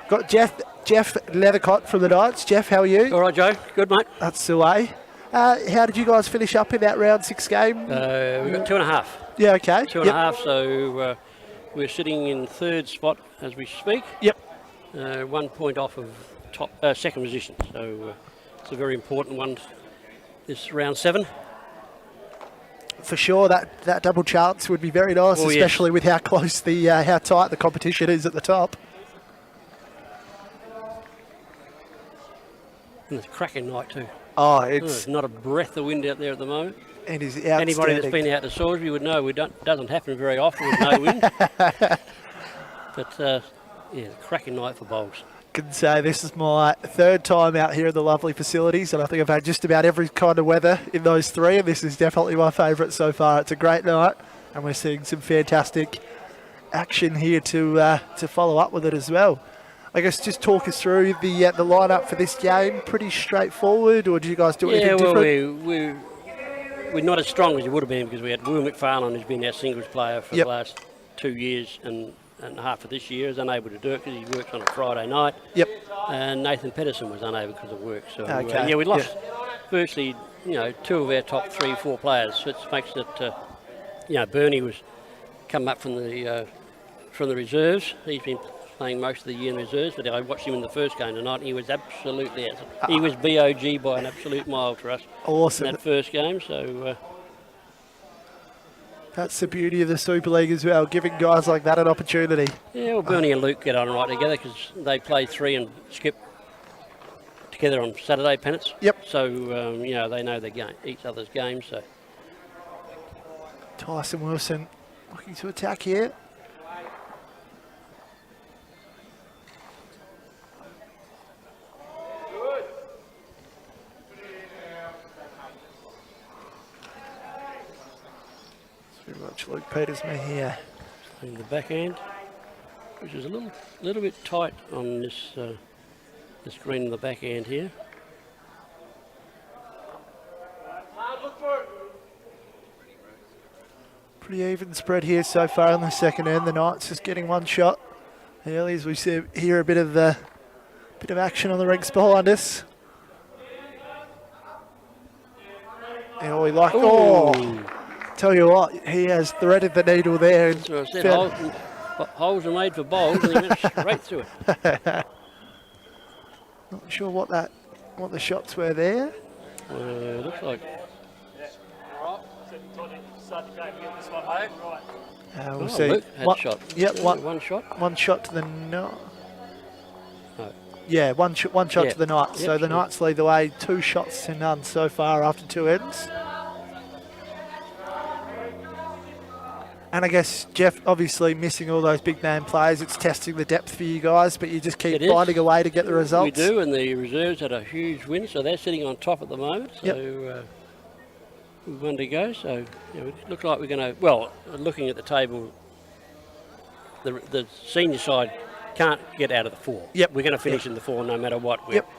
Got Jeff Leathercott from the Knights. Jeff, how are you? All right, Joe. Good, mate. That's the way. How did you guys finish up in that round 6 game? We got 2.5. Yeah, okay. 2.5, so we're sitting in 3rd spot as we speak. Yep. 1 point off of second position, so it's a very important one. This round 7. For sure, that double chance would be very nice, especially with how close how tight the competition is at the top. And it's a cracking night too. Oh, There's not a breath of wind out there at the moment. It is outstanding. Anybody that's been out to Salisbury would know doesn't happen very often with no wind. But yeah, a cracking night for bowls. Can say this is my 3rd time out here in the lovely facilities, and I think I've had just about every kind of weather in those 3, and this is definitely my favourite so far. It's a great night, and we're seeing some fantastic action here to follow up with it as well. I guess just talk us through the lineup for this game. Pretty straightforward, or do you guys do anything different? We're not as strong as we would have been because we had Will McFarlane, who's been our singles player for the last 2 years and half of this year, is unable to do it because he works on a Friday night. Yep. And Nathan Pedersen was unable because of work. So okay. We lost virtually 2 of our top 3-4 players. So it makes it Bernie was come up from the reserves. He's been playing most of the year in reserves, but I watched him in the first game tonight and he was absolutely he was BOG by an absolute mile for us. Awesome. In that first game, so that's the beauty of the Super League as well, giving guys like that an opportunity. Yeah, well, Bernie and Luke get on right together because they play 3 and skip together on Saturday pennants. Yep. So they know their game, each other's games. So Tyson Wilson looking to attack here. Very much Luke Petersman here. in the backhand, which is a little bit tight on this this green in the backhand here. Pretty even spread here so far in the second end. The Knights just getting one shot early as we see here a bit of action on the rinks behind us. And we like, tell you what, he has threaded the needle there. And so I said, holes are made for bowls, and he went straight through it. Not sure what the shots were there. Looks like. We'll Oh, see. Luke had One- shot. Yep, Yeah, one, one shot. one shot to the Knights. No. Yeah, one shot Yeah. to the Knights. Yep, So the sure. Knights lead the way, 2 shots to none so far after 2 ends. And I guess, Jeff, obviously missing all those big name players, it's testing the depth for you guys, but you just keep It is. finding a way to get the results. We do, and the reserves had a huge win, so they're sitting on top at the moment. So we've one to go. So it looks like we're going to. Well, looking at the table, the senior side can't get out of the 4. Yep. We're going to finish in the 4 no matter what. Yep.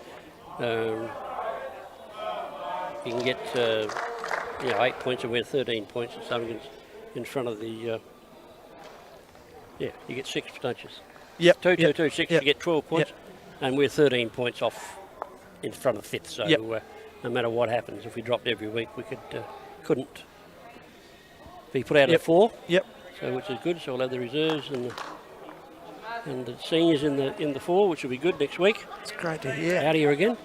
You can get 8 points, and we're 13 points or something in front of the. You get 6, don't you? Yep. 2, 2, 2, 6. Yep. You get 12 points, and we're 13 points off in front of 5th. So no matter what happens, if we dropped every week, we couldn't be put out of 4. Yep. So which is good. So we'll have the reserves and the seniors in the 4, which will be good next week. It's great to hear. Out here again.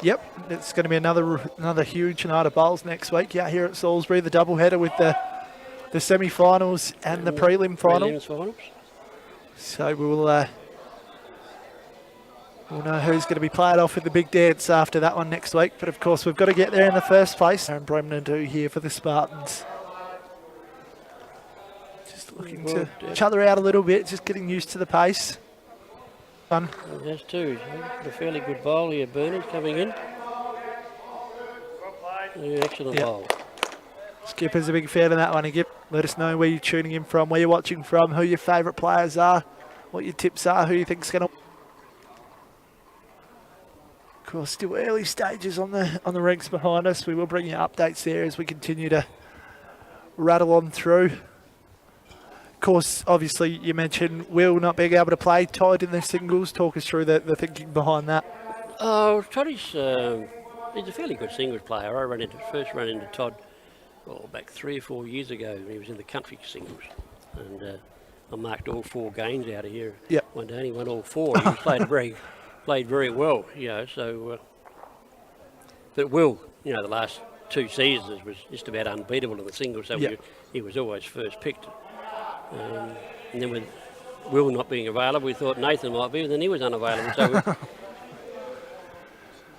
Yep, it's going to be another huge night of bowls next week. Yeah, here at Salisbury, the doubleheader with the semi-finals and the prelim final. Prelims finals. So we'll know who's going to be played off with the big dance after that one next week. But of course, we've got to get there in the first place. And Bremner do here for the Spartans. Just looking to each other out a little bit, just getting used to the pace. Fun. There's 2. A fairly good bowl here. Bernie's coming in. Yeah, excellent bowl. Skipper's a big fan of that one. Let us know where you're tuning in from, where you're watching from, who your favourite players are, what your tips are, who you think's going to. Of course, still early stages on the ranks behind us. We will bring you updates there as we continue to rattle on through. Of course, obviously, you mentioned Will not being able to play Todd in the singles. Talk us through the thinking behind that. Oh, Toddy's he's a fairly good singles player. I first ran into Todd back 3 or 4 years ago. He was in the country singles, and I marked all 4 games out of here. Yep. One day, and he won all 4. He played very well, So, but Will, the last 2 seasons was just about unbeatable in the singles. So he was always first picked. And then with Will not being available, we thought Nathan might be, but then he was unavailable. So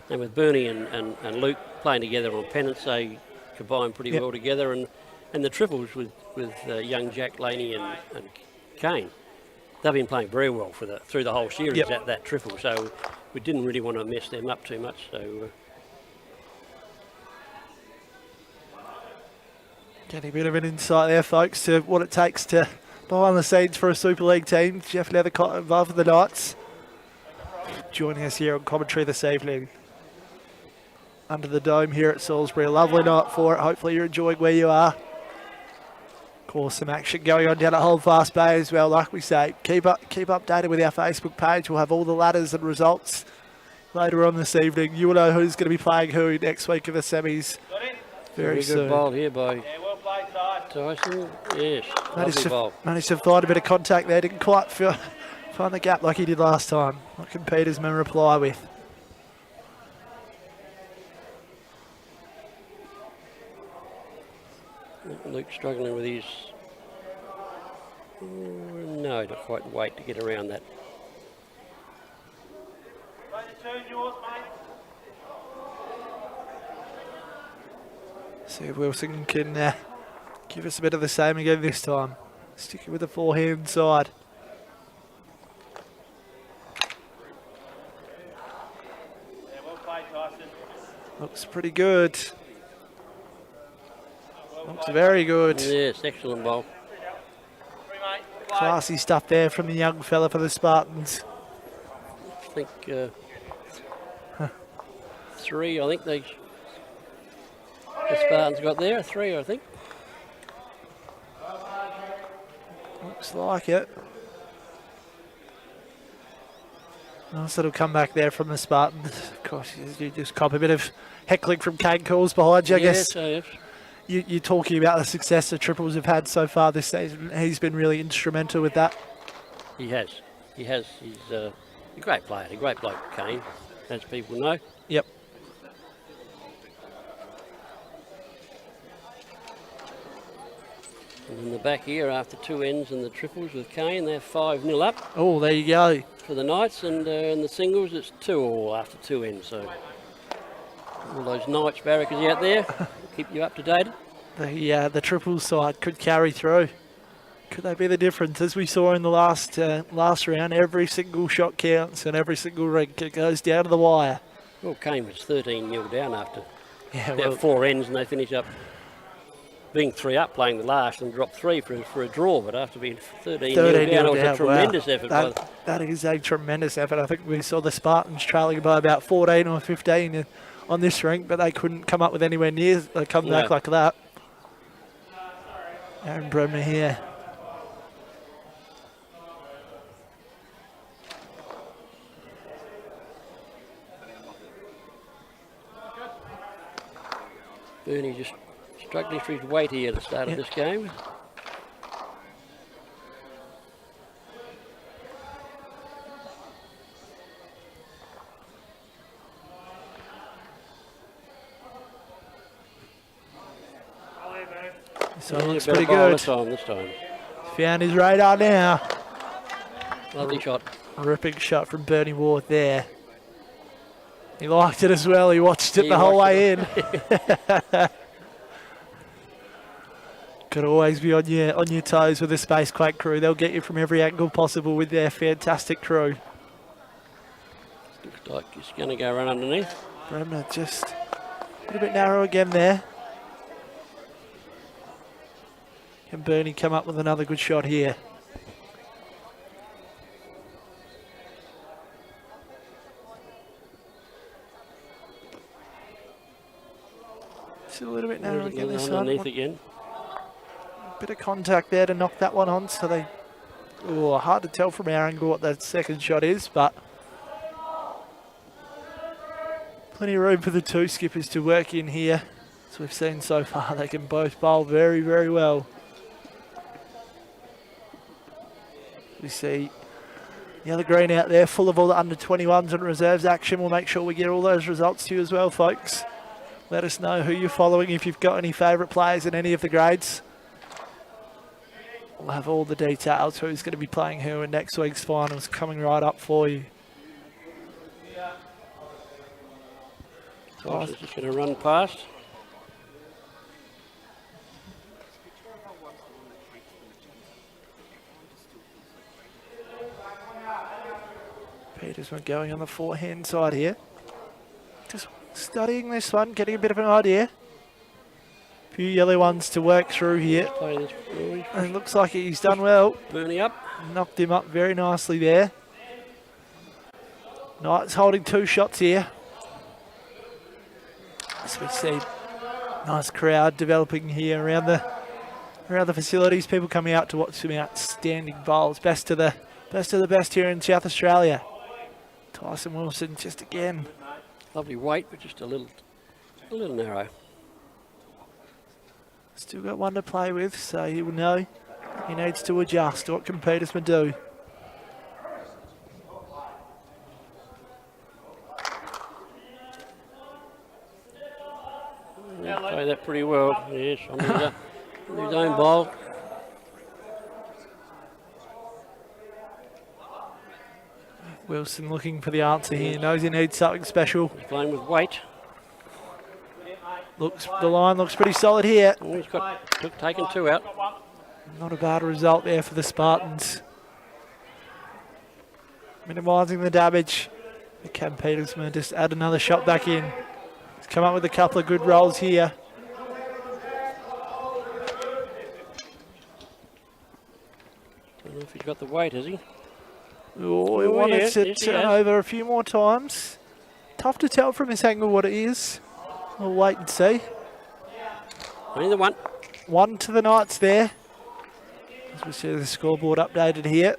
and with Bernie and Luke playing together on pennants, they combined pretty well together. And the triples with young Jack Laney and Kane, they've been playing very well through the whole series at that triple. So we didn't really want to mess them up too much. So. Getting a bit of an insight there, folks, to what it takes to behind the scenes for a Super League team. Jeff Leathercott involved with the Knights. Joining us here on commentary this evening. Under the dome here at Salisbury. A lovely night for it. Hopefully you're enjoying where you are. Of course, some action going on down at Holdfast Bay as well. Like we say, keep updated with our Facebook page. We'll have all the ladders and results later on this evening. You will know who's going to be playing who next week in the semis. Very soon. Good ball here by Tyson. Yes, managed to find a bit of contact there. Didn't quite find the gap like he did last time. What can Petersman reply with? Luke struggling with his. No, not quite weight to get around that. See if Wilson can give us a bit of the same again this time. Sticking with the forehand side. Looks pretty good. Looks very good. Yes, excellent ball. Classy stuff there from the young fella for the Spartans. I think 3, I think the Spartans got there, 3, I think. Looks like it. Nice little comeback there from the Spartans. Of course, you just cop a bit of heckling from Kane Calls behind you, I guess. Yes. You're talking about the success the triples have had so far this season. He's been really instrumental with that. He has. He's a great player, a great bloke, Kane, as people know. Yep. And in the back here, after 2 ends and the triples with Kane, they're 5-0 up Oh, there you go. for the Knights, and in the singles, it's 2-2 after 2 ends. So all those Knights barrackers out there, keep you up to date. The triple side could carry through. Could they be the difference? As we saw in the last round, every single shot counts and every single ring. It goes down to the wire. Well, Kane was 13-0 down after Yeah, about 4 ends, and they finish up being 3 up playing the last and dropped 3 for a draw. But after being 13-0 down, it was a tremendous effort. That is a tremendous effort. I think we saw the Spartans trailing by about 14 or 15 on this ring, but they couldn't come up with anywhere near a comeback like that. Aaron Bremner here. Bernie just struggling for his weight here at the start of this game. So it looks pretty good. This time. Found his radar now. Lovely shot. Ripping shot from Bernie Ward there. He liked it as well. He watched it the whole way in. Could always be on your toes with the Spacequake crew. They'll get you from every angle possible with their fantastic crew. Looks like he's going to go run underneath. Bremner just a little bit narrow again there. Can Bernie come up with another good shot here? Just a little bit narrow again this one. Underneath again. Bit of contact there to knock that one on, so they... Oh, hard to tell from our angle what that second shot is, but... Plenty of room for the two skippers to work in here. As we've seen so far, they can both bowl very, very well. We see the other green out there full of all the under 21s and reserves action. We'll make sure we get all those results to you as well, folks. Let us know who you're following, if you've got any favourite players in any of the grades. We'll have all the details, who's going to be playing who in next week's finals, coming right up for you. Tyson's just going to run past. Petersman going on the forehand side here. Just studying this one, getting a bit of an idea. A few yellow ones to work through here. And it looks like he's done well. Bernie up. Knocked him up very nicely there. Knights holding 2 shots here. As we see, nice crowd developing here around the facilities. People coming out to watch some outstanding bowls. Best of the best here in South Australia. Tyson Wilson just again. Lovely weight, but just a little narrow. Still got one to play with, so he will know he needs to adjust. What can Petersman do? Play that pretty well. Yes, on his own bowl. Wilson looking for the answer here. Knows he needs something special. He's playing with weight. The line looks pretty solid here. Oh, he's taken 2 out. Not a bad result there for the Spartans. Minimising the damage. Cam Petersman just add another shot back in. He's come up with a couple of good rolls here. Don't know if he's got the weight, has he? Oh, he wanted to turn over a few more times. Tough to tell from this angle what it is. We'll wait and see. Only the one. 1 to the Knights there. As we see the scoreboard updated here.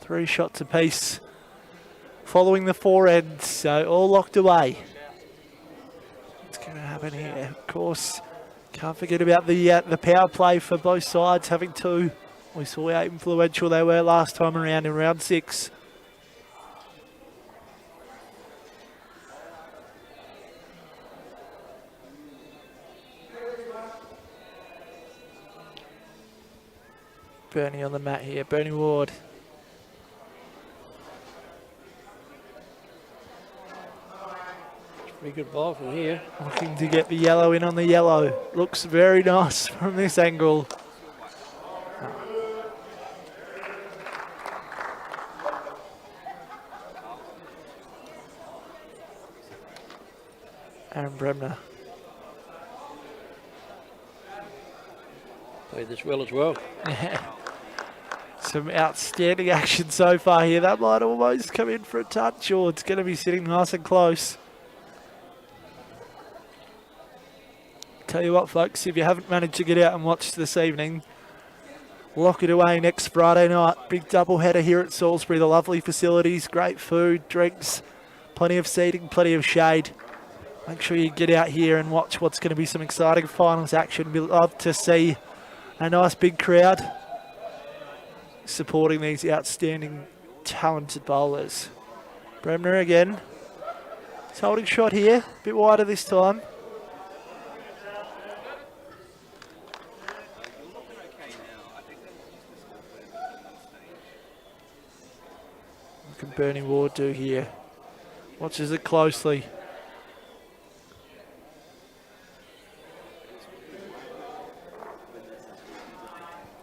Three shots apiece following the 4 ends, so all locked away. What's going to happen here? Of course, can't forget about the power play for both sides, having 2. We saw how influential they were last time around in round 6. Bernie on the mat here. Bernie Ward. Pretty good ball from here. Looking to get the yellow in on the yellow. Looks very nice from this angle. Aaron Bremner. Played this well as well. Some outstanding action so far here. That might almost come in for a touch, or it's going to be sitting nice and close. Tell you what, folks, if you haven't managed to get out and watch this evening, lock it away next Friday night. Big double header here at Salisbury. The lovely facilities, great food, drinks, plenty of seating, plenty of shade. Make sure you get out here and watch what's going to be some exciting finals action. We'd love to see a nice big crowd supporting these outstanding, talented bowlers. Bremner again. He's holding shot here, a bit wider this time. What can Bernie Ward do here? Watches it closely.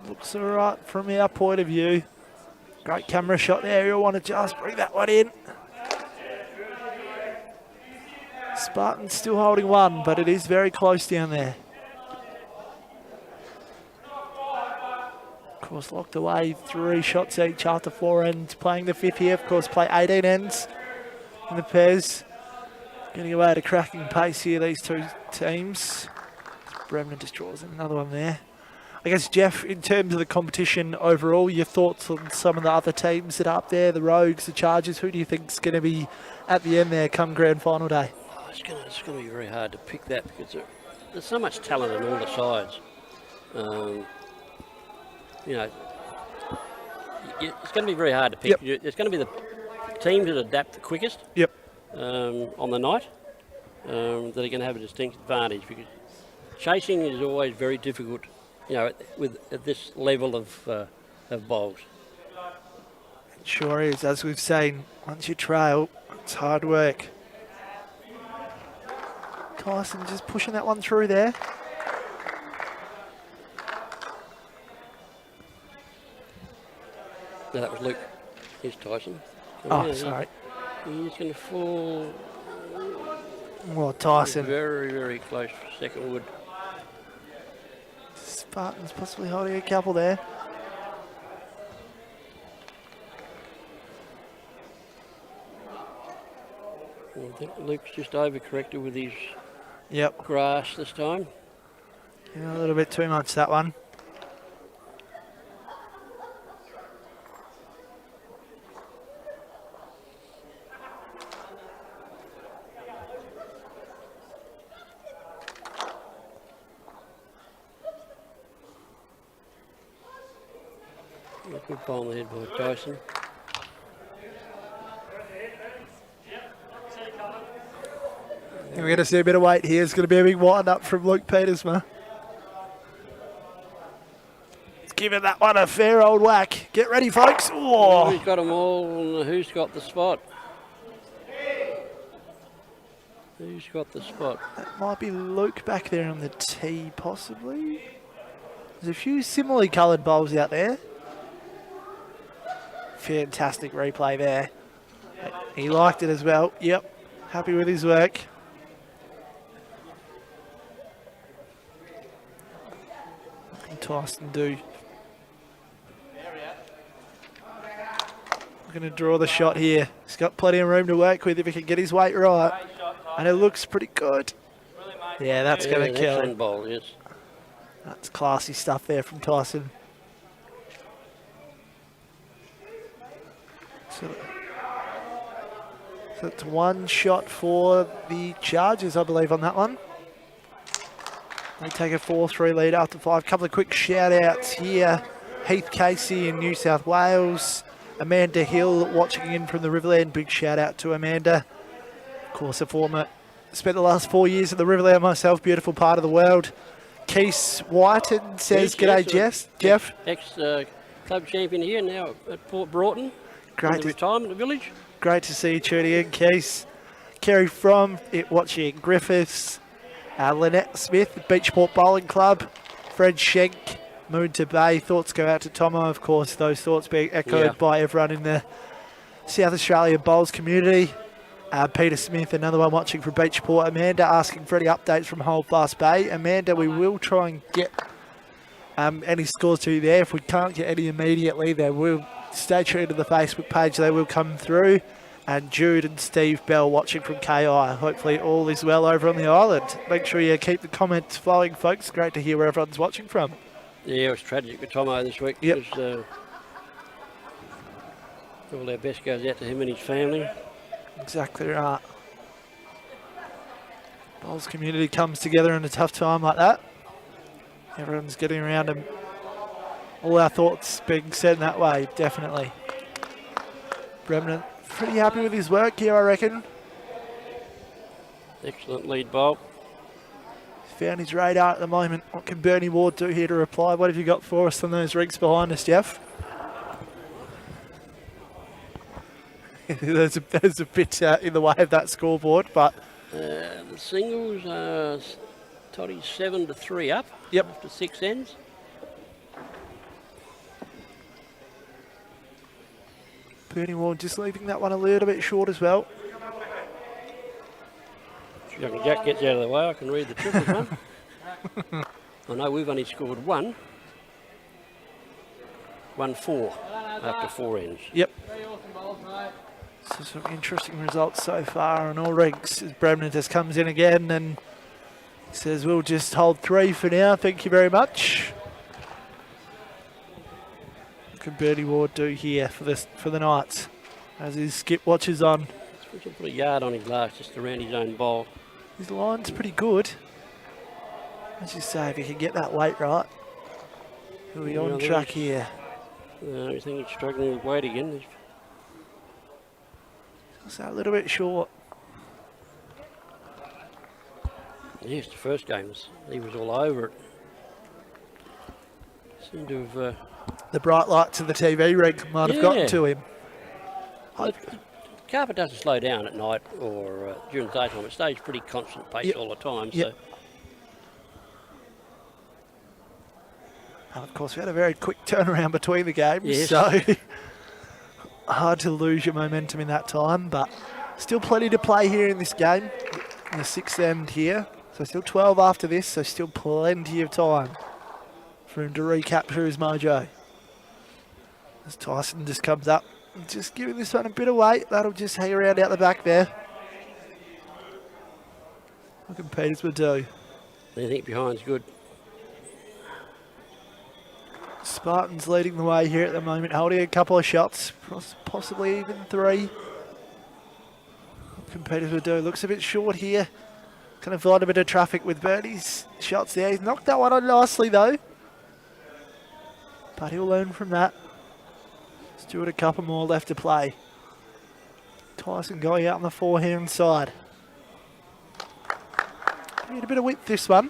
Looks all right from our point of view. Great camera shot there. You'll want to just bring that one in. Spartans still holding one, but it is very close down there. Of course, locked away 3 shots each after 4 ends. Playing the 5th here, of course, play 18 ends in the pairs. Getting away at a cracking pace here, these two teams. Bremner just draws another one there. I guess, Jeff, in terms of the competition overall, your thoughts on some of the other teams that are up there, the Rogues, the Chargers, who do you think is going to be at the end there come grand final day? Oh, it's going to be very hard to pick that because there's so much talent on all the sides. You know, it's going to be very hard to pick. Yep. It's going to be the teams that adapt the quickest. Yep. On the night that are going to have a distinct advantage because chasing is always very difficult. You know, at this level of bowls. It sure is. As we've seen, once you trail, it's hard work. Tyson just pushing that one through there. No, that was Luke. Here's Tyson. Oh, yeah, sorry. He's going to fall. Well, Tyson. Very, very close for second wood. Spartans possibly holding a couple there. I think Luke's just overcorrected with his Yep. grass this time. Yeah, a little bit too much, that one. Good ball on the head by Tyson. And we're going to see a bit of weight here. It's going to be a big wind up from Luke Petersma. Let's give it that one a fair old whack. Get ready, folks. Oh. Who's got them all and who's got the spot? Who's got the spot? That might be Luke back there on the tee, possibly. There's a few similarly coloured bowls out there. Fantastic replay there. He liked it as well. Yep. Happy with his work. What can Tyson do? We're going to draw the shot here. He's got plenty of room to work with if he can get his weight right. And it looks pretty good. Yeah, that's going to kill him. Ball, yes. That's classy stuff there from Tyson. So it's one shot for the Chargers, I believe, on that one. They take a 4-3 lead after 5. Couple of quick shout-outs here. Heath Casey in New South Wales. Amanda Hill watching in from the Riverland. Big shout-out to Amanda. Of course, a former, spent the last 4 years at the Riverland myself. Beautiful part of the world. Keith Whiten says, "G'day, Jeff." Ex club champion here now at Port Broughton. Great In the retirement village. Great to see you tuning in, Keith. Kerry from it watching Griffiths, Lynette Smith, Beachport Bowling Club, Fred Schenk, Moon to Bay. Thoughts go out to Tomo, of course, those thoughts being echoed by everyone in the South Australia Bowls community. Peter Smith, another one watching from Beachport. Amanda asking for any updates from Holdfast Bay. Amanda, we will try and get any scores to you there. If we can't get any immediately, they will stay true to the Facebook page. They will come through. And Jude and Steve Bell watching from KI. Hopefully all is well over on the island. Make sure you keep the comments flowing, folks. Great to hear where everyone's watching from. Yeah, it was tragic with Tomo this week. Yep. It was, all our best goes out to him and his family. Exactly right. Bowls community comes together in a tough time like that. Everyone's getting around and all our thoughts being said in that way, definitely. Bremner pretty happy with his work here, I reckon. Excellent lead bowl. Found his radar at the moment. What can Bernie Ward do here to reply? What have you got for us on those rigs behind us, Jeff? there's a bit in the way of that scoreboard, but The singles, Toddy's 7-3 up. Yep. After 6 ends. Bernie Ward just leaving that one a little bit short as well. Young Jack gets out of the way, I can read the triples one. I know we've only scored 1. 1-4 after 4 ends. Yep. So some interesting results so far on all rigs as Bremner just comes in again and says we'll just hold 3 for now. Thank you very much. What can Bernie Ward do here for the Knights as his skip watches on? He's put a yard on his last just around his own bowl. His line's pretty good. As you say, if he can get that weight right, he'll be on track here. I think he's struggling with weight again. So a little bit short. Yes, the first game, he was all over it. Seemed to have... The bright lights of the TV rig might have gotten to him. The carpet doesn't slow down at night or during the daytime. It stays pretty constant pace all the time. Yep. So And of course, we had a very quick turnaround between the games, yes. so hard to lose your momentum in that time, but still plenty to play here in this game, in the 6th end here. So still 12 after this, so still plenty of time for him to recapture his mojo. As Tyson just comes up, just giving this one a bit of weight, that'll just hang around out the back there. What can Peters would do? anything behind's good. Spartans leading the way here at the moment, holding a couple of shots, possibly even 3. Competitors would do. Looks a bit short here. Kind of avoid a bit of traffic with Bernie's shots there. He's knocked that one on nicely though. But he'll learn from that. Stewart a couple more left to play. Tyson going out on the forehand side. Need a bit of width this one.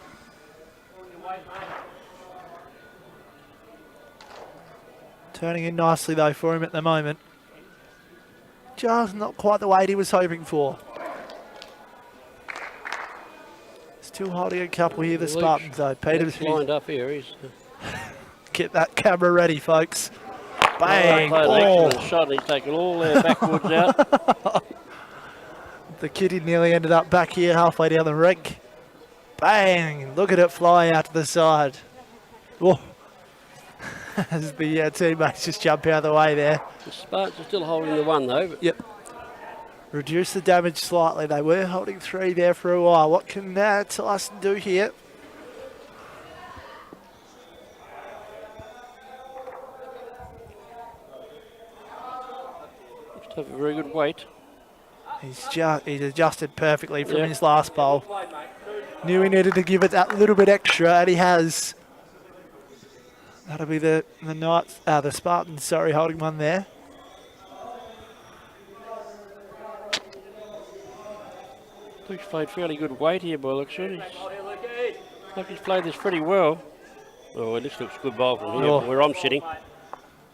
Turning in nicely though for him at the moment. Just not quite the weight he was hoping for. Still holding a couple here, the Spartans though. Peters lined up here. He's get that camera ready, folks. Bang! Excellent shot. He's taken all their backwards out. The kitty nearly ended up back here halfway down the rink. Bang! Look at it fly out to the side. Whoa. As the teammates just jump out of the way there. The Spartans are still holding the 1 though. But Yep. Reduce the damage slightly. They were holding 3 there for a while. What can Tyson do here? looks to have a very good weight. He's adjusted perfectly from his last bowl. Knew he needed to give it that little bit extra, and he has. That'll be the Knights, the Spartans, sorry, holding 1 there. He's played fairly good weight here by the looks of it. Like he's played this pretty well. Oh, this looks good bowl from here, where I'm sitting.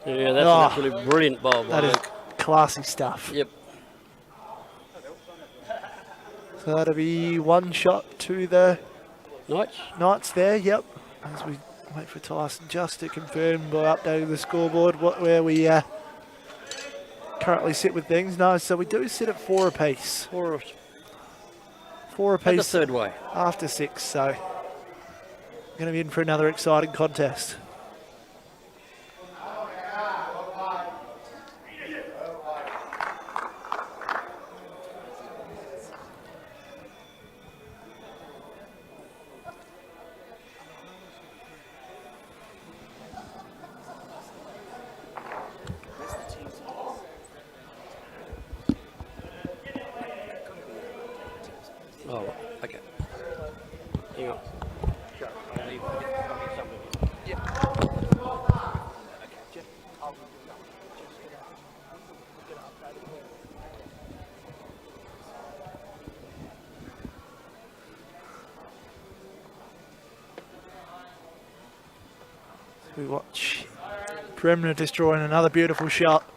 Yeah, that's an absolutely brilliant bowl. That is classy stuff. Yep. So that'll be one shot to the Knights there, yep. As we wait for Tyson just to confirm by updating the scoreboard where we currently sit with things. No, so we do sit at 4 apiece. Four apiece. And the third way. After 6, so going to be in for another exciting contest. Oh, okay. Hang on. We watch Bremner destroying another beautiful shot.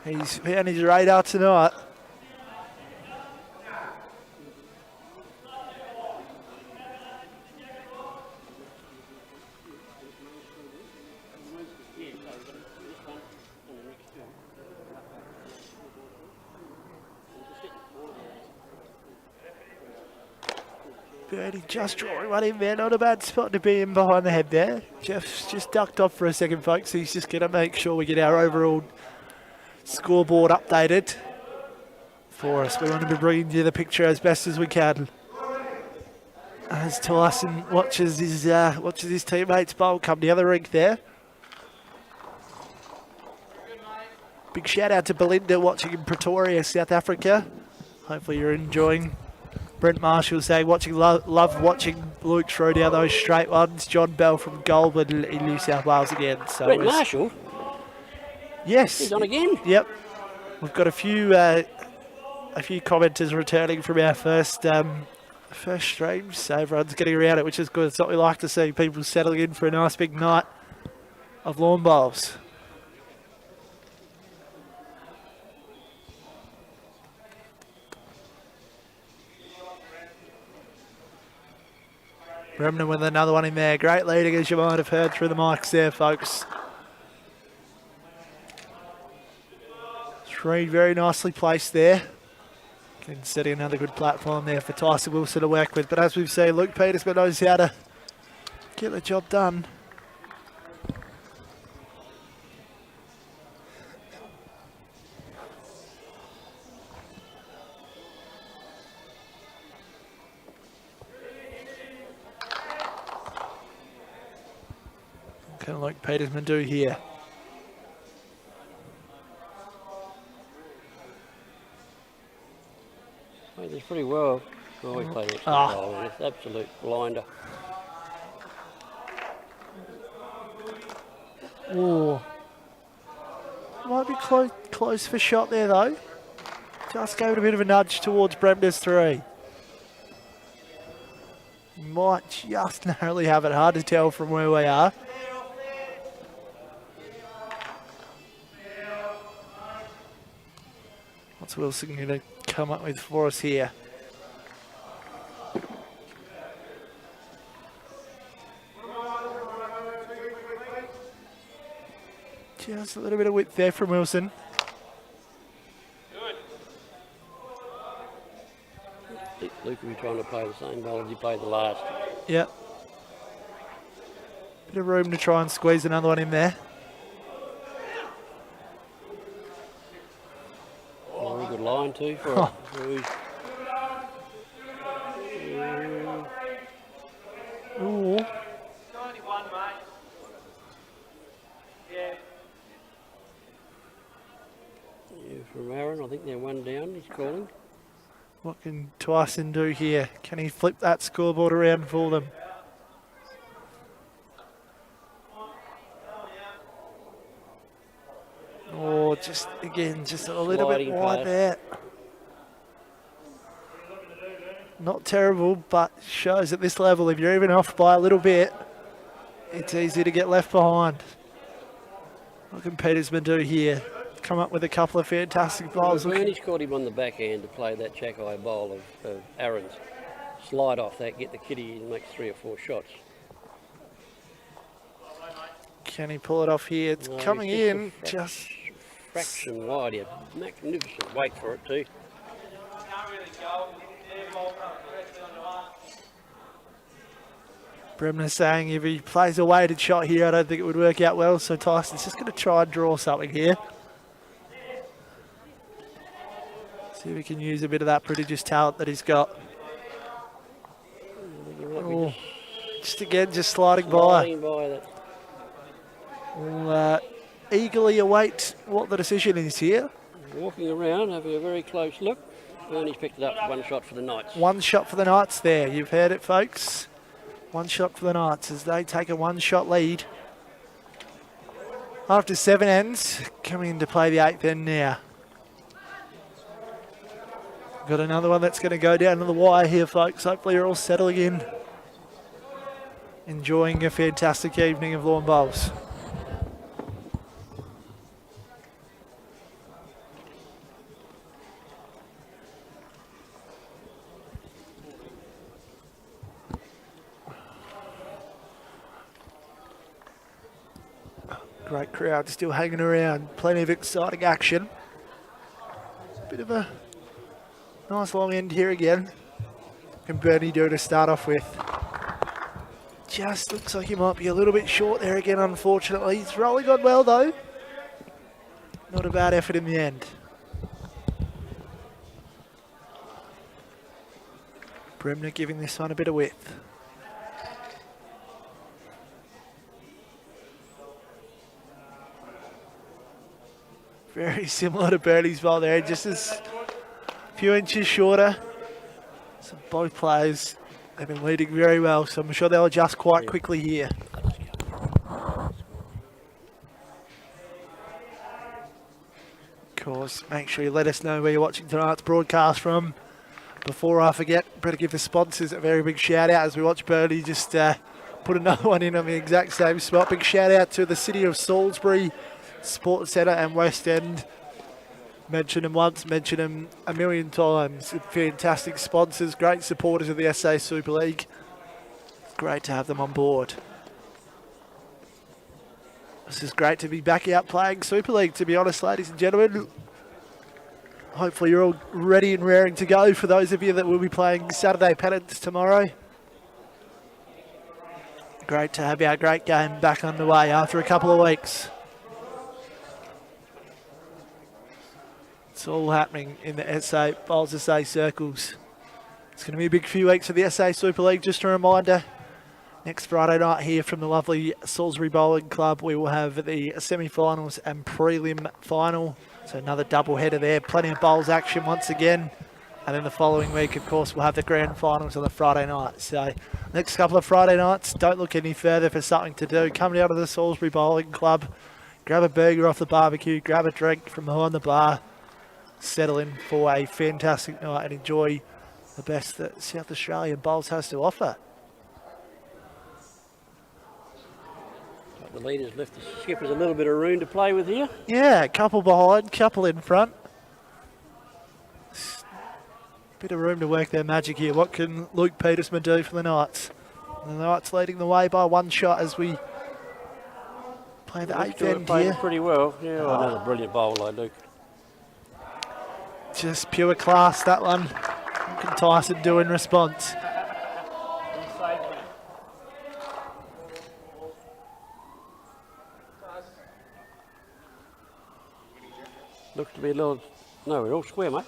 He's found his radar tonight. Birdie just drawing one in there, not a bad spot to be in behind the head there. Jeff's just ducked off for a second, folks. He's just going to make sure we get our overall scoreboard updated for us. We want to be bringing you the picture as best as we can. As Tyson watches his teammates bowl come the other rink there. Big shout out to Belinda watching in Pretoria, South Africa. Hopefully you're enjoying. Brent Marshall saying, love watching Luke throw down those straight ones. John Bell from Goulburn in New South Wales again. So Brent Marshall? Yes. He's on again? Yep. We've got a few commenters returning from our first stream, so everyone's getting around it, which is good. It's what we like to see, people settling in for a nice big night of lawn bowls. Bremner with another one in there. Great leading, as you might have heard through the mics there, folks. 3 very nicely placed there. Again, setting another good platform there for Tyson Wilson to work with. But as we've seen, Luke Petersman knows how to get the job done. Kind of like Petersman do here. Played this pretty well. Oh, he played it well. It's absolute blinder. Oh, might be close for shot there though. Just gave it a bit of a nudge towards Bremner's 3. Might just narrowly have it. Hard to tell from where we are. What's Wilson going to come up with for us here? Just a little bit of width there from Wilson. Luke will be trying to play the same ball as he played the last. Yep. Bit of room to try and squeeze another one in there. Very good line too for Ooh. 91, mate. Yeah. Yeah, from Aaron, I think they're 1 down, he's calling. What can Tyson do here? Can he flip that scoreboard around for them? Oh, just again, just a little bit wide there. Not terrible, but shows at this level, if you're even off by a little bit, it's easy to get left behind. What can Petersman do here? Come up with a couple of fantastic bowls. Bernie's caught him on the backhand to play that jack-eye bowl of Aaron's. Slide off that, get the kitty and make 3 or 4 shots. Can he pull it off here? It's coming in just fraction wide here. Magnificent weight for it too. Bremner saying if he plays a weighted shot here, I don't think it would work out well. So Tyson's just going to try and draw something here. See if we can use a bit of that prodigious talent that he's got. Oh, just again, just sliding by. That. We'll eagerly await what the decision is here. Walking around, having a very close look. Bernie's picked it up, 1 shot for the Knights. 1 shot for the Knights there. You've heard it, folks. 1 shot for the Knights as they take a 1-shot lead. After 7 ends, coming into play the 8th end now. Got another one that's going to go down to the wire here, folks. Hopefully you're all settling in. Enjoying a fantastic evening of lawn bowls. Great crowd still hanging around. Plenty of exciting action. Bit of a nice long end here again. What can Bernie do to start off with? Just looks like he might be a little bit short there again, unfortunately. He's rolling on well though. Not a bad effort in the end. Bremner giving this one a bit of width. Very similar to Bernie's bowl there, just as a few inches shorter. So both players have been leading very well, so I'm sure they'll adjust quite quickly here. Of course, make sure you let us know where you're watching tonight's broadcast from. Before I forget, better give the sponsors a very big shout out as we watch Bernie just put another one in on the exact same spot. Big shout out to the City of Salisbury Sports Centre and West End. Mention them once, mention them a million times. Fantastic sponsors, great supporters of the SA Super League. Great to have them on board. This is great to be back out playing Super League, to be honest, ladies and gentlemen. Hopefully you're all ready and raring to go for those of you that will be playing Saturday pennants tomorrow. Great to have our great game back underway after a couple of weeks. It's all happening in the SA Bowls SA circles. It's going to be a big few weeks for the SA Super League. Just a reminder, next Friday night here from the lovely Salisbury Bowling Club, we will have the semi-finals and prelim final. So another double header there. Plenty of bowls action once again. And then the following week, of course, we'll have the grand finals on the Friday night. So next couple of Friday nights, don't look any further for something to do. Come down to the Salisbury Bowling Club, grab a burger off the barbecue, grab a drink from behind the bar, settle in for a fantastic night and enjoy the best that South Australian bowls has to offer. The leaders left the skippers a little bit of room to play with here. Yeah, a couple behind, couple in front. Bit of room to work their magic here. What can Luke Petersman do for the Knights? The Knights leading the way by 1 shot as we play the 8th end here. Pretty well. Yeah, another brilliant bowl, Luke. Just pure class, that one. What can Tyson do in response? Looks to be a little... No, we're all square, mate.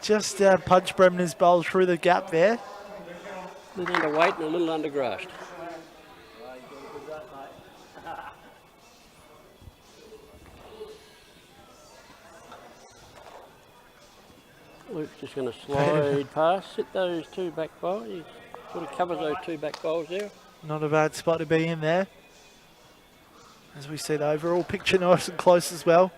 Just punch Bremner's bowl through the gap there. A little underweight and a little undergrassed. Luke's just going to slide past, sit those 2 back bowls. He sort of covers those 2 back bowls there. Not a bad spot to be in there. As we see the overall picture nice and close as well.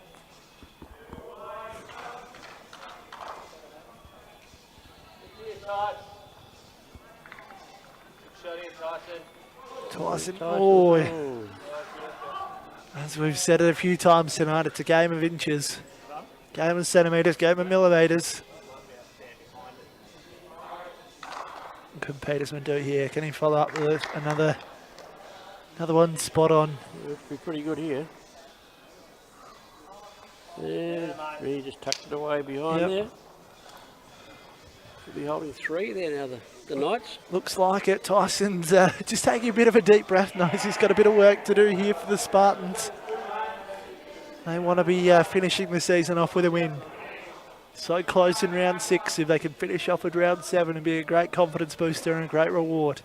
Tyson. Oh, As we've said it a few times tonight, it's a game of inches. Game of centimetres, game of millimetres. What can Petersman do here? Can he follow up with another one spot on? It'll be pretty good here. Yeah, he just tucked it away behind there. Should be holding 3 there now, the Knights. Looks like it. Tyson's just taking a bit of a deep breath. Knows he's got a bit of work to do here for the Spartans. They want to be finishing the season off with a win. So close in round 6. If they can finish off with round 7, it'd be a great confidence booster and a great reward.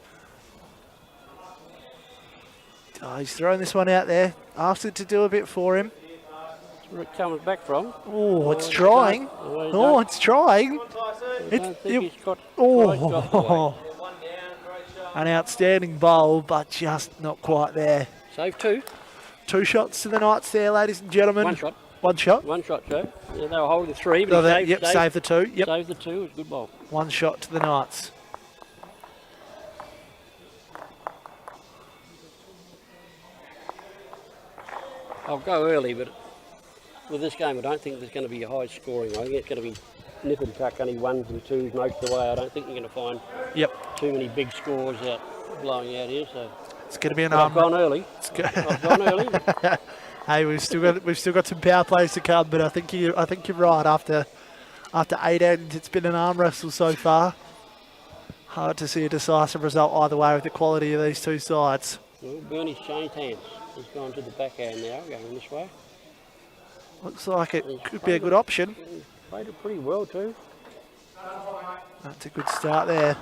Oh, he's throwing this one out there. Asked it to do a bit for him. That's where it comes back from. Oh, it's trying. Oh, it's trying. An outstanding bowl, but just not quite there. Save 2. 2 shots to the Knights there, ladies and gentlemen. 1 shot. 1 shot. 1 shot, Joe. Yeah, they were holding 3, but save the 2. Yep. Save the 2. It was a good bowl. 1 shot to the Knights. I'll go early, but with this game, I don't think there's going to be a high scoring. I think it's going to be nip and tuck, only 1s and 2s most of the way. I don't think you're going to find too many big scores out blowing out here. So it's going to be an I've gone early. I've gone early. Hey, we've still got some power plays to come, but I think you're right. After 8 ends, it's been an arm wrestle so far. Hard to see a decisive result either way with the quality of these two sides. Well, Bernie's changed hands. He's gone to the backhand now, going this way. Looks like it could be a good option. Played it pretty well too. That's a good start there.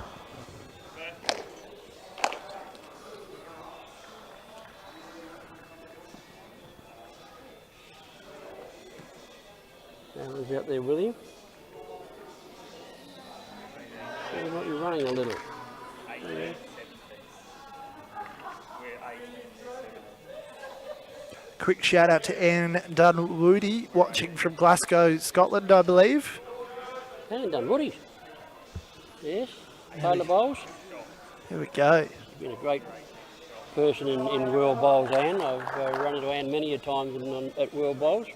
Alan's out there with him. So he might be running a little. Yeah. Quick shout out to Anne Dunwoody, watching from Glasgow, Scotland, I believe. Anne Dunwoody. Yes. Taylor Bowls. Here we go. She's been a great person in World Bowls, Anne. I've run into Anne many a times at World Bowls.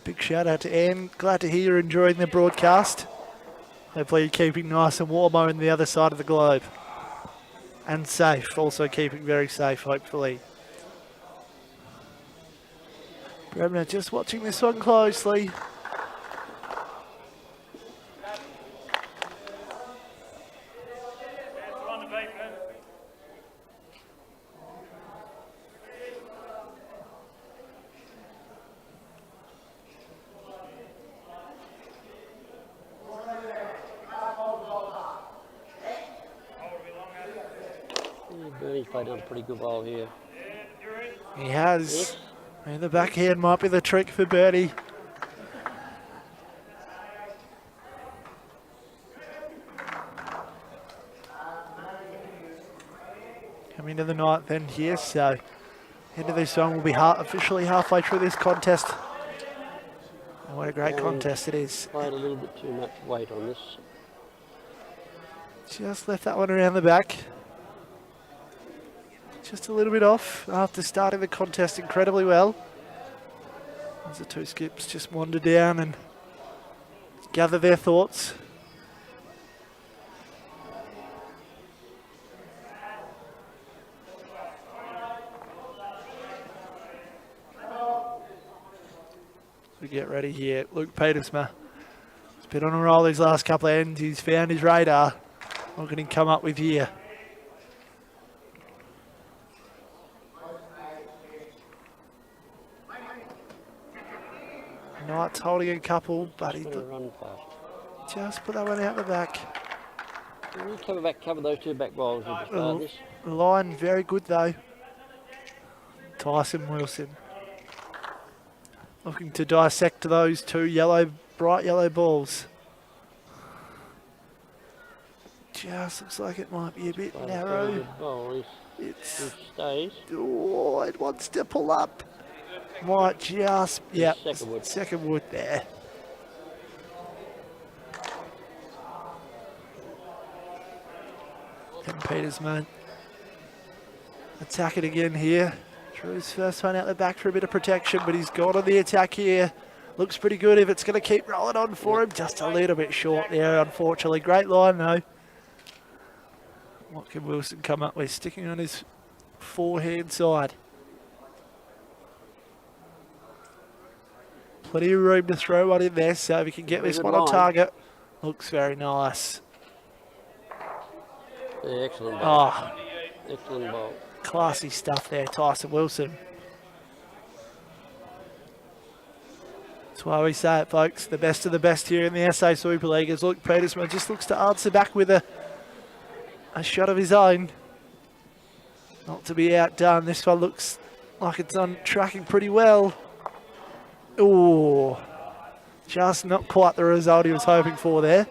Big shout out to Anne. Glad to hear you're enjoying the broadcast. Hopefully you're keeping nice and warm on the other side of the globe. And safe, also keeping very safe, hopefully. Bremner just watching this one closely. Bernie's played on a pretty good bowl here. He has. And the backhand might be the trick for Bernie. Coming to the 9th end here, so end of this one will be officially halfway through this contest. And what a great contest it is. Played a little bit too much weight on this. Just left that one around the back. Just a little bit off after starting the contest incredibly well. As the two skips just wander down and gather their thoughts. We get ready here. Luke Petersma. He's been on a roll these last couple of ends. He's found his radar. What can he come up with here? Knight's holding a couple, but he just put that one out the back. Cover those 2 back bowls with the Spartans. The line very good though. Tyson Wilson looking to dissect those 2 bright yellow balls. Just looks like it might be a bit narrow. It stays. Oh, it wants to pull up. Might just, yeah, second wood there. And Petersman attack it again here. Drew his first one out the back for a bit of protection, but he's gone on the attack here. Looks pretty good if it's going to keep rolling on for him. Just a little bit short there, unfortunately. Great line, though. What can Wilson come up with? Sticking on his forehand side. Plenty of room to throw one in there, so if he can get this one on target. Looks very nice. Yeah, excellent ball. Oh, Excellent ball. classy stuff there, Tyson Wilson. That's why we say it, folks. The best of the best here in the SA Super League as Luke Petersman just looks to answer back with a shot of his own. Not to be outdone. This one looks like it's on tracking pretty well. Ooh, just not quite the result he was hoping for there.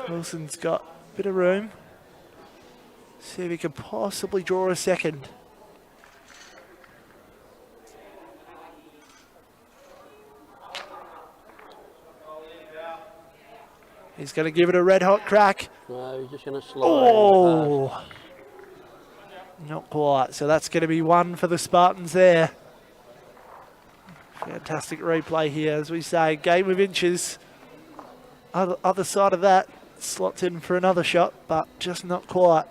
Wilson's got a bit of room. See if he can possibly draw a second. He's going to give it a red hot crack. No, he's just going to slide. Oh, not quite. So that's going to be one for the Spartans there. Fantastic replay here, as we say. Game of inches. Other side of that, slots in for another shot, but just not quite.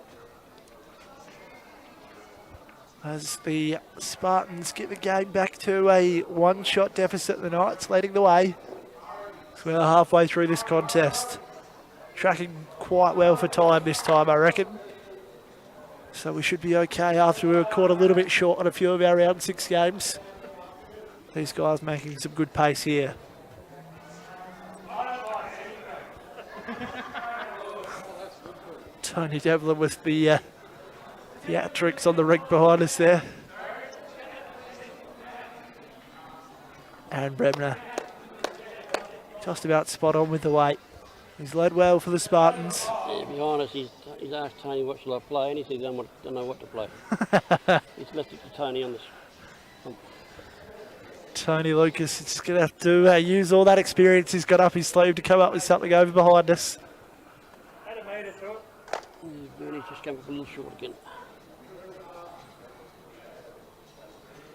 As the Spartans get the game back to a one-shot deficit, the Knights leading the way. So we're halfway through this contest. Tracking quite well for time this time, I reckon. So we should be okay after we were caught a little bit short on a few of our round 6 games. These guys making some good pace here. Tony Devlin with the tricks on the rink behind us there. And Bremner just about spot on with the weight. He's led well for the Spartans. Yeah, to be honest, he's asked Tony what shall I play, and he said he don't know what to play. He's left it to Tony on this. Tony Lucas is going to have to use all that experience he's got up his sleeve to come up with something over behind us. Bernie's just come up a little short again.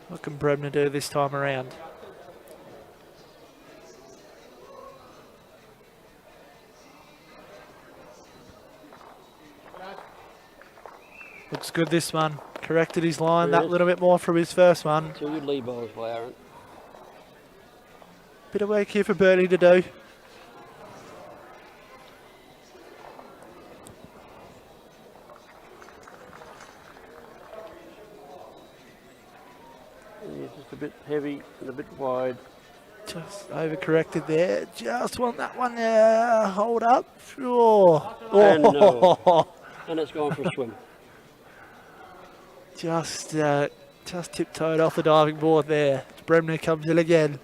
What can Bremner do this time around? Looks good this one. Corrected his line that little bit more from his first one. 2 good lead balls by Aaron. Bit of work here for Bernie to do. Yeah, just a bit heavy and a bit wide. Just overcorrected there. Just want that one hold up. Oh. And, and it's gone for a swim. Just tiptoed off the diving board there. Bremner comes in again.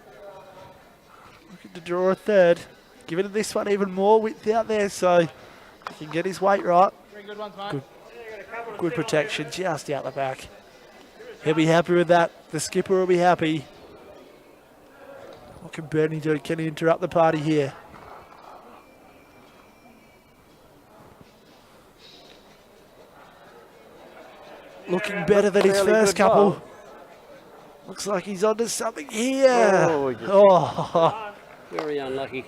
Looking to draw a third. Giving this one even more width out there so he can get his weight right. Good protection just out the back. He'll be happy with that. The skipper will be happy. What can Bernie do? Can he interrupt the party here? Looking better than his first couple. Ball. Looks like he's onto something here. Very unlucky.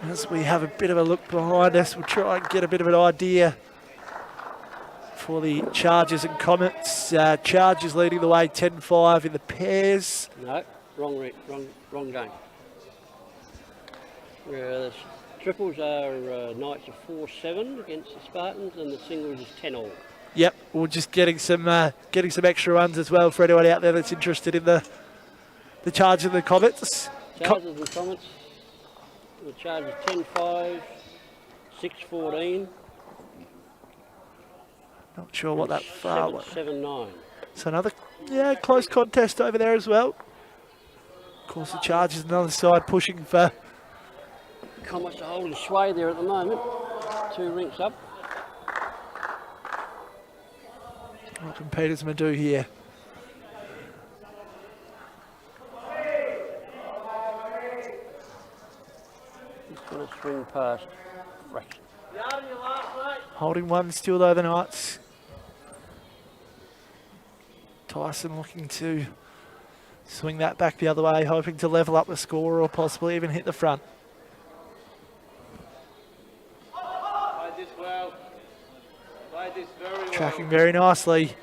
As we have a bit of a look behind us, we'll try and get a bit of an idea for the Chargers and Comets. Chargers leading the way 10-5 in the pairs. No, wrong game. The triples are Knights are 4-7 against the Spartans, and the singles is 10-all. Yep, we're just getting some extra runs as well for anyone out there that's interested in the Chargers and the Comets. Chargers and Comets. The Chargers 10-5, 6-14. Not sure what that far was. 7-9. So another close contest over there as well. Of course, the Chargers on the other side pushing for. Comets are holding sway there at the moment. 2 rinks up. What can Petersman do here? He's going to swing past Fraction. Holding one still though, the Knights. Tyson looking to swing that back the other way, hoping to level up the score or possibly even hit the front. Played this well. Played this very well. Tracking very nicely,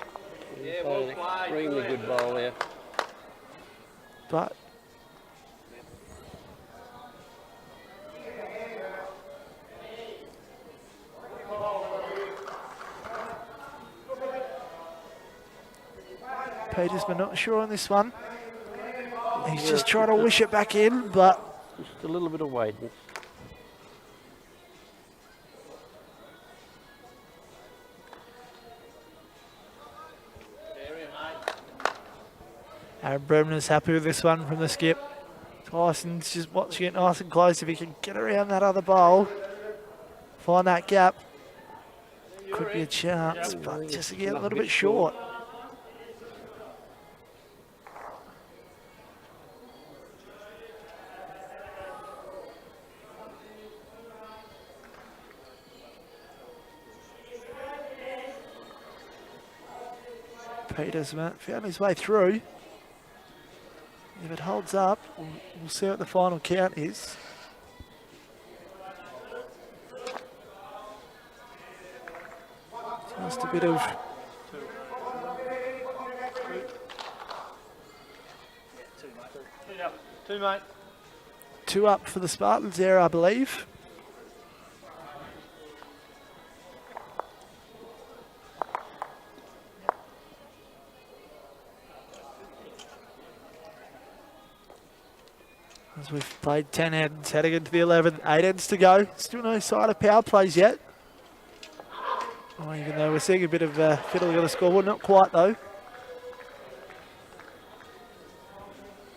Yeah, well played. Extremely good bowl there. but Petersman not sure on this one. He's just trying to wish it back in, but Just a little bit of weight. Aaron Bremner's happy with this one from the skip. Tyson's just watching it nice and close. If he can get around that other bowl, find that gap, could be a chance, but just to get a little bit short. Petersman found his way through. If it holds up, we'll see what the final count is. Just a bit of Two, mate. 2 up for the Spartans there, I believe. As we've played 10 ends, heading into the 11th, 8 ends to go. Still no sign of power plays yet. Oh, even though we're seeing a bit of fiddling on the scoreboard, not quite though.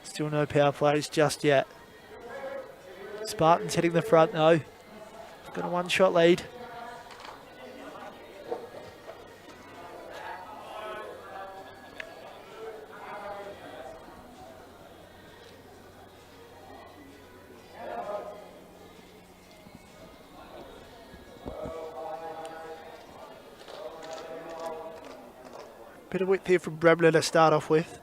Still no power plays just yet. Spartans hitting the front though. Got a 1-shot lead. Bit of width here from Bremner to start off with.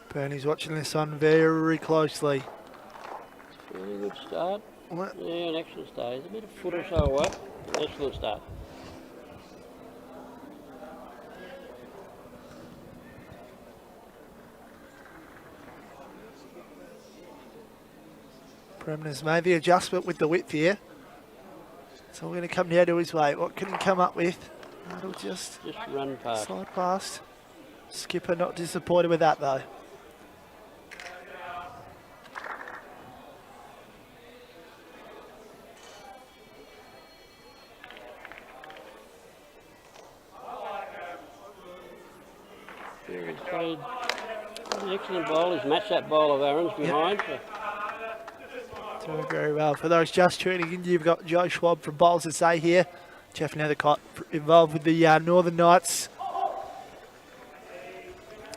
Bernie's watching this one very closely. Really good start. What? Yeah, an excellent start. He's a bit of foot or so away. Excellent start. Bremner's made the adjustment with the width here. So we're going to come down to his weight. What can he come up with? That'll just run past. Slide past. Skipper not disappointed with that though. He's played an excellent bowl. He's matched that bowl of Aaron's behind. Doing very well. For those just tuning in, you've got Joe Schwab from Bowls SA here. Jeff Nethercott involved with the Northern Knights,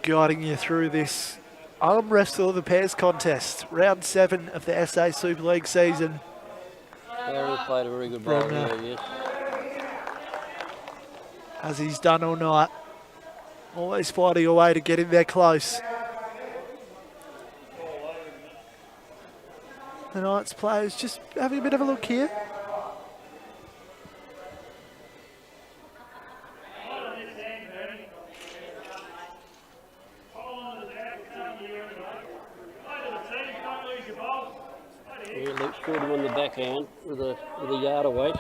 guiding you through this arm wrestle of the pairs contest. Round 7 of the SA Super League season. Aaron's played a very good bowl there, yes. As he's done all night. Always finding a way to get in there close. The Knights players just having a bit of a look here. Yeah, Luke's caught him on the backhand with a yard of weight.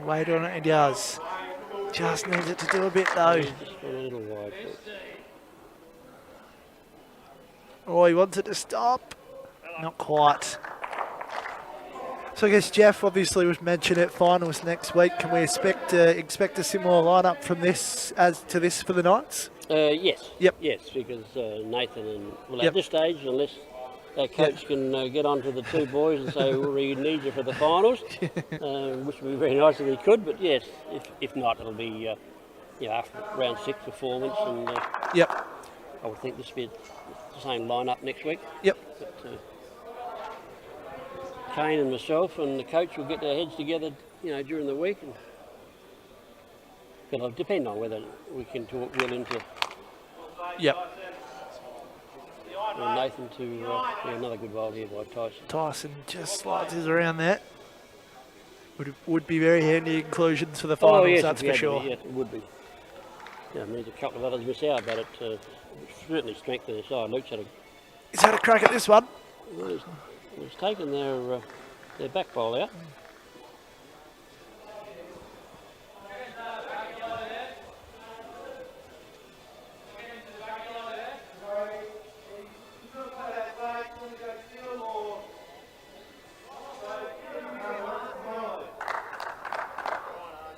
Wait on it, he does. Just needs it to do a bit though. Just a little wide. Oh, he wants it to stop. Not quite. So I guess Jeff obviously was mentioned at finals next week. Can we expect a similar lineup from this as to this for the Knights? Yes. Yep. Yes, because Nathan and at this stage, unless our coach can get on to the two boys and say, well, we need you for the finals, which would be very nice if he could, but yes, if not, it'll be after round 6 performance, and Yep. I would think this will be the same lineup next week. Yep. But, Kane and myself and the coach will get their heads together, during the week, and it'll depend on whether we can talk Will into Yep. Nathan to another good bowl here by Tyson. Tyson just slides his around there. Would be very handy inclusions for the finals, yes, that's for sure. Yes, it would be. Yeah, means a couple of others miss out, but it certainly strengthen the side. Luke's He's had a crack at this one. he's taken their back bowl out.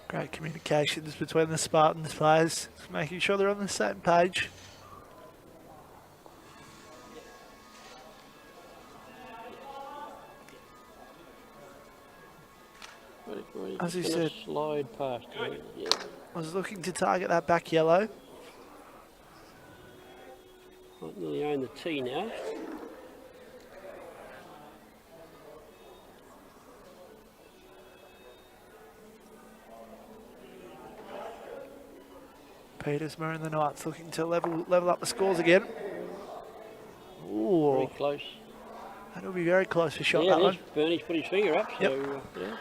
Great communications between the Spartans players, making sure they're on the same page. As you said, slide past. Yeah. I was looking to target that back yellow. Might nearly own the tee now. Petersma and the Knights looking to level up the scores again. Ooh, Very close. that'll be very close for shot, Yeah, that one. Bernie's put his finger up. So, Yep. yeah.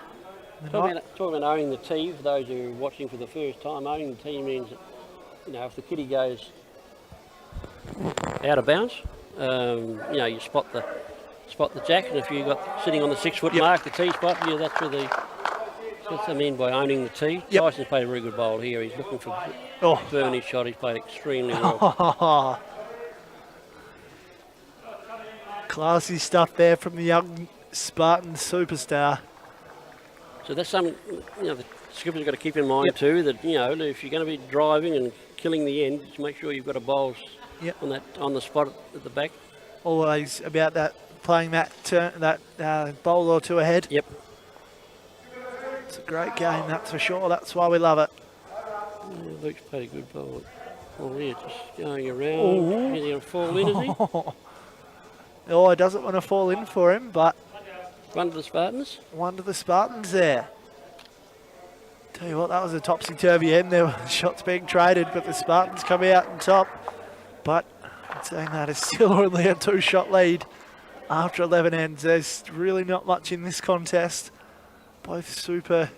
Talking about owning the tee, for those who are watching for the first time, owning the tee means that, if the kitty goes out of bounds, you spot the jack, and if you've got sitting on the 6 foot mark, the tee spot, that's where that's what I mean by owning the tee. Yep. Tyson's played a very good bowl here. He's looking for Bernie's shot. He's played extremely well. Classy stuff there from the young Spartan superstar. So that's something, the skipper's got to keep in mind too, that, if you're going to be driving and killing the end, just make sure you've got a bowls on the spot at the back. Always about that, playing that bowl or two ahead. Yep. It's a great game, that's for sure. That's why we love it. Yeah, Luke's played a good bowl. Oh, yeah, just going around. He's going to fall in, is he? Oh, it doesn't want to fall in for him, but One to the Spartans. one to the Spartans there. Tell you what, that was a topsy-turvy end. There were shots being traded, but the Spartans come out on top. But saying that, is still only a 2-shot lead after 11 ends. There's really not much in this contest. Both super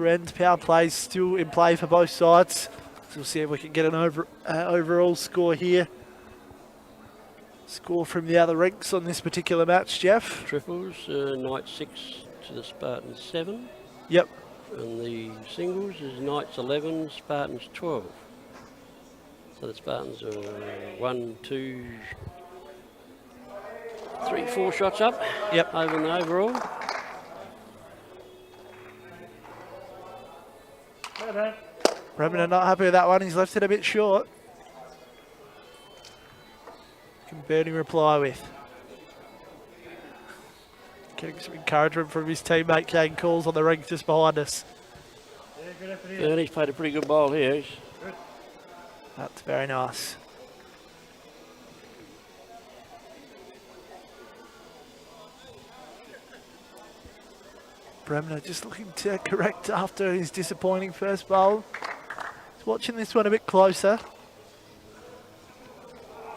ends. Power plays still in play for both sides. So we'll see if we can get an overall score here. Score from the other rinks on this particular match, Jeff. Triples, Knights 6 to the Spartans 7. Yep. And the singles is Knights 11, Spartans 12. So the Spartans are 1, 2, 3, 4 shots up. Yep. Over in the overall. Bremner not happy with that one. He's left it a bit short. Can Bernie reply with? Getting some encouragement from his teammate Kane Calls on the rink just behind us. Bernie's played a pretty good bowl here. That's very nice. Bremner just looking to correct after his disappointing first bowl. He's watching this one a bit closer.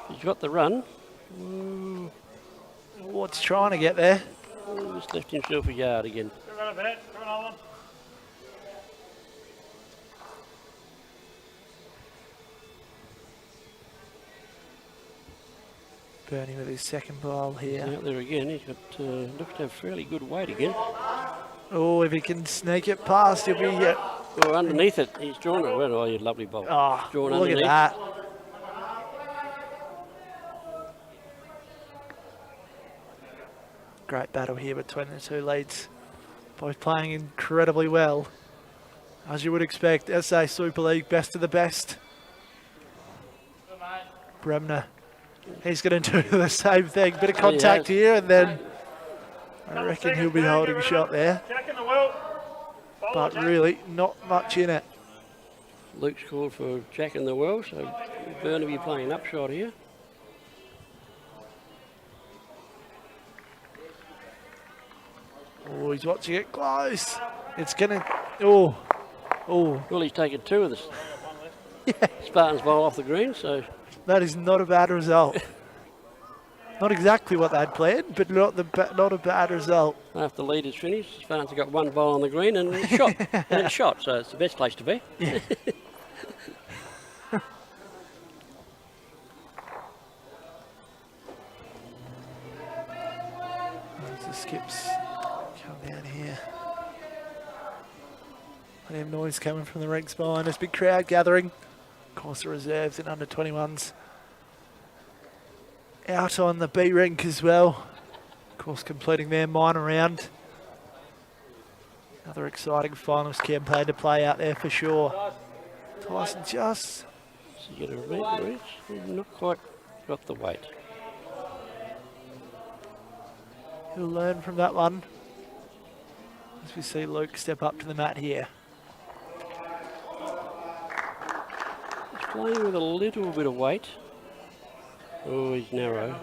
He's got the run. What's trying to get there? Just left himself a yard again. Bernie with his second bowl here. Out there again. He's got looks to have fairly good weight again. Oh, if he can sneak it past, he'll be... Oh, underneath it, he's drawn it. Oh, you lovely bowl. Oh, Drawn look underneath. at that. Great battle here between the two leads. Both playing incredibly well. As you would expect, SA Super League, best of the best. Bremner He's going to do the same thing. Bit of contact here, and then I reckon he'll be holding a shot there. Jack in the well. But really, not much in it. Luke's called for Jack in the well, so Burnaby playing upshot here. Oh, he's watching it close. It's going to... Oh. Oh. Well, he's taken two of the Spartans bowl off the green, so... That is not a bad result. Not exactly what they'd planned, but not a bad result. After the lead is finished, Spartans have got one bowl on the green and it's shot. And it's shot, so it's the best place to be. Yeah. As the skips come down here. Plenty of noise coming from the ranks behind us. Big crowd gathering. Of course, the reserves and under 21s out on the B rink as well. Of course, completing their minor round. Another exciting finals campaign to play out there for sure. Tyson just... So you get a reach, not quite got the weight. He'll learn from that one. As we see Luke step up to the mat here. He's playing with a little bit of weight. Oh, he's narrow.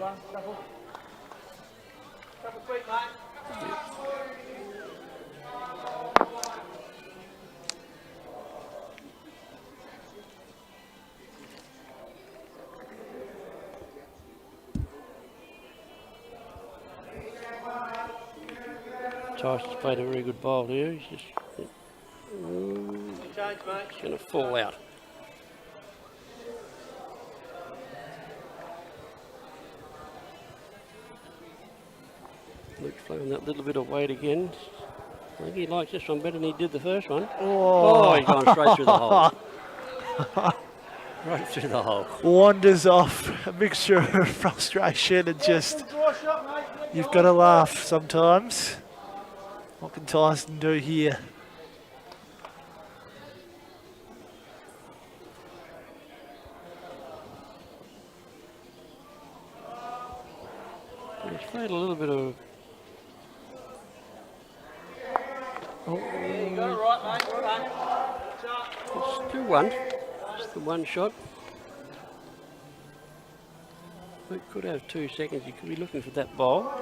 Tyson's played a very good bowl here. He's just it's going to fall out. Luke's playing that little bit of weight again. I think he likes this one better than he did the first one. Oh, he's gone straight through the hole. Right through the hole. Wanders off, a mixture of frustration and just, you've got to laugh sometimes. What can Tyson do here? He's played a little bit of... Go right, mate. Well done. It's 2-1. Just the one shot. We could have 2 seconds. You could be looking for that ball.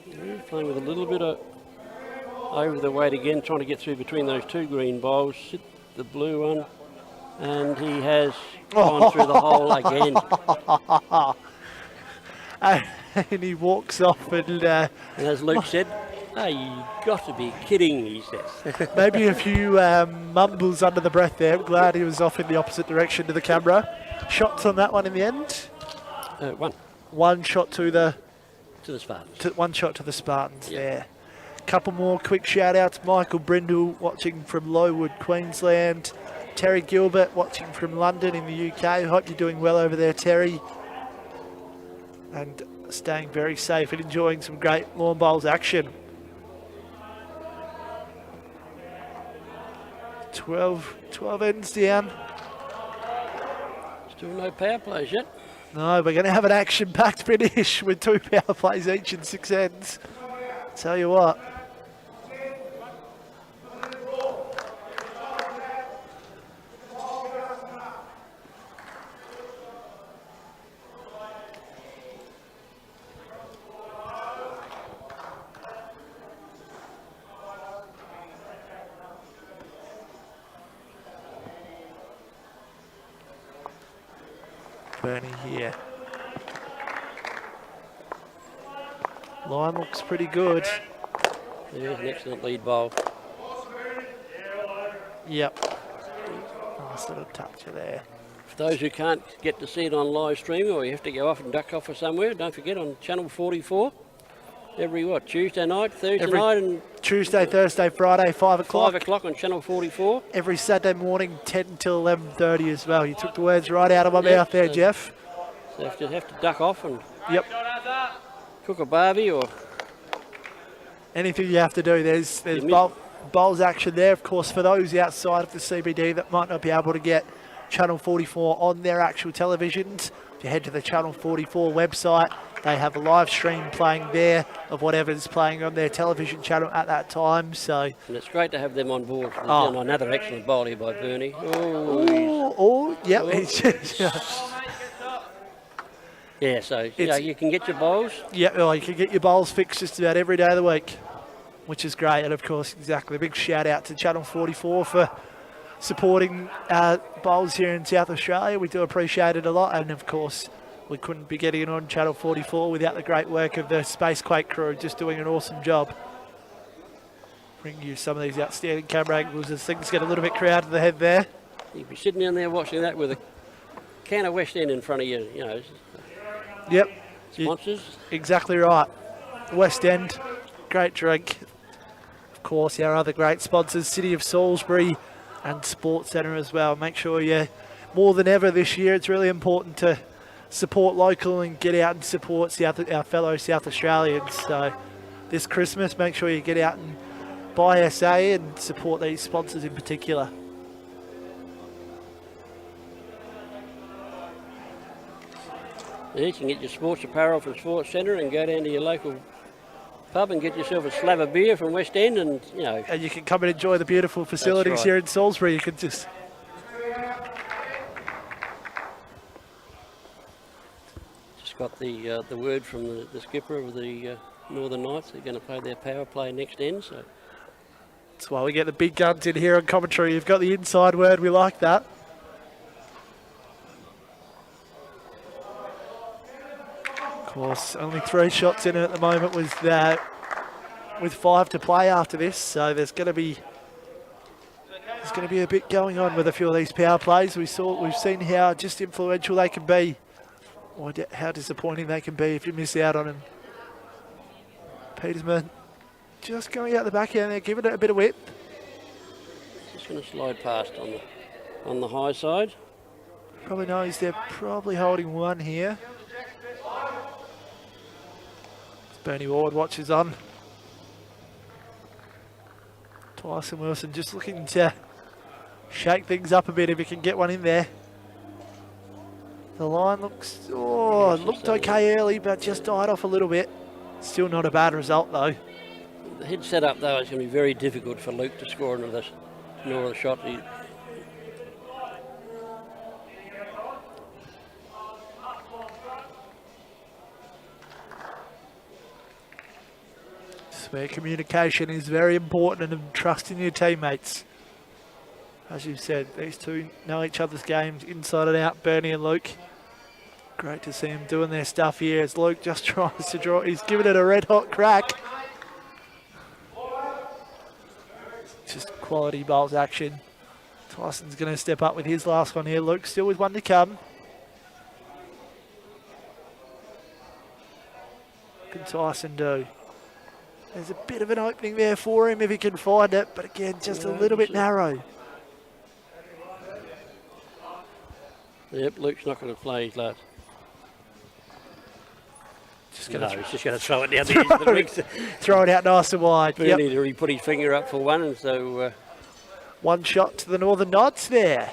He's playing with a little bit of over the weight again, trying to get through between those two green bowls. Sit the blue one, and he has gone through the hole again. And he walks off and as Luke said, "Oh, you got to be kidding," he says. maybe a few mumbles under the breath there. I'm glad he was off in the opposite direction to the camera. Shots on that one in the end? One. One shot to the Spartans. One shot to the Spartans Yep. there. Couple more quick shout outs. Michael Brindle watching from Lowood, Queensland. Terry Gilbert watching from London in the UK. Hope you're doing well over there, Terry. And staying very safe and enjoying some great lawn bowls action. 12 ends down. Still no power plays yet. No, we're going to have an action-packed finish with 2 power plays each and 6 ends. Tell you what. Bernie here. Line looks pretty good. There's an excellent lead bowl. Yep. Nice little touch there. For those who can't get to see it on live stream, or you have to go off and duck off for somewhere, don't forget on channel 44. Every Tuesday night, Thursday night, and Tuesday, Thursday, Friday, 5 o'clock. 5 o'clock on channel 44. Every Saturday morning, 10 till 11:30 as well. You took the words right out of my mouth there, so Jeff. So you have to duck off and Yep. cook a barbie or Anything you have to do. There's bowls action there, of course, for those outside of the CBD that might not be able to get Channel 44 on their actual televisions. If you head to the Channel 44 website, they have a live stream playing there of whatever's playing on their television channel at that time. So, And it's great to have them on board. Oh. Another excellent bowl here by Bernie. yep. Yeah, so you can get your bowls. Yeah, well, you can get your bowls fixed just about every day of the week, which is great. And of course, exactly, a big shout out to Channel 44 for supporting bowls here in South Australia. We do appreciate it a lot. And of course, we couldn't be getting it on Channel 44 without the great work of the Spacequake crew, just doing an awesome job. Bring you some of these outstanding camera angles as things get a little bit crowded ahead there. You'd be sitting down there watching that with a can of West End in front of you, Yep. sponsors. Exactly right. West End, great drink. Of course, our other great sponsors, City of Salisbury and Sports Centre as well. Make sure you, more than ever this year, it's really important to support local and get out and support our fellow South Australians. So this Christmas, make sure you get out and buy SA and support these sponsors in particular. You can get your sports apparel from Sports Centre and go down to your local pub and get yourself a slab of beer from West End, and And you can come and enjoy the beautiful facilities right. here in Salisbury. You can just got the word from the skipper of the Northern Knights. They're going to play their power play next end. So that's why we get the big guns in here on commentary. You've got the inside word. We like that. Of course, only 3 shots in it at the moment with 5 to play after this. So there's going to be a bit going on with a few of these power plays. We've seen how just influential they can be, or how disappointing they can be if you miss out on them. Petersman just going out the backhand there, giving it a bit of whip. Just going to slide past on the high side. Probably knows they're probably holding one here. Bernie Ward watches on. Tyson Wilson just looking to shake things up a bit if he can get one in there. The line looked okay early, but just died off a little bit. Still not a bad result though. The head set up though, it's going to be very difficult for Luke to score another shot. Where communication is very important and trusting your teammates. As you said, these two know each other's games inside and out, Bernie and Luke. Great to see them doing their stuff here as Luke just tries to draw. He's giving it a red hot crack. Just quality bowls action. Tyson's going to step up with his last one here. Luke still with one to come. What can Tyson do? There's a bit of an opening there for him if he can find it, but again, just a little bit narrow. Yep, Luke's not going to play his last. He's just going to throw it down the edge of the ring. Throw it out nice and wide. He needed to really put his finger up for one, and so... one shot to the Northern Knights there.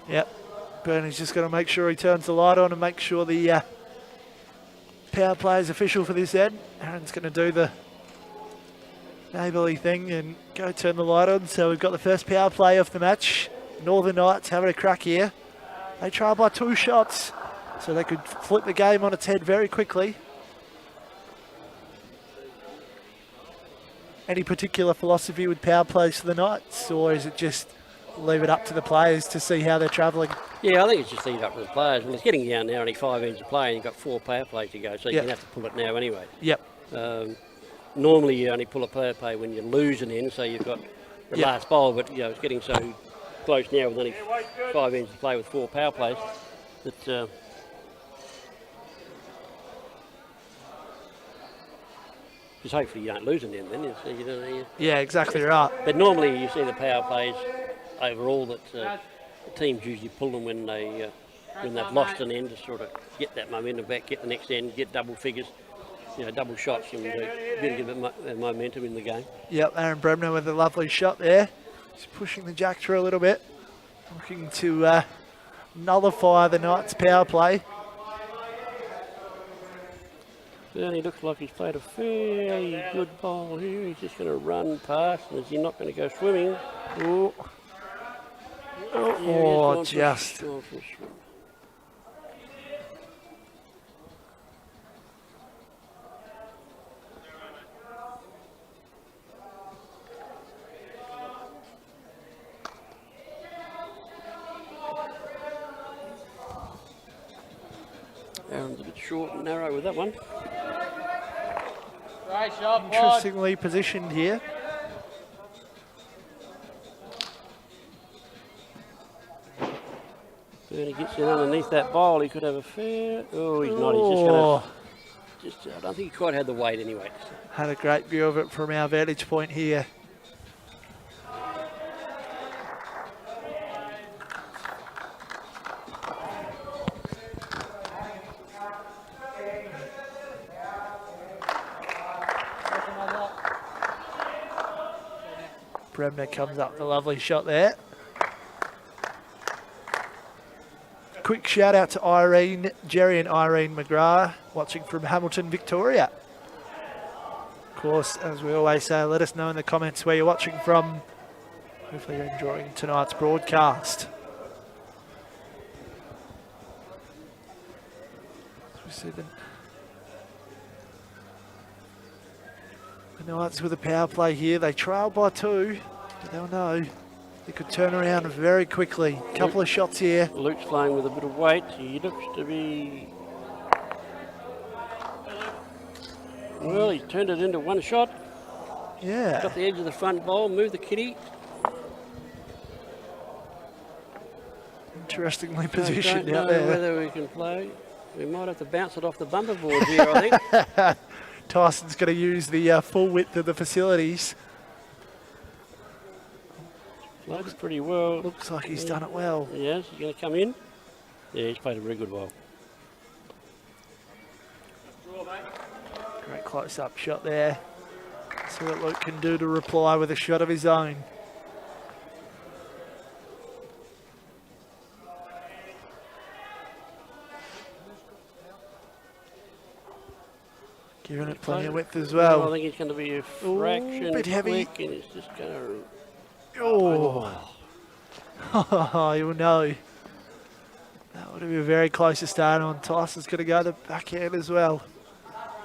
Yep, Bernie's just going to make sure he turns the light on and make sure the power play is official for this end. Aaron's going to do the neighbourly thing and go turn the light on. So we've got the first power play of the match. Northern Knights having a crack here. They trail by 2 shots, so they could flip the game on its head very quickly. Any particular philosophy with power plays for the Knights, or is it just leave it up to the players to see how they're travelling? Yeah, I think it's just leave it up to the players. Well, it's getting down now, only 5 ends of play, and you've got 4 power plays to go, so you're going to have to pull it now anyway. Yep. Normally you only pull a power play when you lose an end, so you've got the last bowl, but it's getting so close now with only 5 ends to play with 4 power plays that just hopefully you don't lose an end then. So you don't, yeah, exactly right. But normally you see the power plays overall that the teams usually pull them when they when they've lost an end to sort of get that momentum back, get the next end, get double figures, double shots, and get a bit of momentum in the game. Yep, Aaron Bremner with a lovely shot there. Just pushing the jack through a little bit. Looking to nullify the Knights' power play. Bernie looks like he's played a fairly good bowl here. He's just going to run past, and is he not going to go swimming? Ooh. Oh, just. Aaron's a bit short and narrow with that one. Great shot, Pod. Interestingly positioned here. Bernie gets in underneath that bowl. He could have a fair. Oh, he's not. He's just going to. I don't think he quite had the weight anyway. Had a great view of it from our vantage point here. Bremner comes up with a lovely shot there. Quick shout out to Jerry and Irene McGrath, watching from Hamilton, Victoria. Of course, as we always say, let us know in the comments where you're watching from. Hopefully you're enjoying tonight's broadcast. We see the Knights with a power play here. They trail by 2, but they'll know they could turn around very quickly. Couple of shots here. Luke's playing with a bit of weight. He looks to be... Well, he turned it into one shot. Yeah. Got the edge of the front bowl, moved the kitty. Interestingly I positioned don't out know there. whether we can play. We might have to bounce it off the bumper board here, I think. Tyson's going to use the full width of the facilities. Looks pretty well. Looks like he's done it well. Yes, he's going to come in. Yeah, he's played a very good bowl. Great close-up shot there. See what Luke can do to reply with a shot of his own. Giving it plenty of width as well. I think it's going to be a fraction bit heavy. quick, and it's just going to... Oh, you'll know. That would be a very close to start on. Tyson's going to go the backhand as well.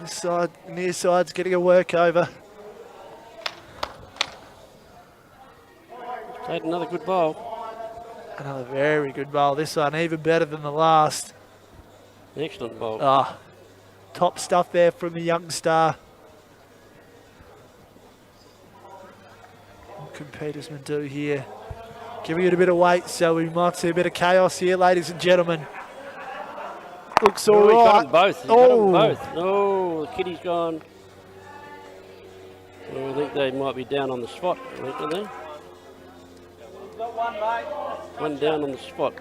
This side, near side's getting a workover. Played another good bowl. Another very good bowl. This one even better than the last. Excellent bowl. Top stuff there from the young star. What can Petersman do here? Giving it a bit of weight, so we might see a bit of chaos here, ladies and gentlemen. Looks all He's got right. them both. He's got them both. Oh, the kitty's gone. Well, I think they might be down on the spot, I think, aren't they? Got one, mate. One down on the spot.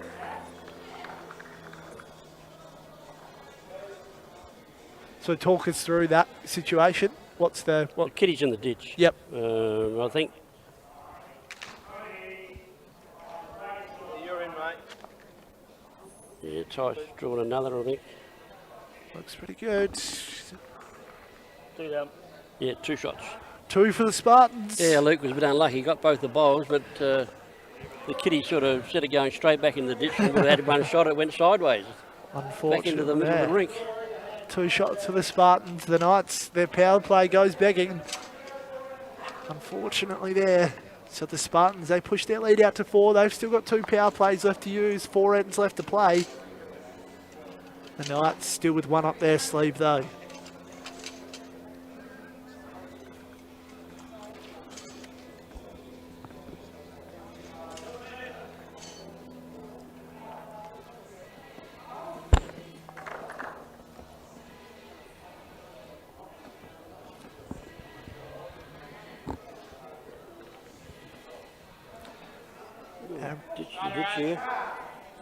So talk us through that situation. What's the... The kitty's in the ditch. Yep. I think... You're in, mate. Yeah, Ty's drawn another, I think. Looks pretty good. Two down. Yeah, 2 shots. 2 for the Spartans. Yeah, Luke was a bit unlucky. He got both the bowls, but the kitty sort of, instead of going straight back in the ditch and had one shot, it went sideways. Unfortunately, Back into the middle of the rink. 2 shots for the Spartans. The Knights, their power play goes begging. Unfortunately there. So the Spartans, they push their lead out to 4. They've still got 2 power plays left to use. 4 ends left to play. The Knights still with 1 up their sleeve though.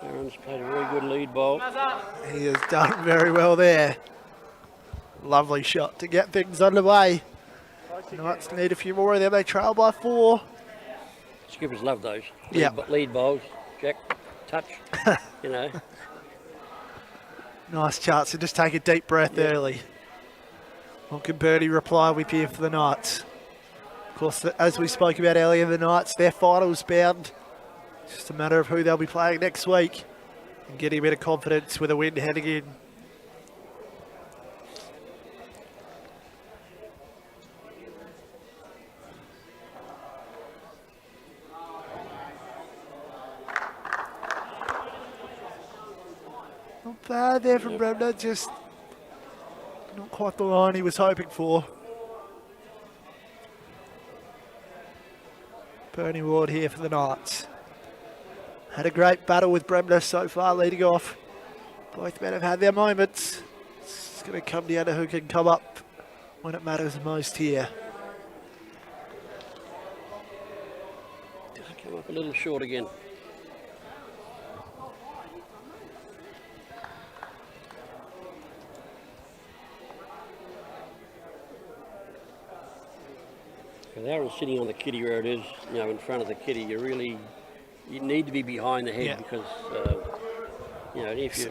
Aaron's played a very good lead ball. He has done very well there. Lovely shot to get things underway. Knights need a few more of them. They trail by 4. Skippers love those Yeah. lead bowls. Jack, touch, you know. Nice chance to just take a deep breath early. What can Bernie reply with here for the Knights? Of course, as we spoke about earlier, the Knights, their finals bound. Just a matter of who they'll be playing next week and getting a bit of confidence with a win heading in. Not bad there from Bremner, just not quite the line he was hoping for. Bernie Ward here for the Knights. Had a great battle with Bremner so far leading off. Both men have had their moments. It's going to come down to who can come up when it matters most here. Just come up a little short again. If Aaron's sitting on the kitty where it is, you know, in front of the kitty, you need to be behind the head because, you know, if you,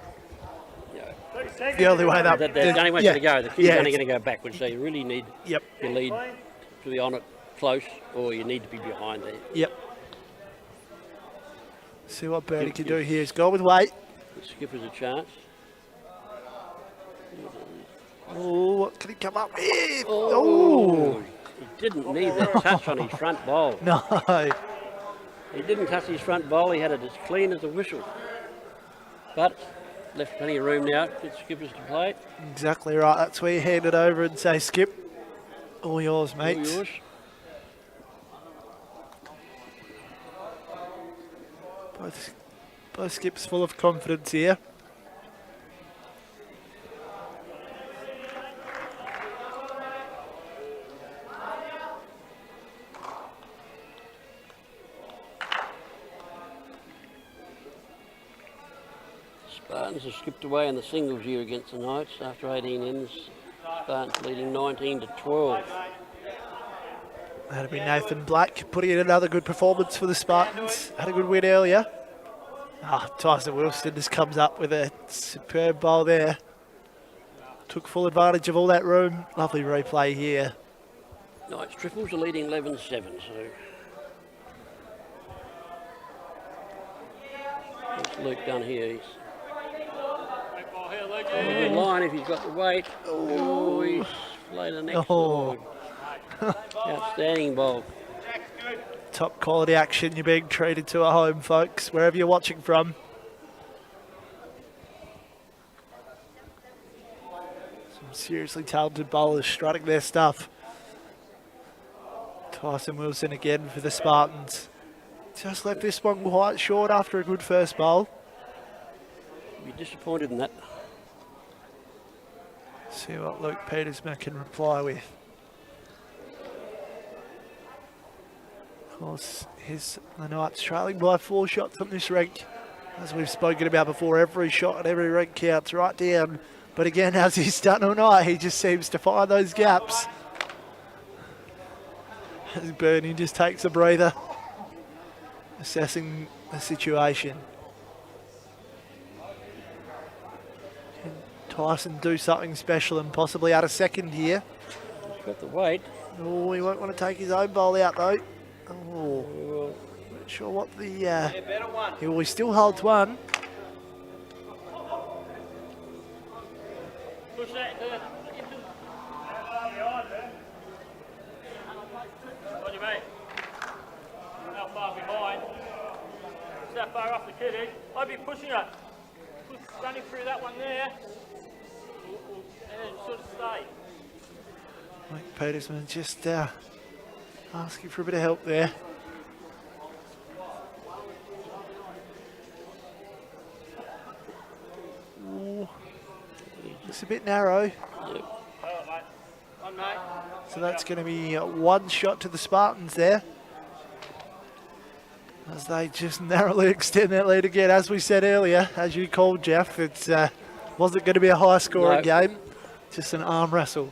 The only way that... the only way to go, the kitty's only going to go backwards, so you really need your lead to be on it close, or you need to be behind there. Yep. See what Bernie can do here. He's gone with weight. The skipper's a chance. Oh, what can he come up with? Oh! He didn't need the touch on his front bowl. No. He didn't touch his front bowl, he had it as clean as a whistle. But left plenty of room now for the skippers to play. Exactly right. That's where you hand it over and say, Skip, all yours, mate. All yours. Both skips full of confidence here. Spartans have skipped away in the singles year against the Knights after 18 ends. Spartans leading 19 to 12. That'll be Nathan Black putting in another good performance for the Spartans. Had a good win earlier. Tyson Wilson just comes up with a superb bowl there. Took full advantage of all that room. Lovely replay here. Knights triples are leading 11-7, so what's Luke done here? He's on a good line if he's got the weight. Oh, he's played an excellent. Outstanding ball. Top quality action. You're being treated to at home, folks, wherever you're watching from. Some seriously talented bowlers strutting their stuff. Tyson Wilson again for the Spartans. Just left this one quite short after a good first bowl. Be disappointed in that. See what Luke Petersman can reply with. Of course, the Knights trailing by 4 shots on this rank. As we've spoken about before, every shot and every rank counts right down. But again, as he's done all night, he just seems to find those gaps. As Bernie just takes a breather, assessing the situation. Can Tyson do something special and possibly add a second here? He's got the weight. Oh, he won't want to take his own bowl out though. Oh, not sure what the... he still holds one. Push that into the... What do you mean? How far behind? It's that far off the kitty. I'd be pushing it. Running through that one there. And then sort of stay. Mike Petersman just asking for a bit of help there. Ooh, it's a bit narrow. So that's going to be one shot to the Spartans there. as they just narrowly extend that lead again. As we said earlier, as you called, Jeff, it wasn't going to be a high-scoring game, just an arm wrestle.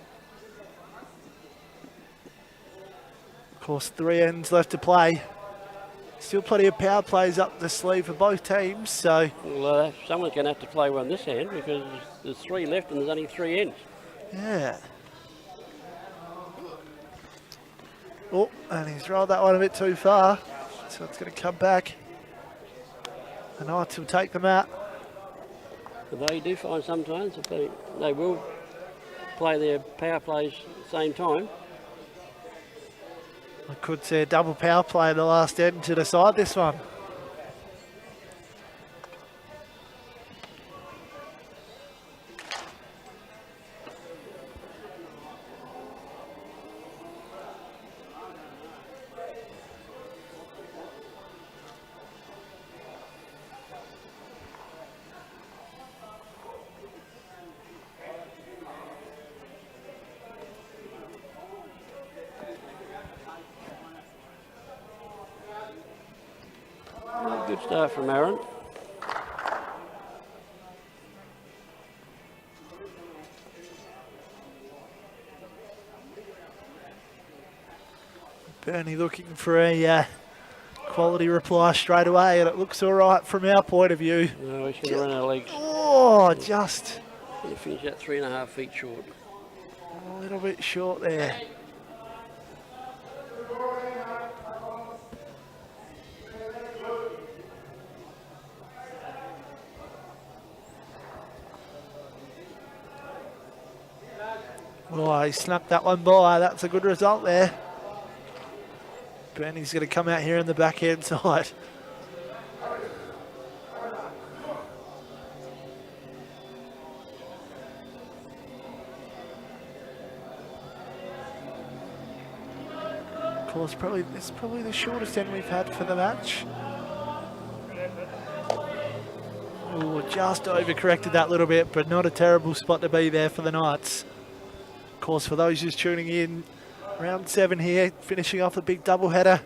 Of course, 3 ends left to play. Still plenty of power plays up the sleeve for both teams, so... Well, someone's going to have to play one this end because there's 3 left and there's only 3 ends. Yeah. Oh, and he's rolled that one a bit too far, so it's going to come back. The Knights will take them out. But they do find sometimes that they will play their power plays at the same time. I could see a double power play in the last end to decide this one. Good start from Aaron. Bernie looking for a quality reply straight away, and it looks all right from our point of view. No, we should have run our legs. Oh, just You finish that 3.5 feet short. a little bit short there. Oh, he snuck that one by. That's a good result there. Bernie's going to come out here on the backhand side. Of course, it's probably the shortest end we've had for the match. Oh, just overcorrected that little bit, but not a terrible spot to be there for the Knights. Of course, for those just tuning in, round 7 here, finishing off the big doubleheader.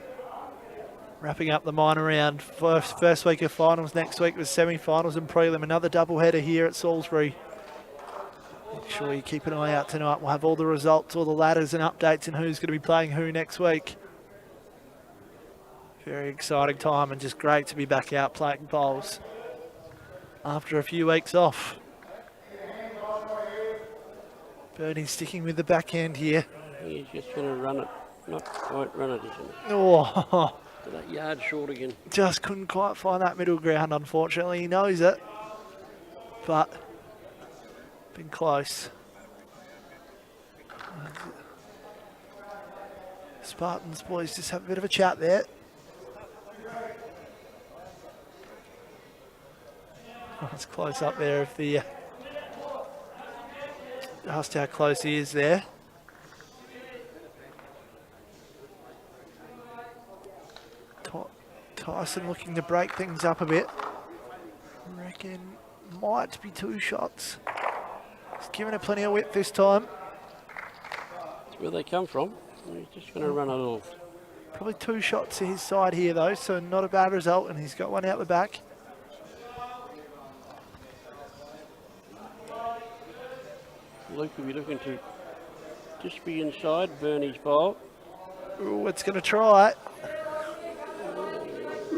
Wrapping up the minor round. First week of finals, next week was semi-finals and prelim. Another doubleheader here at Salisbury. Make sure you keep an eye out tonight. We'll have all the results, all the ladders and updates and who's going to be playing who next week. Very exciting time and just great to be back out playing bowls after a few weeks off. Bernie sticking with the backhand here. He's just going to run it. Not quite run it, isn't it? Oh, So that yard short again. just couldn't quite find that middle ground, unfortunately. He knows it, but been close. Spartans boys just have a bit of a chat there. It's close up there if the asked how close he is there. Tyson looking to break things up a bit. I reckon might be 2 shots. He's given it plenty of width this time. That's where they come from. He's just going to run a little. Probably 2 shots to his side here though, so not a bad result, and he's got one out the back. Luke will be looking to just be inside Bernie's bowl. Ooh, it's going to try.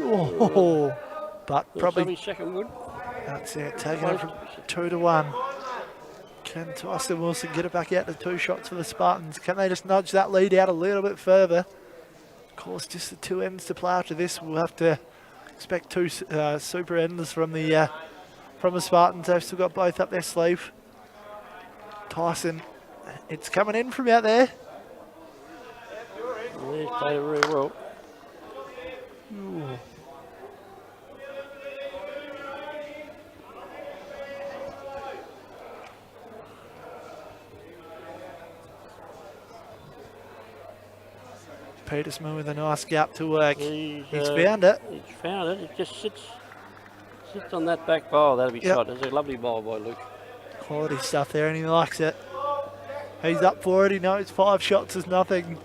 Oh, but probably second wood. that's it. Taking it from 2-1. Can Tyson Wilson get it back out to 2 shots for the Spartans? Can they just nudge that lead out a little bit further? Of course, just the 2 ends to play after this. We'll have to expect 2 super ends from the Spartans. They've still got both up their sleeve. Tyson, it's coming in from out there. Yeah, he's played it very well. Ooh. Petersman with a nice gap to work. He's found it. He's found it. It just sits on that back bowl. That'll be shot. It's a lovely bowl by Luke. Quality stuff there, and he likes it. He's up for it. He knows 5 shots is nothing.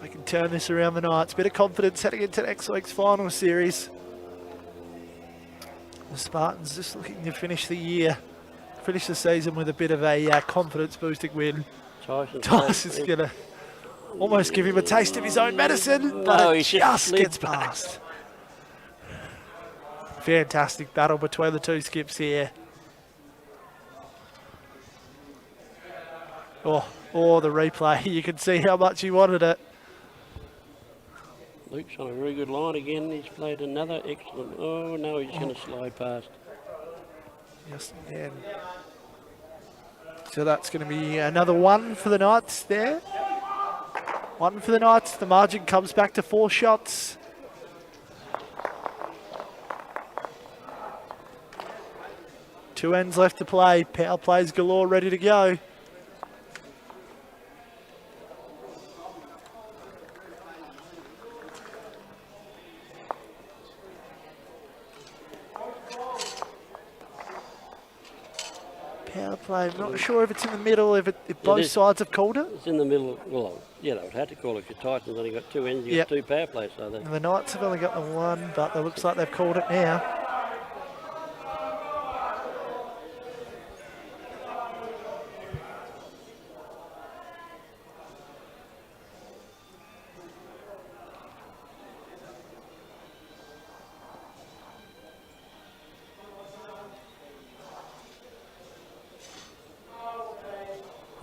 They can turn this around the Knights. Bit of confidence heading into next week's final series. The Spartans just looking to finish the season with a bit of a confidence-boosting win. Tyson's going to almost give him a taste of his own medicine, but it just gets past. Fantastic battle between the two skips here. Oh, the replay. You can see how much he wanted it. Luke's on a very good line again. He's played another excellent. Oh, no, he's going to slide past. Yes, again. So that's going to be another one for the Knights there. One for the Knights. The margin comes back to 4 shots. Two ends left to play. Power plays galore, ready to go. Power play. I'm not sure if it's in the middle, if both sides have called it. It's in the middle. Well, yeah, they would have to call it. If your Titans only got 2 ends, you got 2 power plays. So and the Knights have only got the 1, but it looks like they've called it now.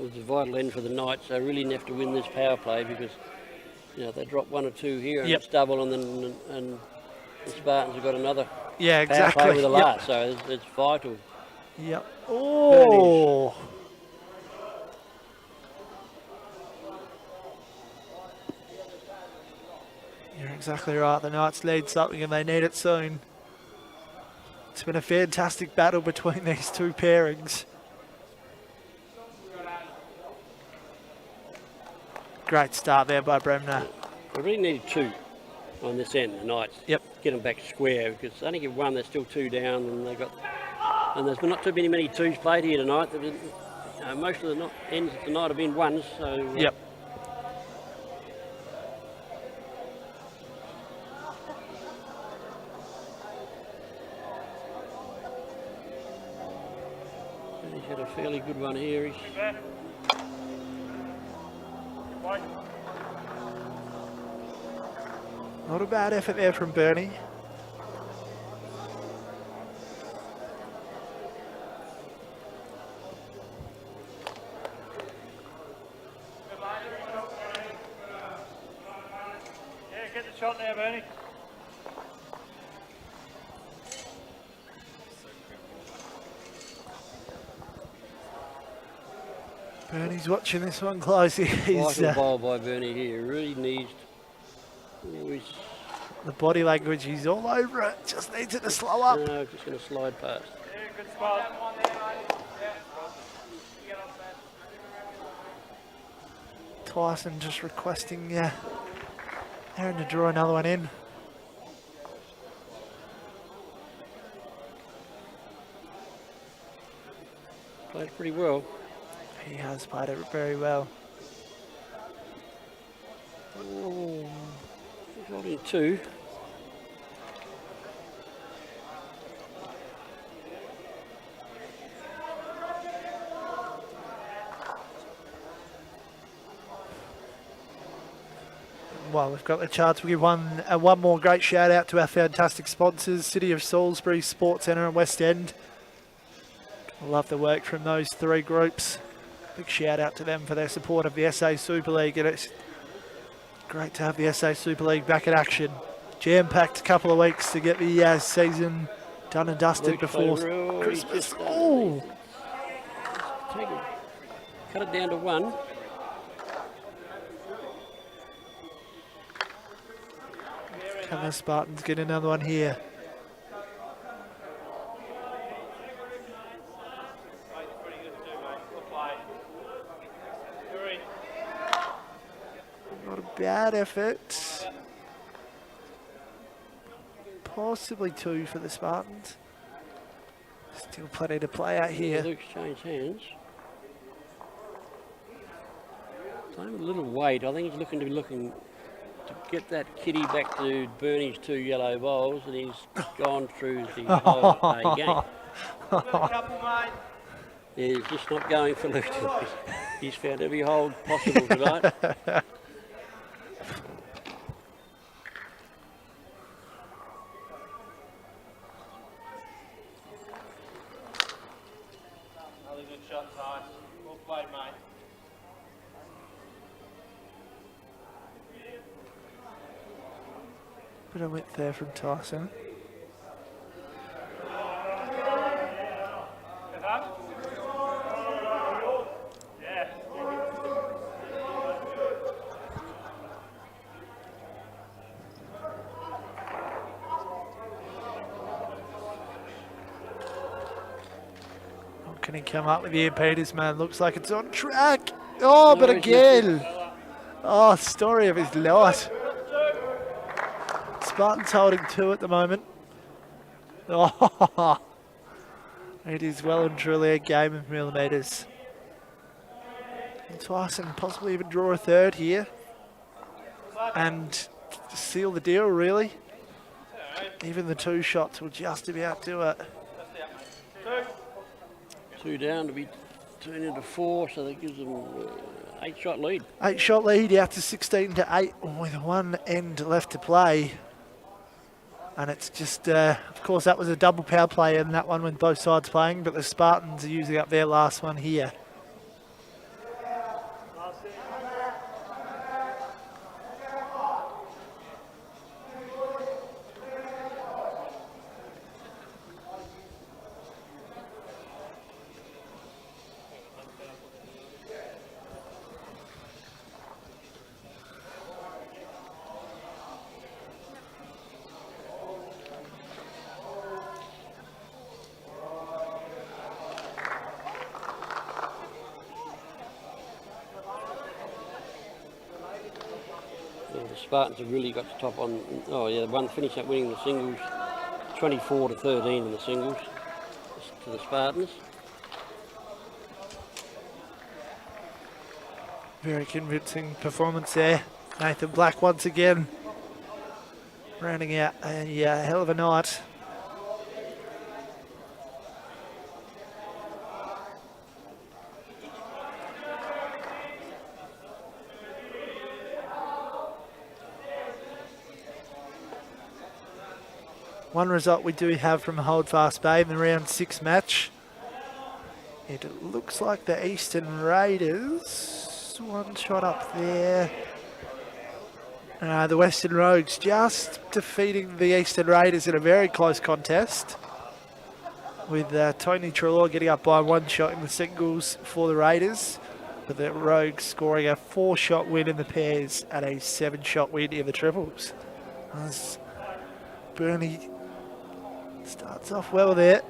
It's a vital end for the Knights. They really have to win this power play because, you know, they drop 1 or 2 here and it's double, and the Spartans have got another power play with the last. So it's vital. Yep. Oh. You're exactly right. The Knights need something and they need it soon. It's been a fantastic battle between these two pairings. Great start there by Bremner. We really needed 2 on this end, the Knights. Yep. Get them back square because they only get 1, they're still 2 down, and there's not too many 2s played here tonight. Most of the ends tonight have been 1s. So. Yep. He's got a fairly good one here. Not a bad effort there from Bernie. Yeah, get the shot now, Bernie. Bernie's watching this one closely. Vital bowl by Bernie here. Really needs. The body language, he's all over it. Just needs it to slow up. No, just going to slide past. Yeah, good spot. Tyson just requesting Aaron to draw another one in. Played pretty well. He has played it very well. Oh. Got in 2. Well, we've got the chance. We'll give one more great shout out to our fantastic sponsors, City of Salisbury, Sports Centre and West End. I love the work from those 3 groups. Big shout out to them for their support of the SA Super League, and it's great to have the SA Super League back in action. Jam-packed couple of weeks to get the season done and dusted before Christmas. Oh! Cut it down to 1. Can the Spartans get another one here? Not a bad effort. Possibly 2 for the Spartans. Still plenty to play out here. Luke's changed hands. Playing with a little weight. I think he's looking get that kitty back to Bernie's 2 yellow bowls, and he's gone through the whole game. He's just not going for Luton. He's found every hold possible tonight. Another good shot, Ty. Well played, mate. Bit of width there from Tyson. Can he come up with the impeders, man? Looks like it's on track. Oh, but again. Oh, story of his life. Spartans holding 2 at the moment. Oh, it is well and truly a game of millimetres. Tyson possibly even draw a third here. And seal the deal, really. Even the 2 shots will just about do it. 2 down to be turned into 4, so that gives them 8-shot lead. 8-shot lead out to 16-8 with 1 end left to play. And it's just, of course, that was a double power play in that one with both sides playing, but the Spartans are using up their last one here. Spartans have really got the top on. Oh yeah, one finish up winning the singles, 24-13 in the singles to the Spartans. Very convincing performance there. Nathan Black once again rounding out a hell of a night. One result we do have from Holdfast Bay in the round 6 match. It looks like the Eastern Raiders, 1 shot up there. The Western Rogues just defeating the Eastern Raiders in a very close contest, with Tony Trelaw getting up by 1 shot in the singles for the Raiders, with the Rogues scoring a 4-shot win in the pairs and a 7-shot win in the triples. As Bernie starts off well there.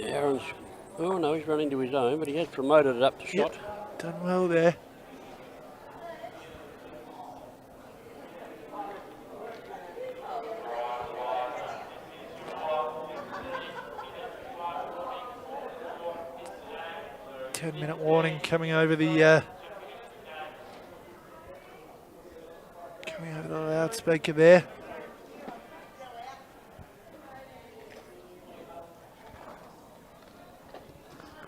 Aaron's, oh no, he's run into his own, but he has promoted it up to shot. Done well there. Ten-minute warning coming over the loudspeaker there.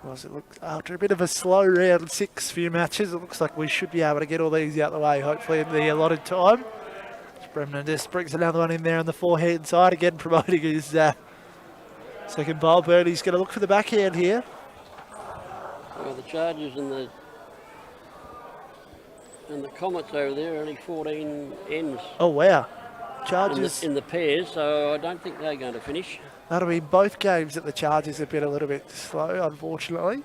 It looks, after a bit of a slow round 6 few matches, it looks like we should be able to get all these out the way, hopefully in the allotted time. Bremner just brings another one in there on the forehand side, again promoting his second bowl. Bernie's going to look for the backhand here. Well, the Chargers and the Comets over there are only 14 ends. Oh wow, Chargers in the pairs, so I don't think they're going to finish. That'll be both games that the Chargers have been a little bit slow, unfortunately.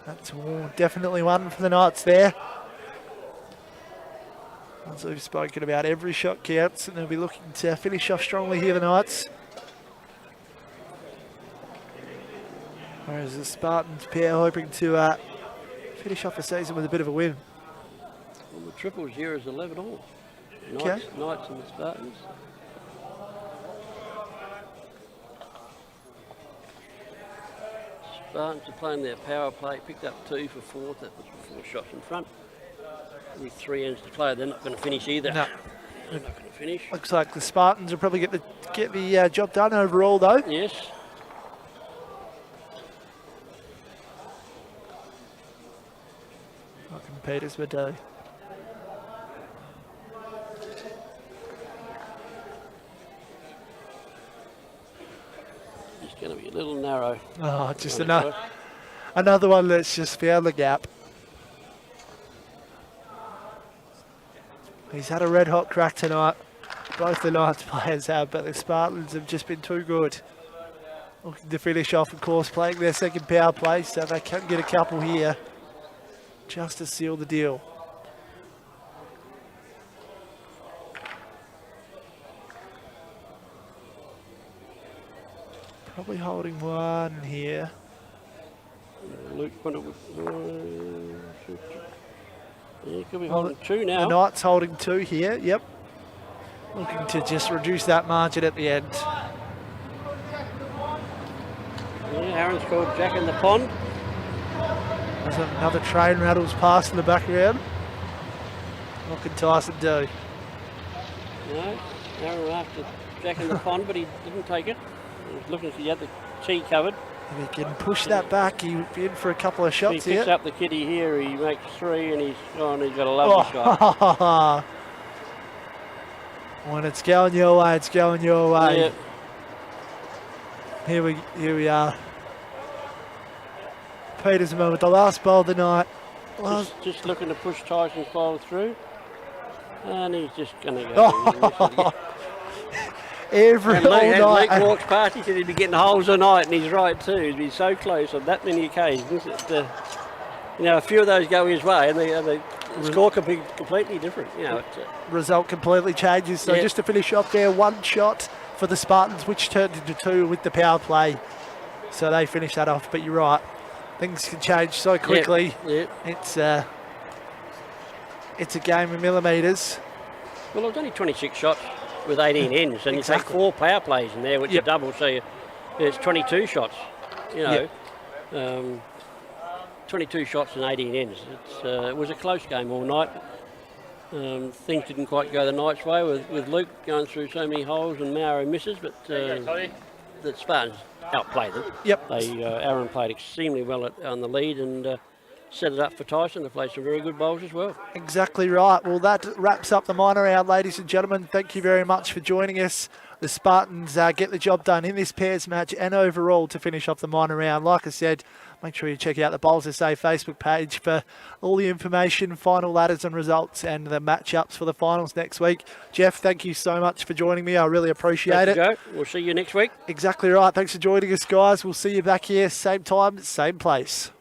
That's definitely one for the Knights there. As we've spoken about, every shot counts, and they'll be looking to finish off strongly here, the Knights. Whereas the Spartans pair hoping to finish off the season with a bit of a win. Well, the triples here is 11 all. Okay. Knights and the Spartans. Spartans are playing their power play, picked up 2 for fourth. That was 4 shots in front. With 3 ends to play, they're not going to finish either. No. They're not going to finish. Looks like the Spartans will probably get the job done overall, though. Yes. Fucking Peters would do. It's going to be a little narrow. Oh, just another one that's just found the gap. He's had a red hot crack tonight. Both the Knights players have, but the Spartans have just been too good. Looking to finish off, of course, playing their second power play, so they can get a couple here just to seal the deal. Probably holding one here. Luke, he could be holding 2 now. The Knights holding 2 here, yep. Looking to just reduce that margin at the end. Yeah, Aaron's called Jack in the Pond. There's another train rattles past in the background. What can Tyson do? No, Aaron after Jack in the Pond, but he didn't take it. He was looking if he had the tee covered. If he can push that back, he'll be in for a couple of shots he here. picks up the kitty here, he makes 3 and he's got a lovely shot. When it's going your way, it's going your way. Yep. Here we are. Petersman with the last bowl of the night. Just looking to push Tyson's bowl through. And he's just going to go. Every all night. Luke walks past, he said he'd be getting holes all night, and he's right too. He's been so close on that many occasions. A few of those go his way, and the score can be completely different. Result completely changes. So just to finish off there, 1 shot for the Spartans, which turned into 2 with the power play. So they finish that off. But you're right, things can change so quickly. Yep. It's a game of millimetres. Well, it was only 26 shots with 18 ends, and you take 4 power plays in there, which are double, so it's 22 shots. 22 shots and 18 ends. It was a close game all night. Things didn't quite go the Knights' way with Luke going through so many holes and Mauro misses, but the Spartans outplayed them. Yep. Aaron played extremely well on the lead and set it up for Tyson to play some very good bowls as well. Exactly right. Well, that wraps up the minor round, ladies and gentlemen. Thank you very much for joining us. The Spartans get the job done in this pairs match and overall to finish off the minor round. Like I said, make sure you check out the Bowls SA Facebook page for all the information, final ladders and results, and the matchups for the finals next week. Jeff, thank you so much for joining me. I really appreciate it. Joe. We'll see you next week. Exactly right. Thanks for joining us, guys. We'll see you back here, same time, same place.